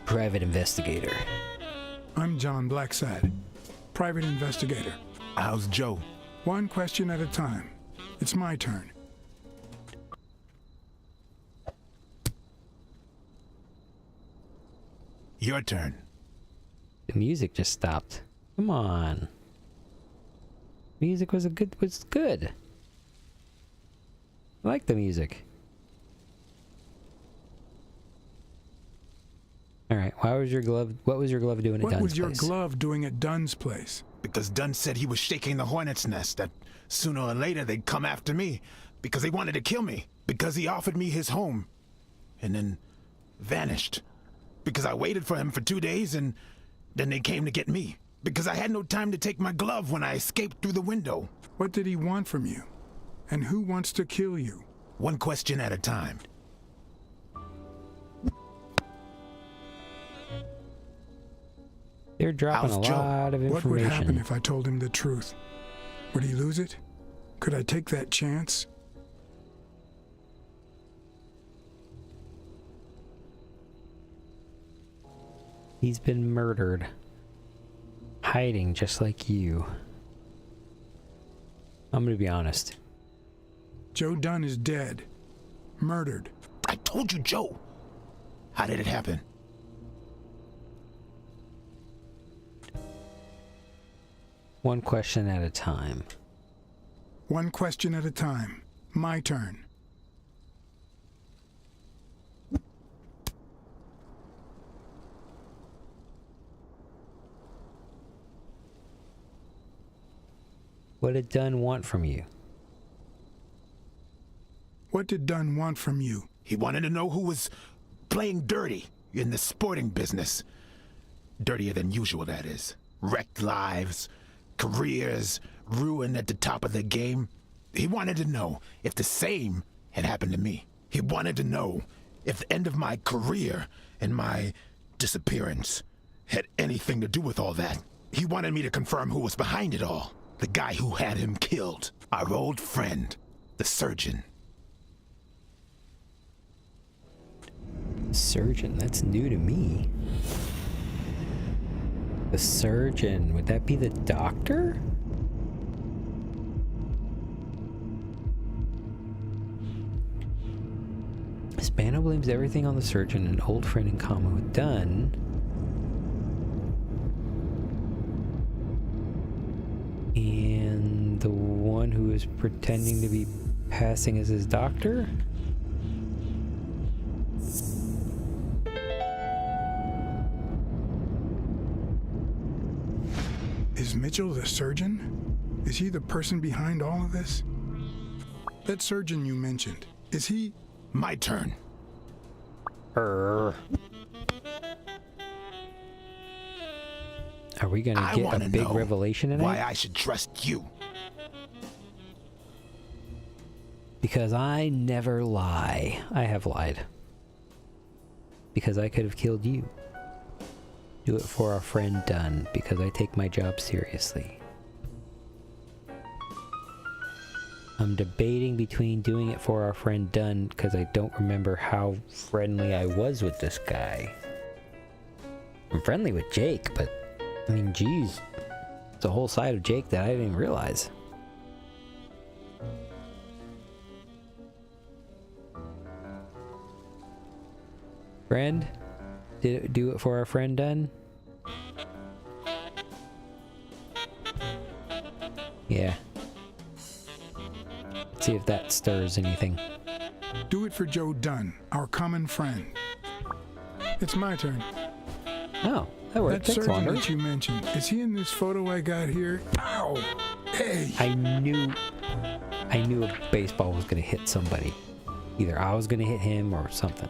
private investigator. I'm John Blacksad, private investigator. How's Joe? One question at a time. It's my turn. Your turn. The music just stopped. Come on. Music was good. I like the music. Alright, what was your glove doing at Dunn's place? What was your glove doing at Dunn's place? Because Dunn said he was shaking the hornet's nest, that sooner or later they'd come after me, because they wanted to kill me, because he offered me his home, and then vanished. Because I waited for him for 2 days, and then they came to get me. Because I had no time to take my glove when I escaped through the window. What did he want from you? And who wants to kill you? One question at a time. They're dropping a lot of information. What would happen if I told him the truth? Would he lose it? Could I take that chance? He's been murdered. Hiding just like you. I'm gonna be honest. Joe Dunn is dead. Murdered. I told you, Joe. How did it happen? One question at a time. One question at a time. My turn. What did Dunn want from you? What did Dunn want from you? He wanted to know who was playing dirty in the sporting business. Dirtier than usual, that is. Wrecked lives, careers, ruined at the top of the game. He wanted to know if the same had happened to me. He wanted to know if the end of my career and my disappearance had anything to do with all that. He wanted me to confirm who was behind it all. The guy who had him killed. Our old friend, the surgeon. Surgeon? That's new to me. The surgeon? Would that be the doctor? Spano blames everything on the surgeon, an old friend in common with Dunn. And the one who is pretending to be passing as his doctor? Is Mitchell the surgeon? Is he the person behind all of this? That surgeon you mentioned, is he... My turn. Are we gonna get a big revelation tonight? Why I should trust you? Because I never lie. I have lied. Because I could have killed you. Do it for our friend Dunn, because I take my job seriously. I'm debating between doing it for our friend Dunn, because I don't remember how friendly I was with this guy. I'm friendly with Jake, but I mean, geez, it's a whole side of Jake that I didn't even realize. Friend? Did it do it for our friend Dunn? Yeah. Let's see if that stirs anything. Do it for Joe Dunn, our common friend. It's my turn. Oh, that worked. That Thanks, surgeon Wander. that you mentioned, is he in this photo I got here? Ow! Hey! I knew a baseball was gonna hit somebody. Either I was gonna hit him or something.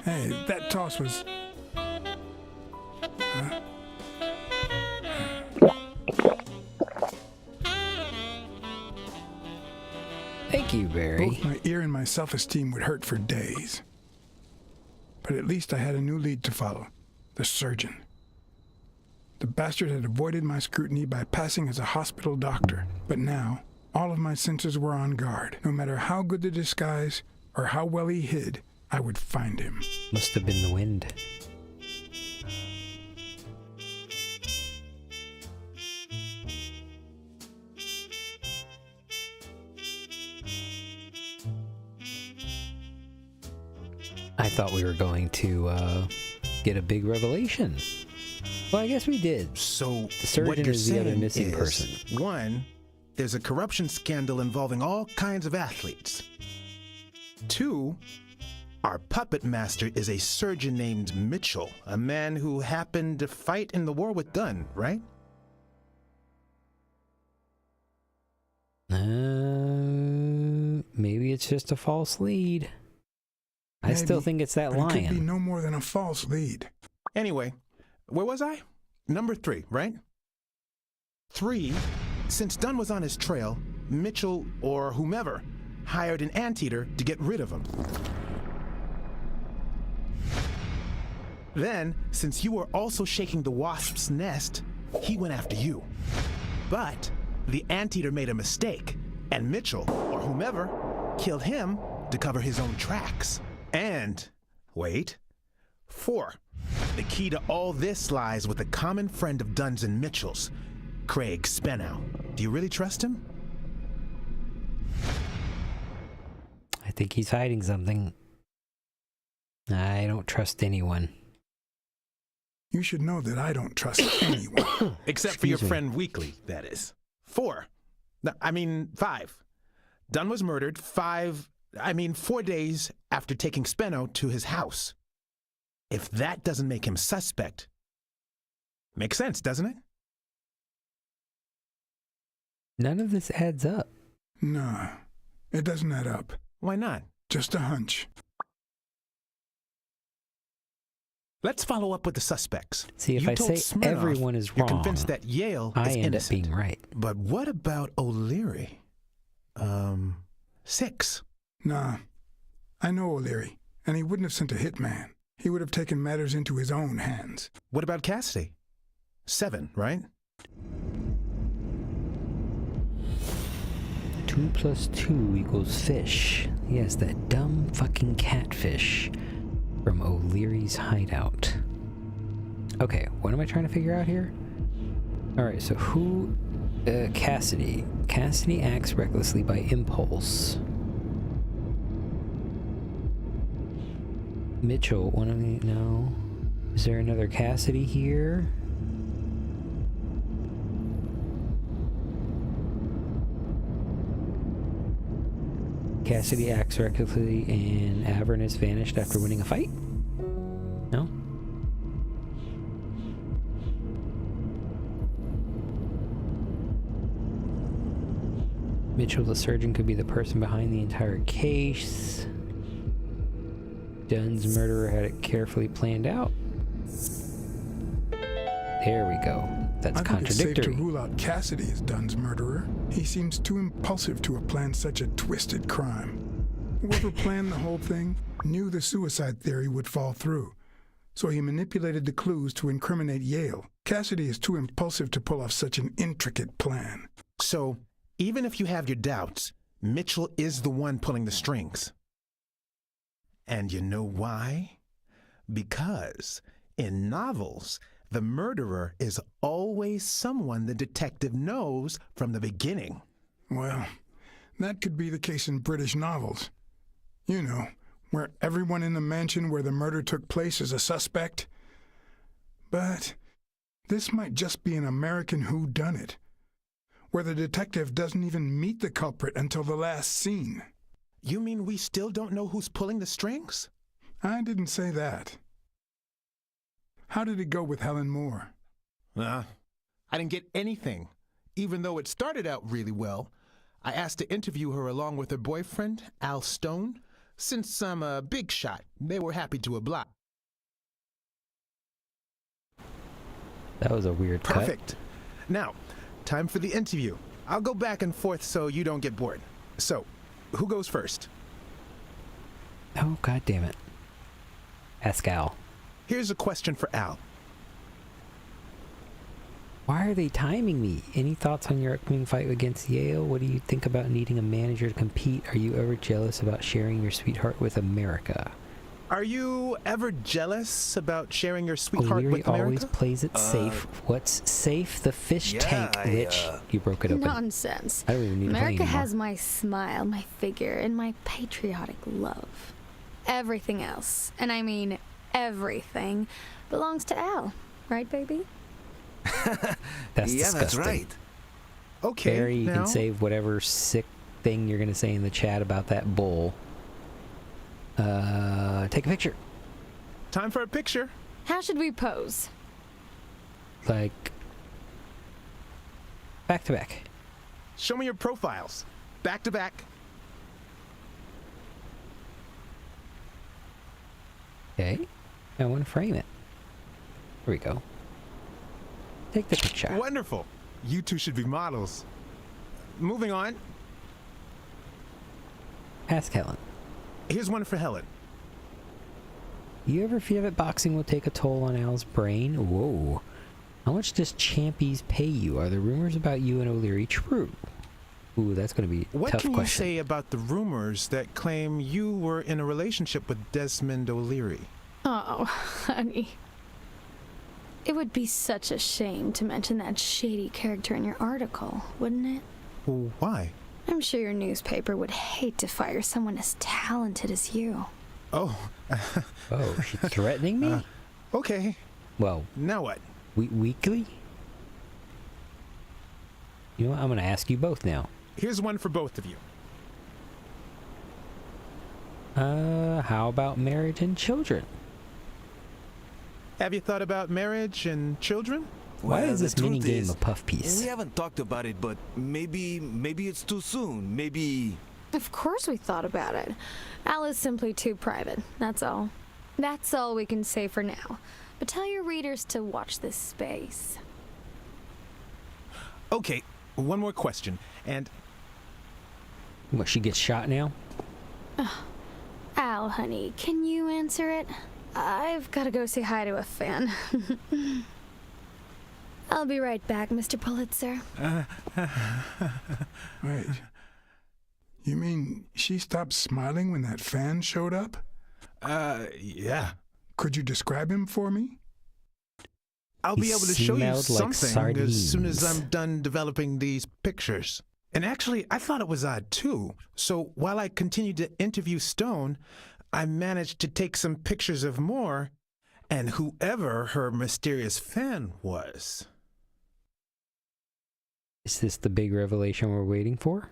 Hey, that toss was... you, Barry. Both my ear and my self-esteem would hurt for days. But at least I had a new lead to follow. The surgeon. The bastard had avoided my scrutiny by passing as a hospital doctor. But now, all of my senses were on guard. No matter how good the disguise or how well he hid, I would find him. Must have been the wind. I thought we were going to get a big revelation. Well, I guess we did. So the surgeon is the other missing person. One, there's a corruption scandal involving all kinds of athletes. Two, our puppet master is a surgeon named Mitchell, a man who happened to fight in the war with Dunn, right? Maybe it's just a false lead. I still think it's that lion. It could be no more than a false lead. Anyway, where was I? Number 3, right? 3, since Dunn was on his trail, Mitchell, or whomever, hired an anteater to get rid of him. Then, since you were also shaking the wasp's nest, he went after you. But the anteater made a mistake, and Mitchell, or whomever, killed him to cover his own tracks. And, wait, 4. The key to all this lies with a common friend of Dunn's and Mitchell's, Craig Spenow. Do you really trust him? I think he's hiding something. I don't trust anyone. You should know that I don't trust anyone. Except for your friend Weekly, that is. 4. 5. Dunn was murdered 4 days after taking Speno to his house. If that doesn't make him suspect, makes sense, doesn't it? None of this adds up. No, it doesn't add up. Why not? Just a hunch. Let's follow up with the suspects. See, if you I told say Smirnoff everyone is wrong, you're convinced that Yale I is end innocent. up being right. But what about O'Leary? 6. Nah, I know O'Leary, and he wouldn't have sent a hitman. He would have taken matters into his own hands. What about Cassidy? 7, right? 2 + 2 = fish. Yes, that dumb fucking catfish from O'Leary's hideout. Okay, what am I trying to figure out here? Alright, so who... Cassidy. Cassidy acts recklessly by impulse. Mitchell, one of the... No. Is there another Cassidy here? Cassidy acts recklessly and Avernus vanished after winning a fight? No? Mitchell, the surgeon, could be the person behind the entire case. Dunn's murderer had it carefully planned out. There we go. That's contradictory. I think it's safe to rule out Cassidy as Dunn's murderer. He seems too impulsive to have planned such a twisted crime. Whoever planned the whole thing knew the suicide theory would fall through, so he manipulated the clues to incriminate Yale. Cassidy is too impulsive to pull off such an intricate plan. So, even if you have your doubts, Mitchell is the one pulling the strings. And you know why? Because in novels, the murderer is always someone the detective knows from the beginning. Well, that could be the case in British novels. You know, where everyone in the mansion where the murder took place is a suspect. But this might just be an American whodunit, where the detective doesn't even meet the culprit until the last scene. You mean we still don't know who's pulling the strings? I didn't say that. How did it go with Helen Moore? I didn't get anything, even though it started out really well. I asked to interview her along with her boyfriend, Al Stone. Since I'm a big shot, they were happy to oblige. That was a weird cut. Perfect. Now, time for the interview. I'll go back and forth so you don't get bored. So, who goes first? Oh, god damn it. Ask Al. Here's a question for Al. Why are they timing me? Any thoughts on your upcoming fight against Yale? What do you think about needing a manager to compete? Are you ever jealous about sharing your sweetheart with America? Are you ever jealous about sharing your sweetheart O'Leary with America? always plays it safe. What's safe? The fish tank, Lich. You broke it open. Nonsense. I don't even need to play America anymore. has my smile, my figure, and my patriotic love. Everything else, and I mean everything, belongs to Al. Right, baby? That's yeah, disgusting. that's right. Okay, Barry, you now, can save whatever sick thing you're going to say in the chat about that bull. Take a picture. time for a picture. How should we pose? Like, back to back. Show me your profiles. Back to back. Okay. I want to frame it. Here we go. Take the picture. Wonderful. You two should be models. Moving on. Ask Helen. Here's one for Helen. You ever feel that boxing will take a toll on Al's brain? Whoa. How much does Champies pay you? Are the rumors about you and O'Leary true? Ooh, that's going to be a What tough can question. you say about the rumors that claim you were in a relationship with Desmond O'Leary? Oh, honey. It would be such a shame to mention that shady character in your article, wouldn't it? Well, why? I'm sure your newspaper would hate to fire someone as talented as you. Oh. Oh, she's threatening me? Okay. Well, now what? Weekly? You know what? I'm going to ask you both now. Here's one for both of you. How about marriage and children? Have you thought about marriage and children? Why is this mini game is, a puff piece? We haven't talked about it, but maybe it's too soon. Maybe... Of course we thought about it. Al is simply too private, that's all. That's all we can say for now. But tell your readers to watch this space. Okay, one more question, and... What, she gets shot now? Al, honey, can you answer it? I've got to go say hi to a fan. I'll be right back, Mr. Pulitzer. Wait. You mean she stopped smiling when that fan showed up? Yeah. Could you describe him for me? I'll be able to show you smelled like something as soon as sardines. I'm done developing these pictures. And actually, I thought it was odd too. So while I continued to interview Stone, I managed to take some pictures of Moore and whoever her mysterious fan was. Is this the big revelation we're waiting for?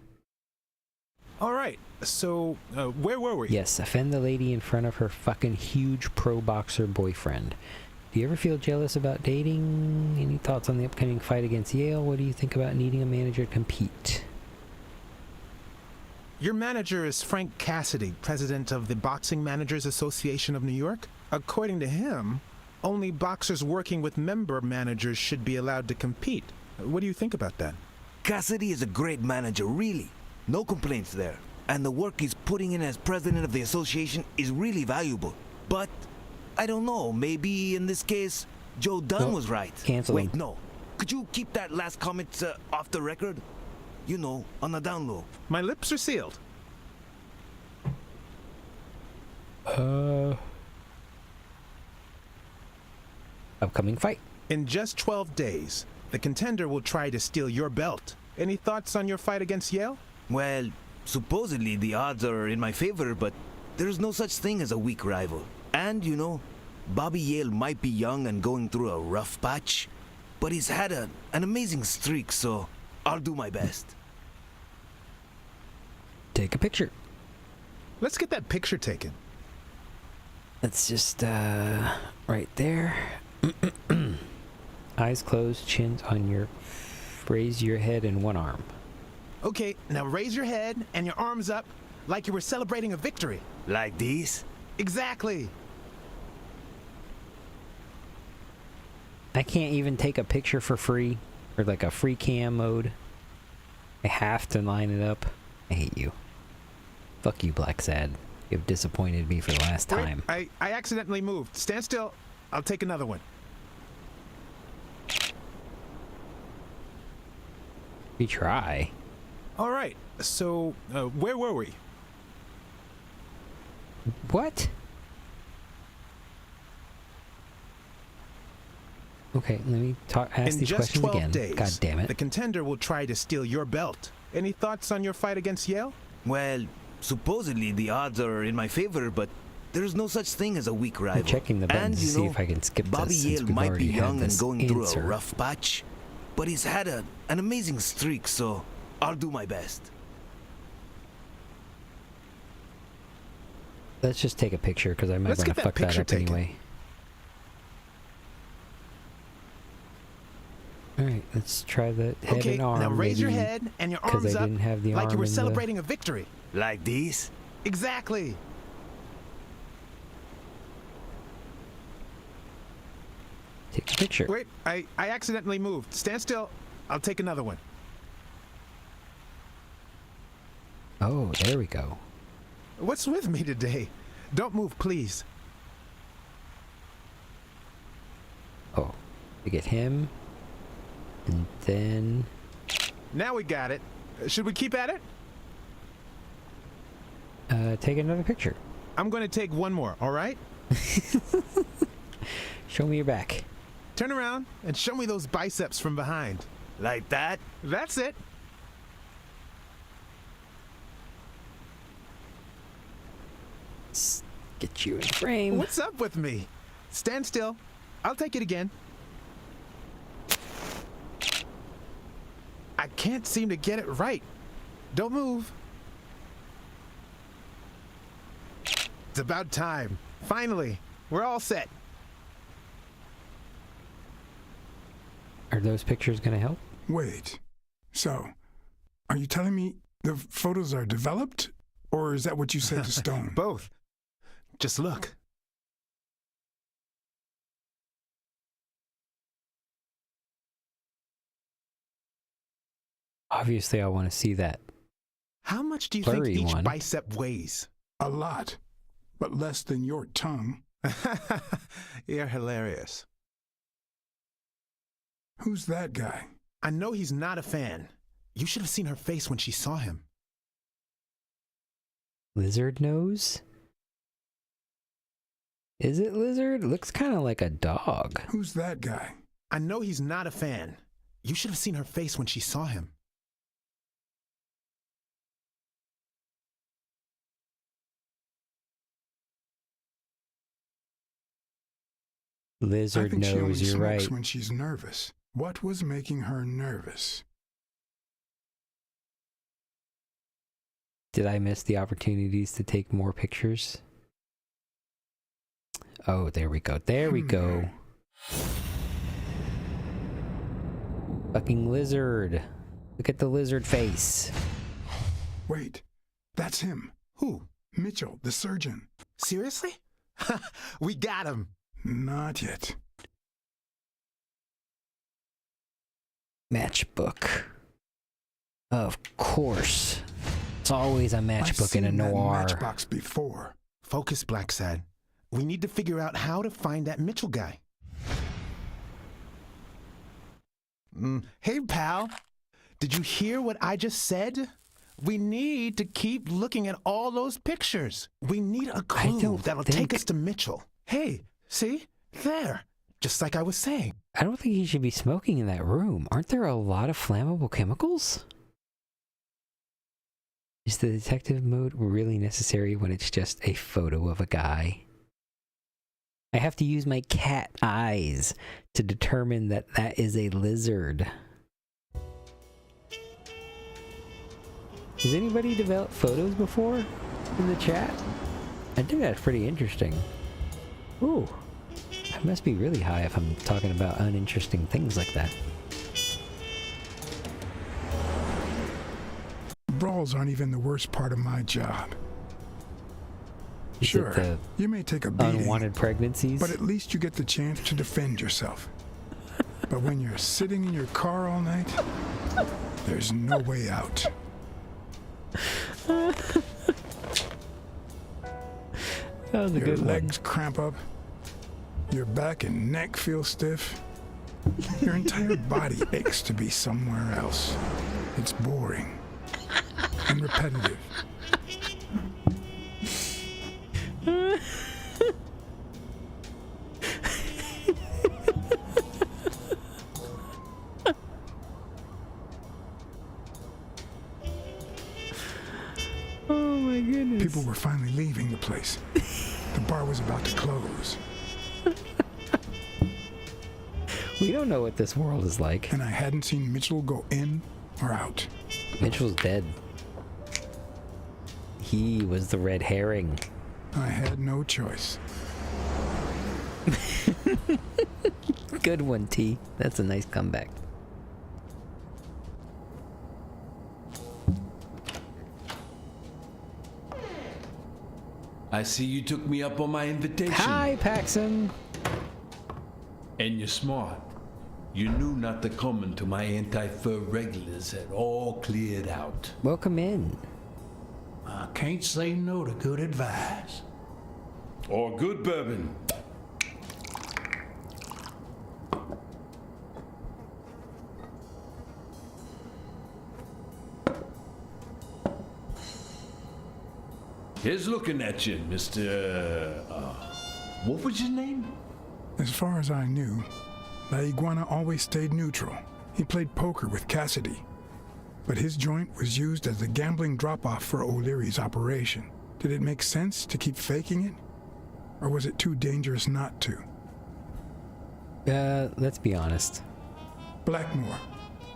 All right, so where were we? Yes, offend the lady in front of her fucking huge pro boxer boyfriend. Do you ever feel jealous about dating? Any thoughts on the upcoming fight against Yale? What do you think about needing a manager to compete? Your manager is Frank Cassidy, president of the Boxing Managers Association of New York. According to him, only boxers working with member managers should be allowed to compete. What do you think about that? Cassidy is a great manager, really. No complaints there. And the work he's putting in as president of the association is really valuable. But, I don't know, maybe in this case, Joe Dunn was right. Cancel Wait, him. no. Could you keep that last comment off the record? You know, on the down low. My lips are sealed. Upcoming fight. In just 12 days, the contender will try to steal your belt. Any thoughts on your fight against Yale? Well, supposedly the odds are in my favor, but there's no such thing as a weak rival. And, you know, Bobby Yale might be young and going through a rough patch, but he's had an amazing streak, so I'll do my best. Take a picture. Let's get that picture taken. Let's just, right there. Eyes closed, chins on your... Raise your head in one arm. Okay, now raise your head and your arms up like you were celebrating a victory. Like these? Exactly. I can't even take a picture for free, or like a free cam mode. I have to line it up. I hate you. Fuck you, Blacksad. You've disappointed me for the last time. Wait, I accidentally moved. Stand still. I'll take another one. We try. All right. So, where were we? What? Okay, let me ask these questions again. Days, God damn it. The contender will try to steal your belt. Any thoughts on your fight against Yale? Well, supposedly the odds are in my favor, but there's no such thing as a weak rival. I'm checking the buttons to see if I can skip Bobby this since Yale we've might be already had young and this going through answer. a rough patch, but he's had an amazing streak, so I'll do my best. Let's just take a picture because I might Let's want to get that fuck that picture up taken. anyway. Alright, let's try the head Okay, and arm. now raise your maybe, head and your 'cause arms I up didn't have the like arm you were in the- celebrating a victory. Like this? Exactly. Take a picture. Wait, I accidentally moved. Stand still. I'll take another one. Oh, there we go. What's with me today? Don't move, please. Oh, we get him. And then... Now we got it. Should we keep at it? Take another picture. I'm going to take one more, all right? Show me your back. Turn around and show me those biceps from behind. Like that? That's it. Let's get you in frame. What's up with me? Stand still. I'll take it again. I can't seem to get it right. Don't move. It's about time. Finally, we're all set. Are those pictures gonna help? Wait. So, are you telling me the photos are developed? Or is that what you said to Stone? Both. Just look. Obviously, I want to see that. How much do you Blurry think each one. bicep weighs? A lot. But less than your tongue. You're hilarious. Who's that guy? I know he's not a fan. You should have seen her face when she saw him. Lizard nose? Is it lizard? Looks kind of like a dog. Who's that guy? I know he's not a fan. You should have seen her face when she saw him. Lizard I think she only nose, you're smokes right. when she's nervous. What was making her nervous? Did I miss the opportunities to take more pictures? Oh, there we go. There we go. Fucking lizard. Look at the lizard face. Wait, that's him. Who? Mitchell, the surgeon. Seriously? We got him. Not yet. Matchbook. Of course. It's always a I've matchbook in a seen that noir. matchbox before. Focus, Blacksad. We need to figure out how to find that Mitchell guy. Hey, pal. Did you hear what I just said? We need to keep looking at all those pictures. We need a clue that'll take us to Mitchell. Hey, see? There. Just like I was saying. I don't think he should be smoking in that room. Aren't there a lot of flammable chemicals? Is the detective mode really necessary when it's just a photo of a guy? I have to use my cat eyes to determine that that is a lizard. Has anybody developed photos before in the chat? I think that's pretty interesting. Ooh, I must be really high if I'm talking about uninteresting things like that. Brawls aren't even the worst part of my job. Is Sure, it the you may take a beating, unwanted pregnancies? but at least you get the chance to defend yourself. But when you're sitting in your car all night, there's no way out. That was a Your good one. legs cramp up. Your back and neck feel stiff. Your entire body aches to be somewhere else. It's boring and repetitive. Oh my goodness. People were finally leaving the place. The bar was about to close. We don't know what this world is like. And I hadn't seen Mitchell go in or out. Mitchell's dead. He was the red herring. I had no choice. Good one, T. That's a nice comeback. I see you took me up on my invitation. Hi, Paxson. And you're smart. You knew not to come until my anti-fur regulars had all cleared out. Welcome in. I can't say no to good advice. Or good bourbon. Here's looking at you, Mr. What was your name? As far as I knew, La Iguana always stayed neutral. He played poker with Cassidy. But his joint was used as a gambling drop-off for O'Leary's operation. Did it make sense to keep faking it? Or was it too dangerous not to? Let's be honest. Blackmore.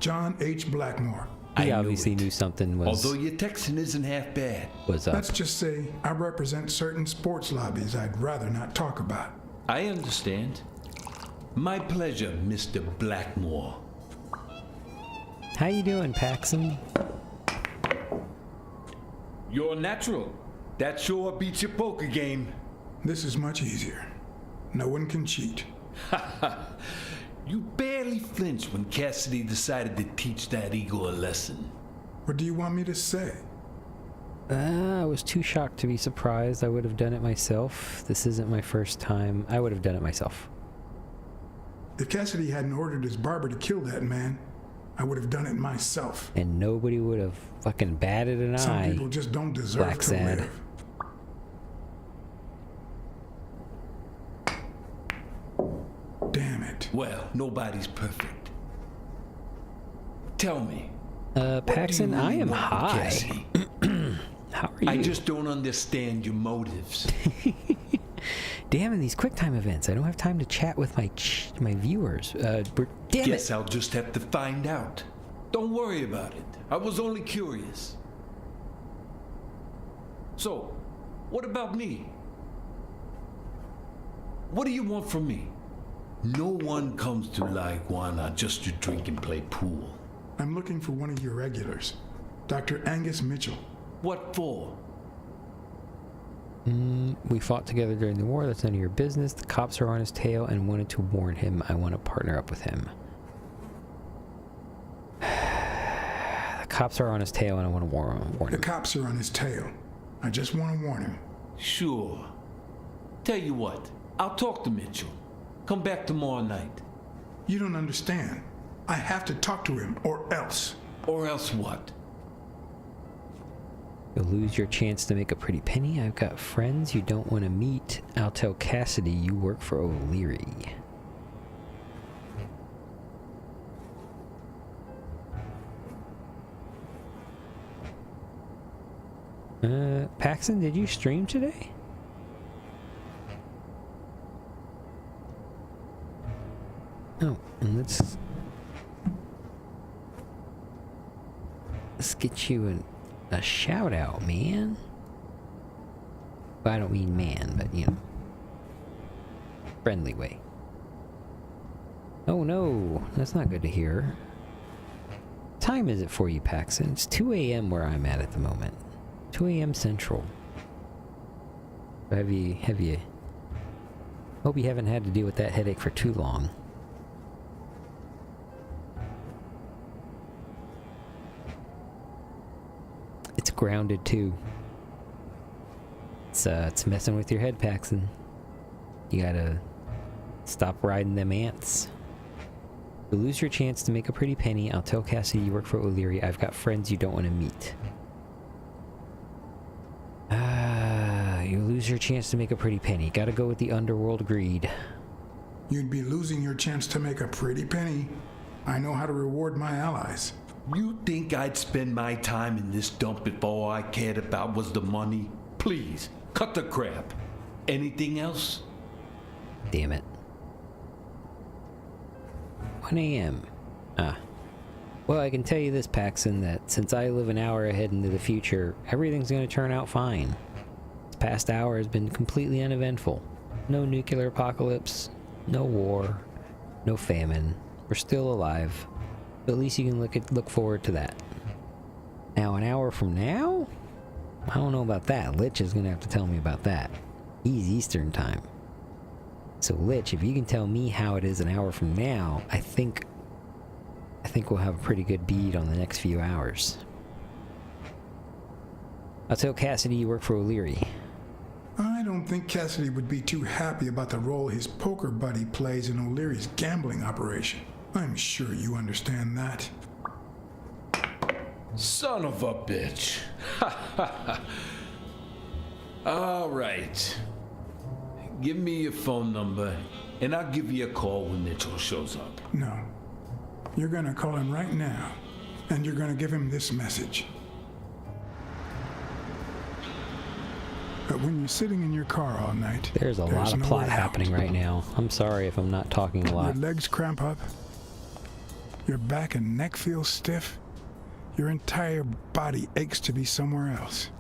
John H. Blackmore. He obviously knew something was... Although your Texan isn't half bad. Was up. Let's just say I represent certain sports lobbies I'd rather not talk about. I understand. My pleasure, Mr. Blackmore. How you doing, Paxson? You're natural. That sure beats your poker game. This is much easier. No one can cheat. You barely flinched when Cassidy decided to teach that ego a lesson. What do you want me to say? I was too shocked to be surprised. I would have done it myself. This isn't my first time. I would have done it myself. If Cassidy hadn't ordered his barber to kill that man, I would have done it myself. And nobody would have fucking batted an eye. Some people just don't deserve Blacksad. to live. Damn it. Well, nobody's perfect. Tell me. Paxson, I am want, high. Cassidy? How are you? I just don't understand your motives. Damn, in these QuickTime events, I don't have time to chat with my viewers. Damn Guess it. I'll just have to find out. Don't worry about it. I was only curious. So, what about me? What do you want from me? No one comes to La Iguana just to drink and play pool. I'm looking for one of your regulars, Dr. Angus Mitchell. What for? We fought together during the war. That's none of your business. The cops are on his tail and wanted to warn him. I want to partner up with him. The cops are on his tail and I want to warn him. The cops are on his tail. I just want to warn him. Sure. Tell you what, I'll talk to Mitchell. Come back tomorrow night. You don't understand. I have to talk to him, or else. Or else what? You'll lose your chance to make a pretty penny. I've got friends you don't want to meet. I'll tell Cassidy you work for O'Leary. Paxson, did you stream today? Oh, and let's get you a shout out, man. Well, I don't mean man, but you know, friendly way. Oh no, that's not good to hear. What time is it for you, Paxson? It's 2 a.m. where I'm at the moment. 2 a.m. Central. Have you... Hope you haven't had to deal with that headache for too long. It's grounded too. It's messing with your head, Paxton. You gotta stop riding them ants. You'll lose your chance to make a pretty penny. I'll tell Cassidy you work for O'Leary. I've got friends you don't want to meet. You lose your chance to make a pretty penny. Gotta go with the underworld greed. You'd be losing your chance to make a pretty penny. I know how to reward my allies. You think I'd spend my time in this dump if all I cared about was the money? Please, cut the crap. Anything else? Damn it. 1 a.m. Well, I can tell you this, Paxton, that since I live an hour ahead into the future, everything's going to turn out fine. This past hour has been completely uneventful. No nuclear apocalypse, no war, no famine. We're still alive. But at least you can look forward to that. Now, an hour from now? I don't know about that. Lich is going to have to tell me about that. He's Eastern time. So, Lich, if you can tell me how it is an hour from now, I think we'll have a pretty good bead on the next few hours. I'll tell Cassidy you work for O'Leary. I don't think Cassidy would be too happy about the role his poker buddy plays in O'Leary's gambling operation. I'm sure you understand that. Son of a bitch. All right. Give me your phone number, and I'll give you a call when Mitchell shows up. No. You're gonna call him right now, and you're gonna give him this message. But when you're sitting in your car all night, there's a lot of plot happening right now. I'm sorry if I'm not talking a lot. Your legs cramp up, your back and neck feel stiff, your entire body aches to be somewhere else.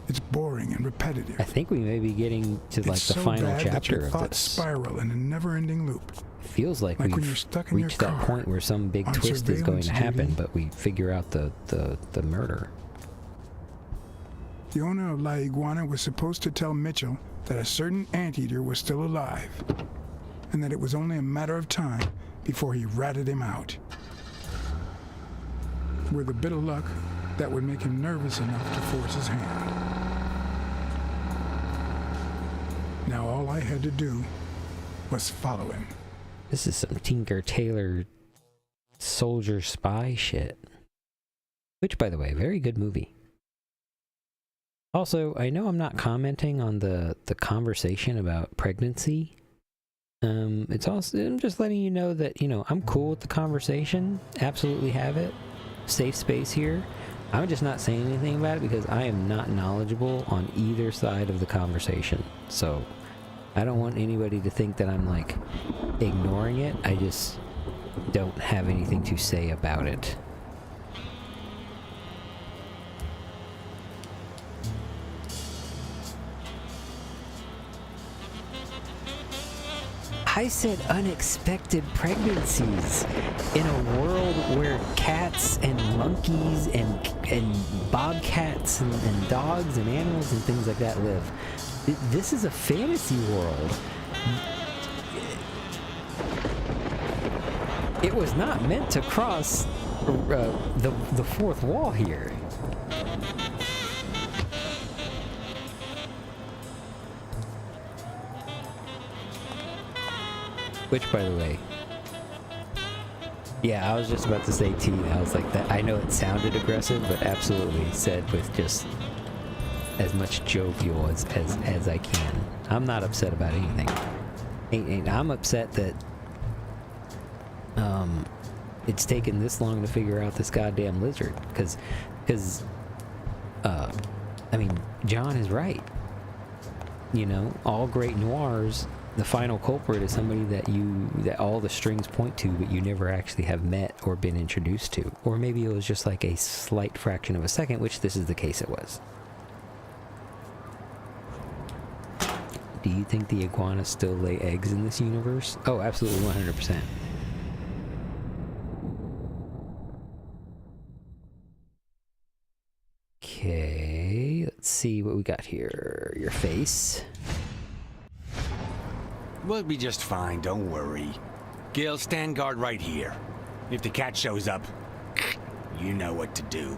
It's boring and repetitive. I think we may be getting to like the final chapter of this. Spiral in a never-ending loop. It feels like we've reached that point where some big twist is going to happen, but we figure out the murder. The owner of La Iguana was supposed to tell Mitchell that a certain anteater was still alive, and that it was only a matter of time before he ratted him out. With a bit of luck, that would make him nervous enough to force his hand. Now all I had to do was follow him. This is some Tinker Tailor soldier spy shit. Which, by the way, very good movie. Also, I know I'm not commenting on the conversation about pregnancy. It's also, I'm just letting you know that, I'm cool with the conversation. Absolutely have it. Safe space here. I'm just not saying anything about it because I am not knowledgeable on either side of the conversation. So, I don't want anybody to think that I'm, like, ignoring it. I just don't have anything to say about it. I said unexpected pregnancies in a world where cats and monkeys and bobcats and dogs and animals and things like that live. This is a fantasy world. It was not meant to cross the fourth wall here. Which, by the way, yeah, I was just about to say teen. I was like, that. I know it sounded aggressive, but absolutely said with just as much jovial as I can. I'm not upset about anything. I'm upset that it's taken this long to figure out this goddamn lizard. Because I mean, John is right. All great noirs, the final culprit is somebody that all the strings point to, but you never actually have met or been introduced to. Or maybe it was just like a slight fraction of a second, which this is the case it was. Do you think the iguanas still lay eggs in this universe? Oh, absolutely, 100%. Okay, let's see what we got here. Your face. We'll be just fine, don't worry. Gil, stand guard right here. If the cat shows up, you know what to do.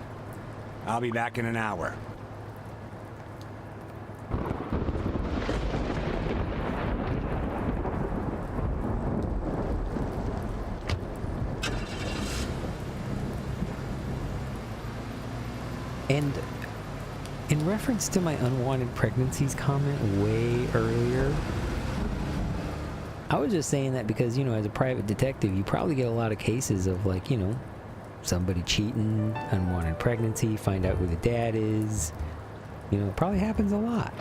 I'll be back in an hour. And in reference to my unwanted pregnancies comment way earlier, I was just saying that because, you know, as a private detective, you probably get a lot of cases of, like, you know, somebody cheating, unwanted pregnancy, find out who the dad is. You know, it probably happens a lot.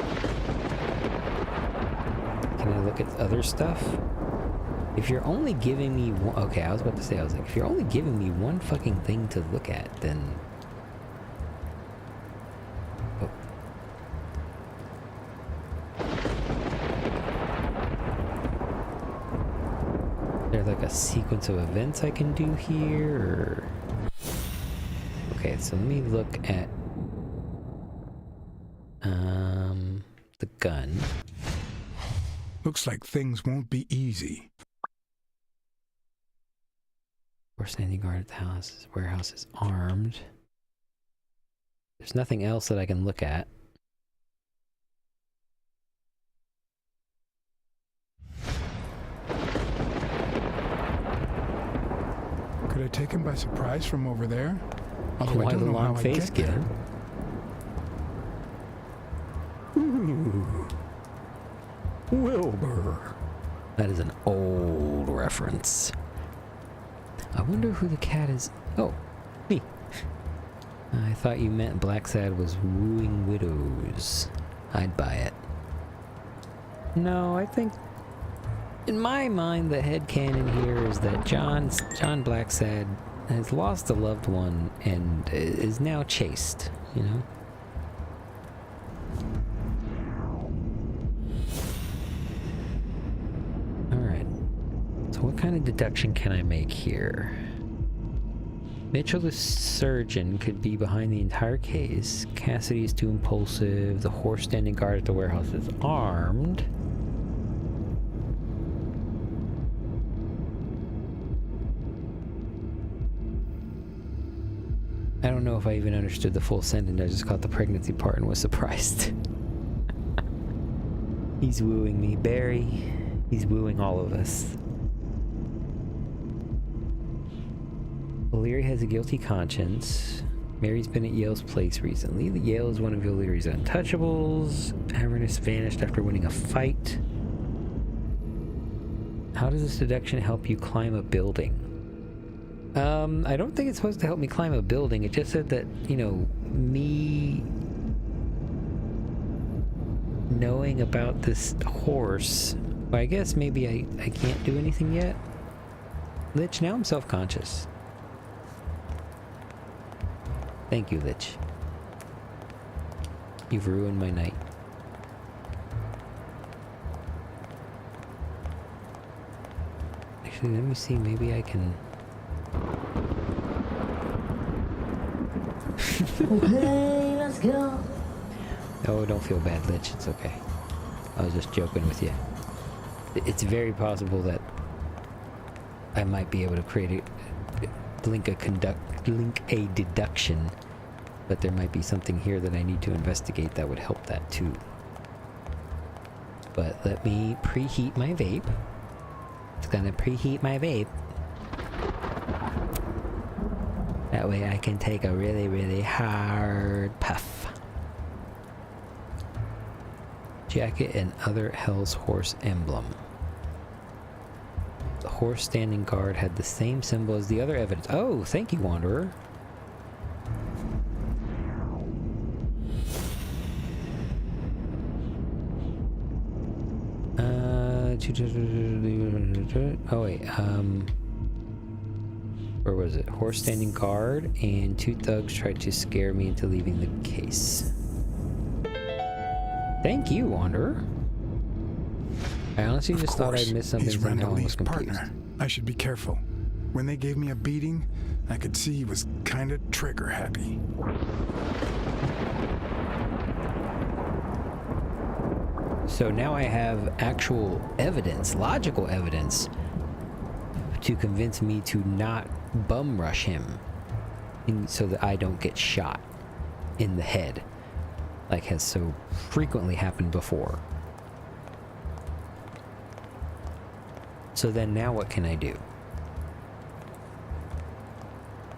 Can I look at other stuff? If you're only giving me one... Okay, I was about to say, if you're only giving me one fucking thing to look at, then... Oh. Is there like a sequence of events I can do here, or... Okay, so let me look at... the gun. Looks like things won't be easy. We're standing guard at the house. Warehouse is armed. There's nothing else that I can look at. Could I take him by surprise from over there? Although Why I don't the know long how face I get there. Ooh. Wilbur. That is an old reference. I wonder who the cat is. Oh, me. I thought you meant Blacksad was wooing widows. I'd buy it. No, I think... In my mind, the headcanon here is that John Blacksad has lost a loved one and is now chaste, you know? Alright. So what kind of deduction can I make here? Mitchell the surgeon could be behind the entire case. Cassidy is too impulsive. The horse standing guard at the warehouse is armed. I don't know if I even understood the full sentence. I just caught the pregnancy part and was surprised. He's wooing me, Barry. He's wooing all of us. O'Leary has a guilty conscience. Mary's been at Yale's place recently. The Yale is one of O'Leary's untouchables. Avernus vanished after winning a fight. How does this deduction help you climb a building? I don't think it's supposed to help me climb a building. It just said that, you know, me knowing about this horse. Well, I guess maybe I can't do anything yet. Lich, now I'm self-conscious. Thank you, Lich. You've ruined my night. Actually, let me see. Maybe I can... Okay, let's go. Oh, don't feel bad, Lich. It's okay. I was just joking with you. It's very possible that I might be able to create link a deduction, but there might be something here that I need to investigate that would help that too. But let me preheat my vape. It's gonna preheat my vape. That way I can take a really, really hard puff. Jacket and other Hell's Horse emblem. The horse standing guard had the same symbol as the other evidence. Oh, thank you, Wanderer. Oh wait, where was it? Horse standing guard and two thugs tried to scare me into leaving the case. Thank you, Wanderer. I honestly just thought I'd missed something. He's Somehow I was Lee's confused. partner. I should be careful. When they gave me a beating, I could see he was kind of trigger happy. So now I have actual evidence, logical evidence, to convince me to not bum rush him so that I don't get shot in the head, like has so frequently happened before. So then now what can I do?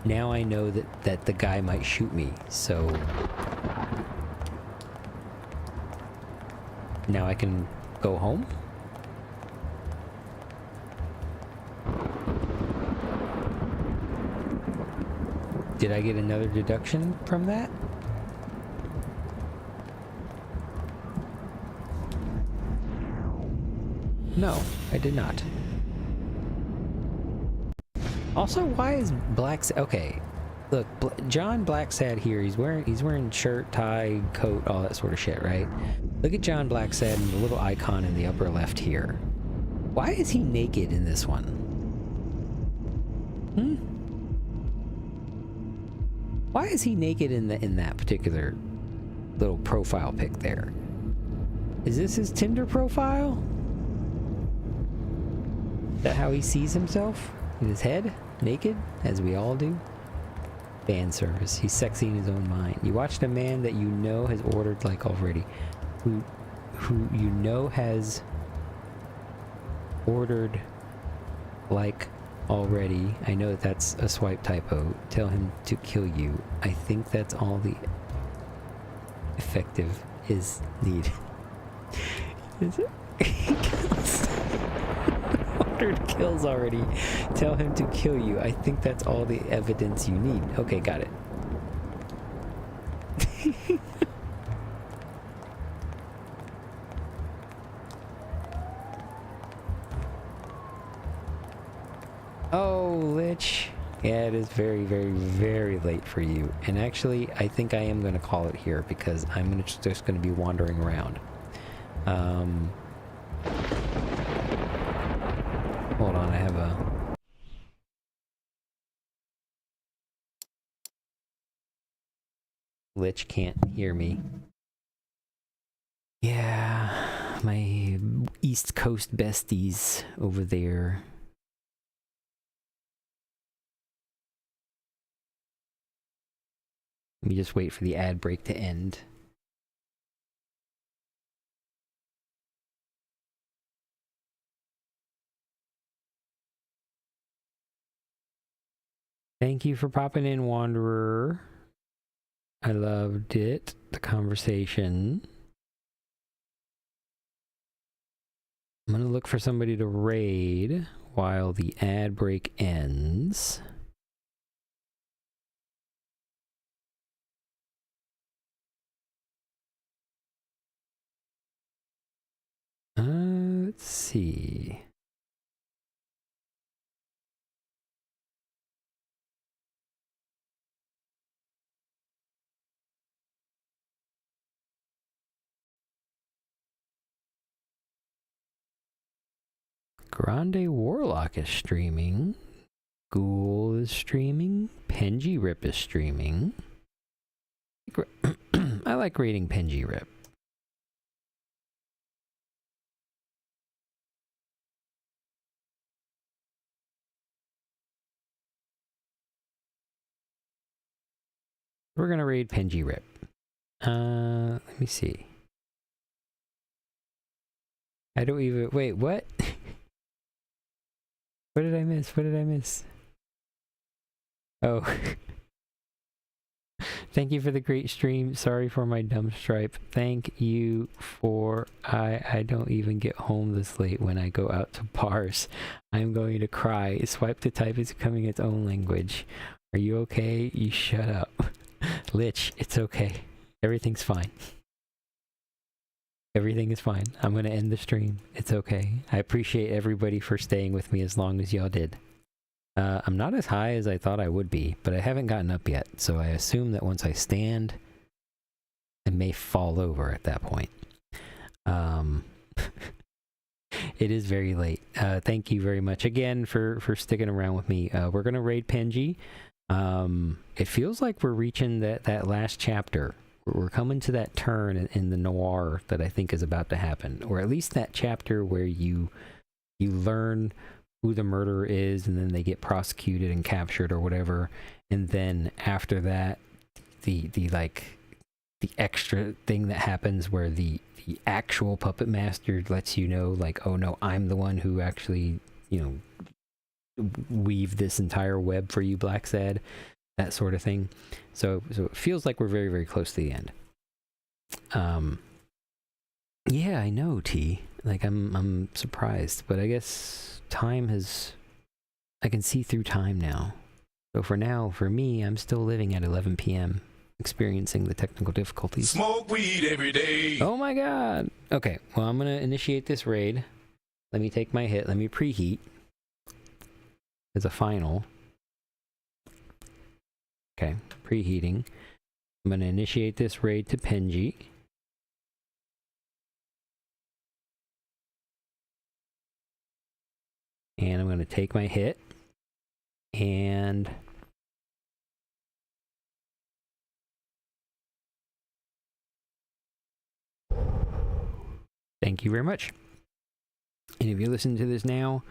now I know that the guy might shoot me, so now I can go home? Did I get another deduction from that? No, I did not. Also, why is Blacksad... Okay, look, John Blacksad here, he's wearing shirt, tie, coat, all that sort of shit, right? Look at John Blacksad and the little icon in the upper left here. Why is he naked in this one? Why is he naked in that particular little profile pic there? Is this his Tinder profile? Is that how he sees himself? In his head? Naked? As we all do? Fan service. He's sexy in his own mind. You watched a man that you know has ordered like already. Who you know has ordered like already. I know that's a swipe typo. Tell him to kill you. I think that's all the effective is need. Is it? Ordered kills already. Tell him to kill you. I think that's all the evidence you need. Okay, got it. Oh, Lich. Yeah, it is very, very, very late for you. And actually, I think I am going to call it here because I'm just going to be wandering around. Hold on, I have a... Lich can't hear me. Yeah, my East Coast besties over there. Let me just wait for the ad break to end. Thank you for popping in, Wanderer. I loved it. The conversation. I'm gonna look for somebody to raid while the ad break ends. Let's see. Grande Warlock is streaming. Ghoul is streaming. Penji Rip is streaming. I like rating Penji Rip. We're gonna raid Penji Rip. Let me see. I don't even... Wait, what? What did I miss? What did I miss? Oh. Thank you for the great stream. Sorry for my dumb stripe. Thank you for... I don't even get home this late when I go out to bars. I'm going to cry. Swipe to type is becoming its own language. Are you okay? You shut up. Lich, it's okay. Everything's fine. Everything is fine. I'm going to end the stream. It's okay. I appreciate everybody for staying with me as long as y'all did. I'm not as high as I thought I would be, but I haven't gotten up yet, so I assume that once I stand, I may fall over at that point. It is very late. Thank you very much again for sticking around with me. We're going to raid Penji. It feels like we're reaching that last chapter. We're coming to that turn in the noir that I think is about to happen, or at least that chapter where you learn who the murderer is, and then they get prosecuted and captured or whatever, and then after that, the extra thing that happens where the actual puppet master lets you know, like, oh no, I'm the one who actually, weave this entire web for you, Blacksad. that sort of thing. So it feels like we're very, very close to the end. Yeah, I know, T. Like, I'm surprised, but I guess I can see through time now. So for now, for me, I'm still living at 11 p.m., experiencing the technical difficulties. Smoke weed every day. Oh my god! Okay, well, I'm gonna initiate this raid. Let me take my hit. Let me preheat as a final. Okay, preheating. I'm gonna initiate this raid to Penji. And I'm gonna take my hit. And thank you very much. And if you listen to this now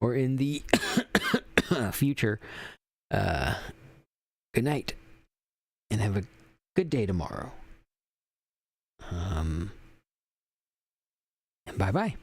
or in the future, good night and have a good day tomorrow. And bye-bye.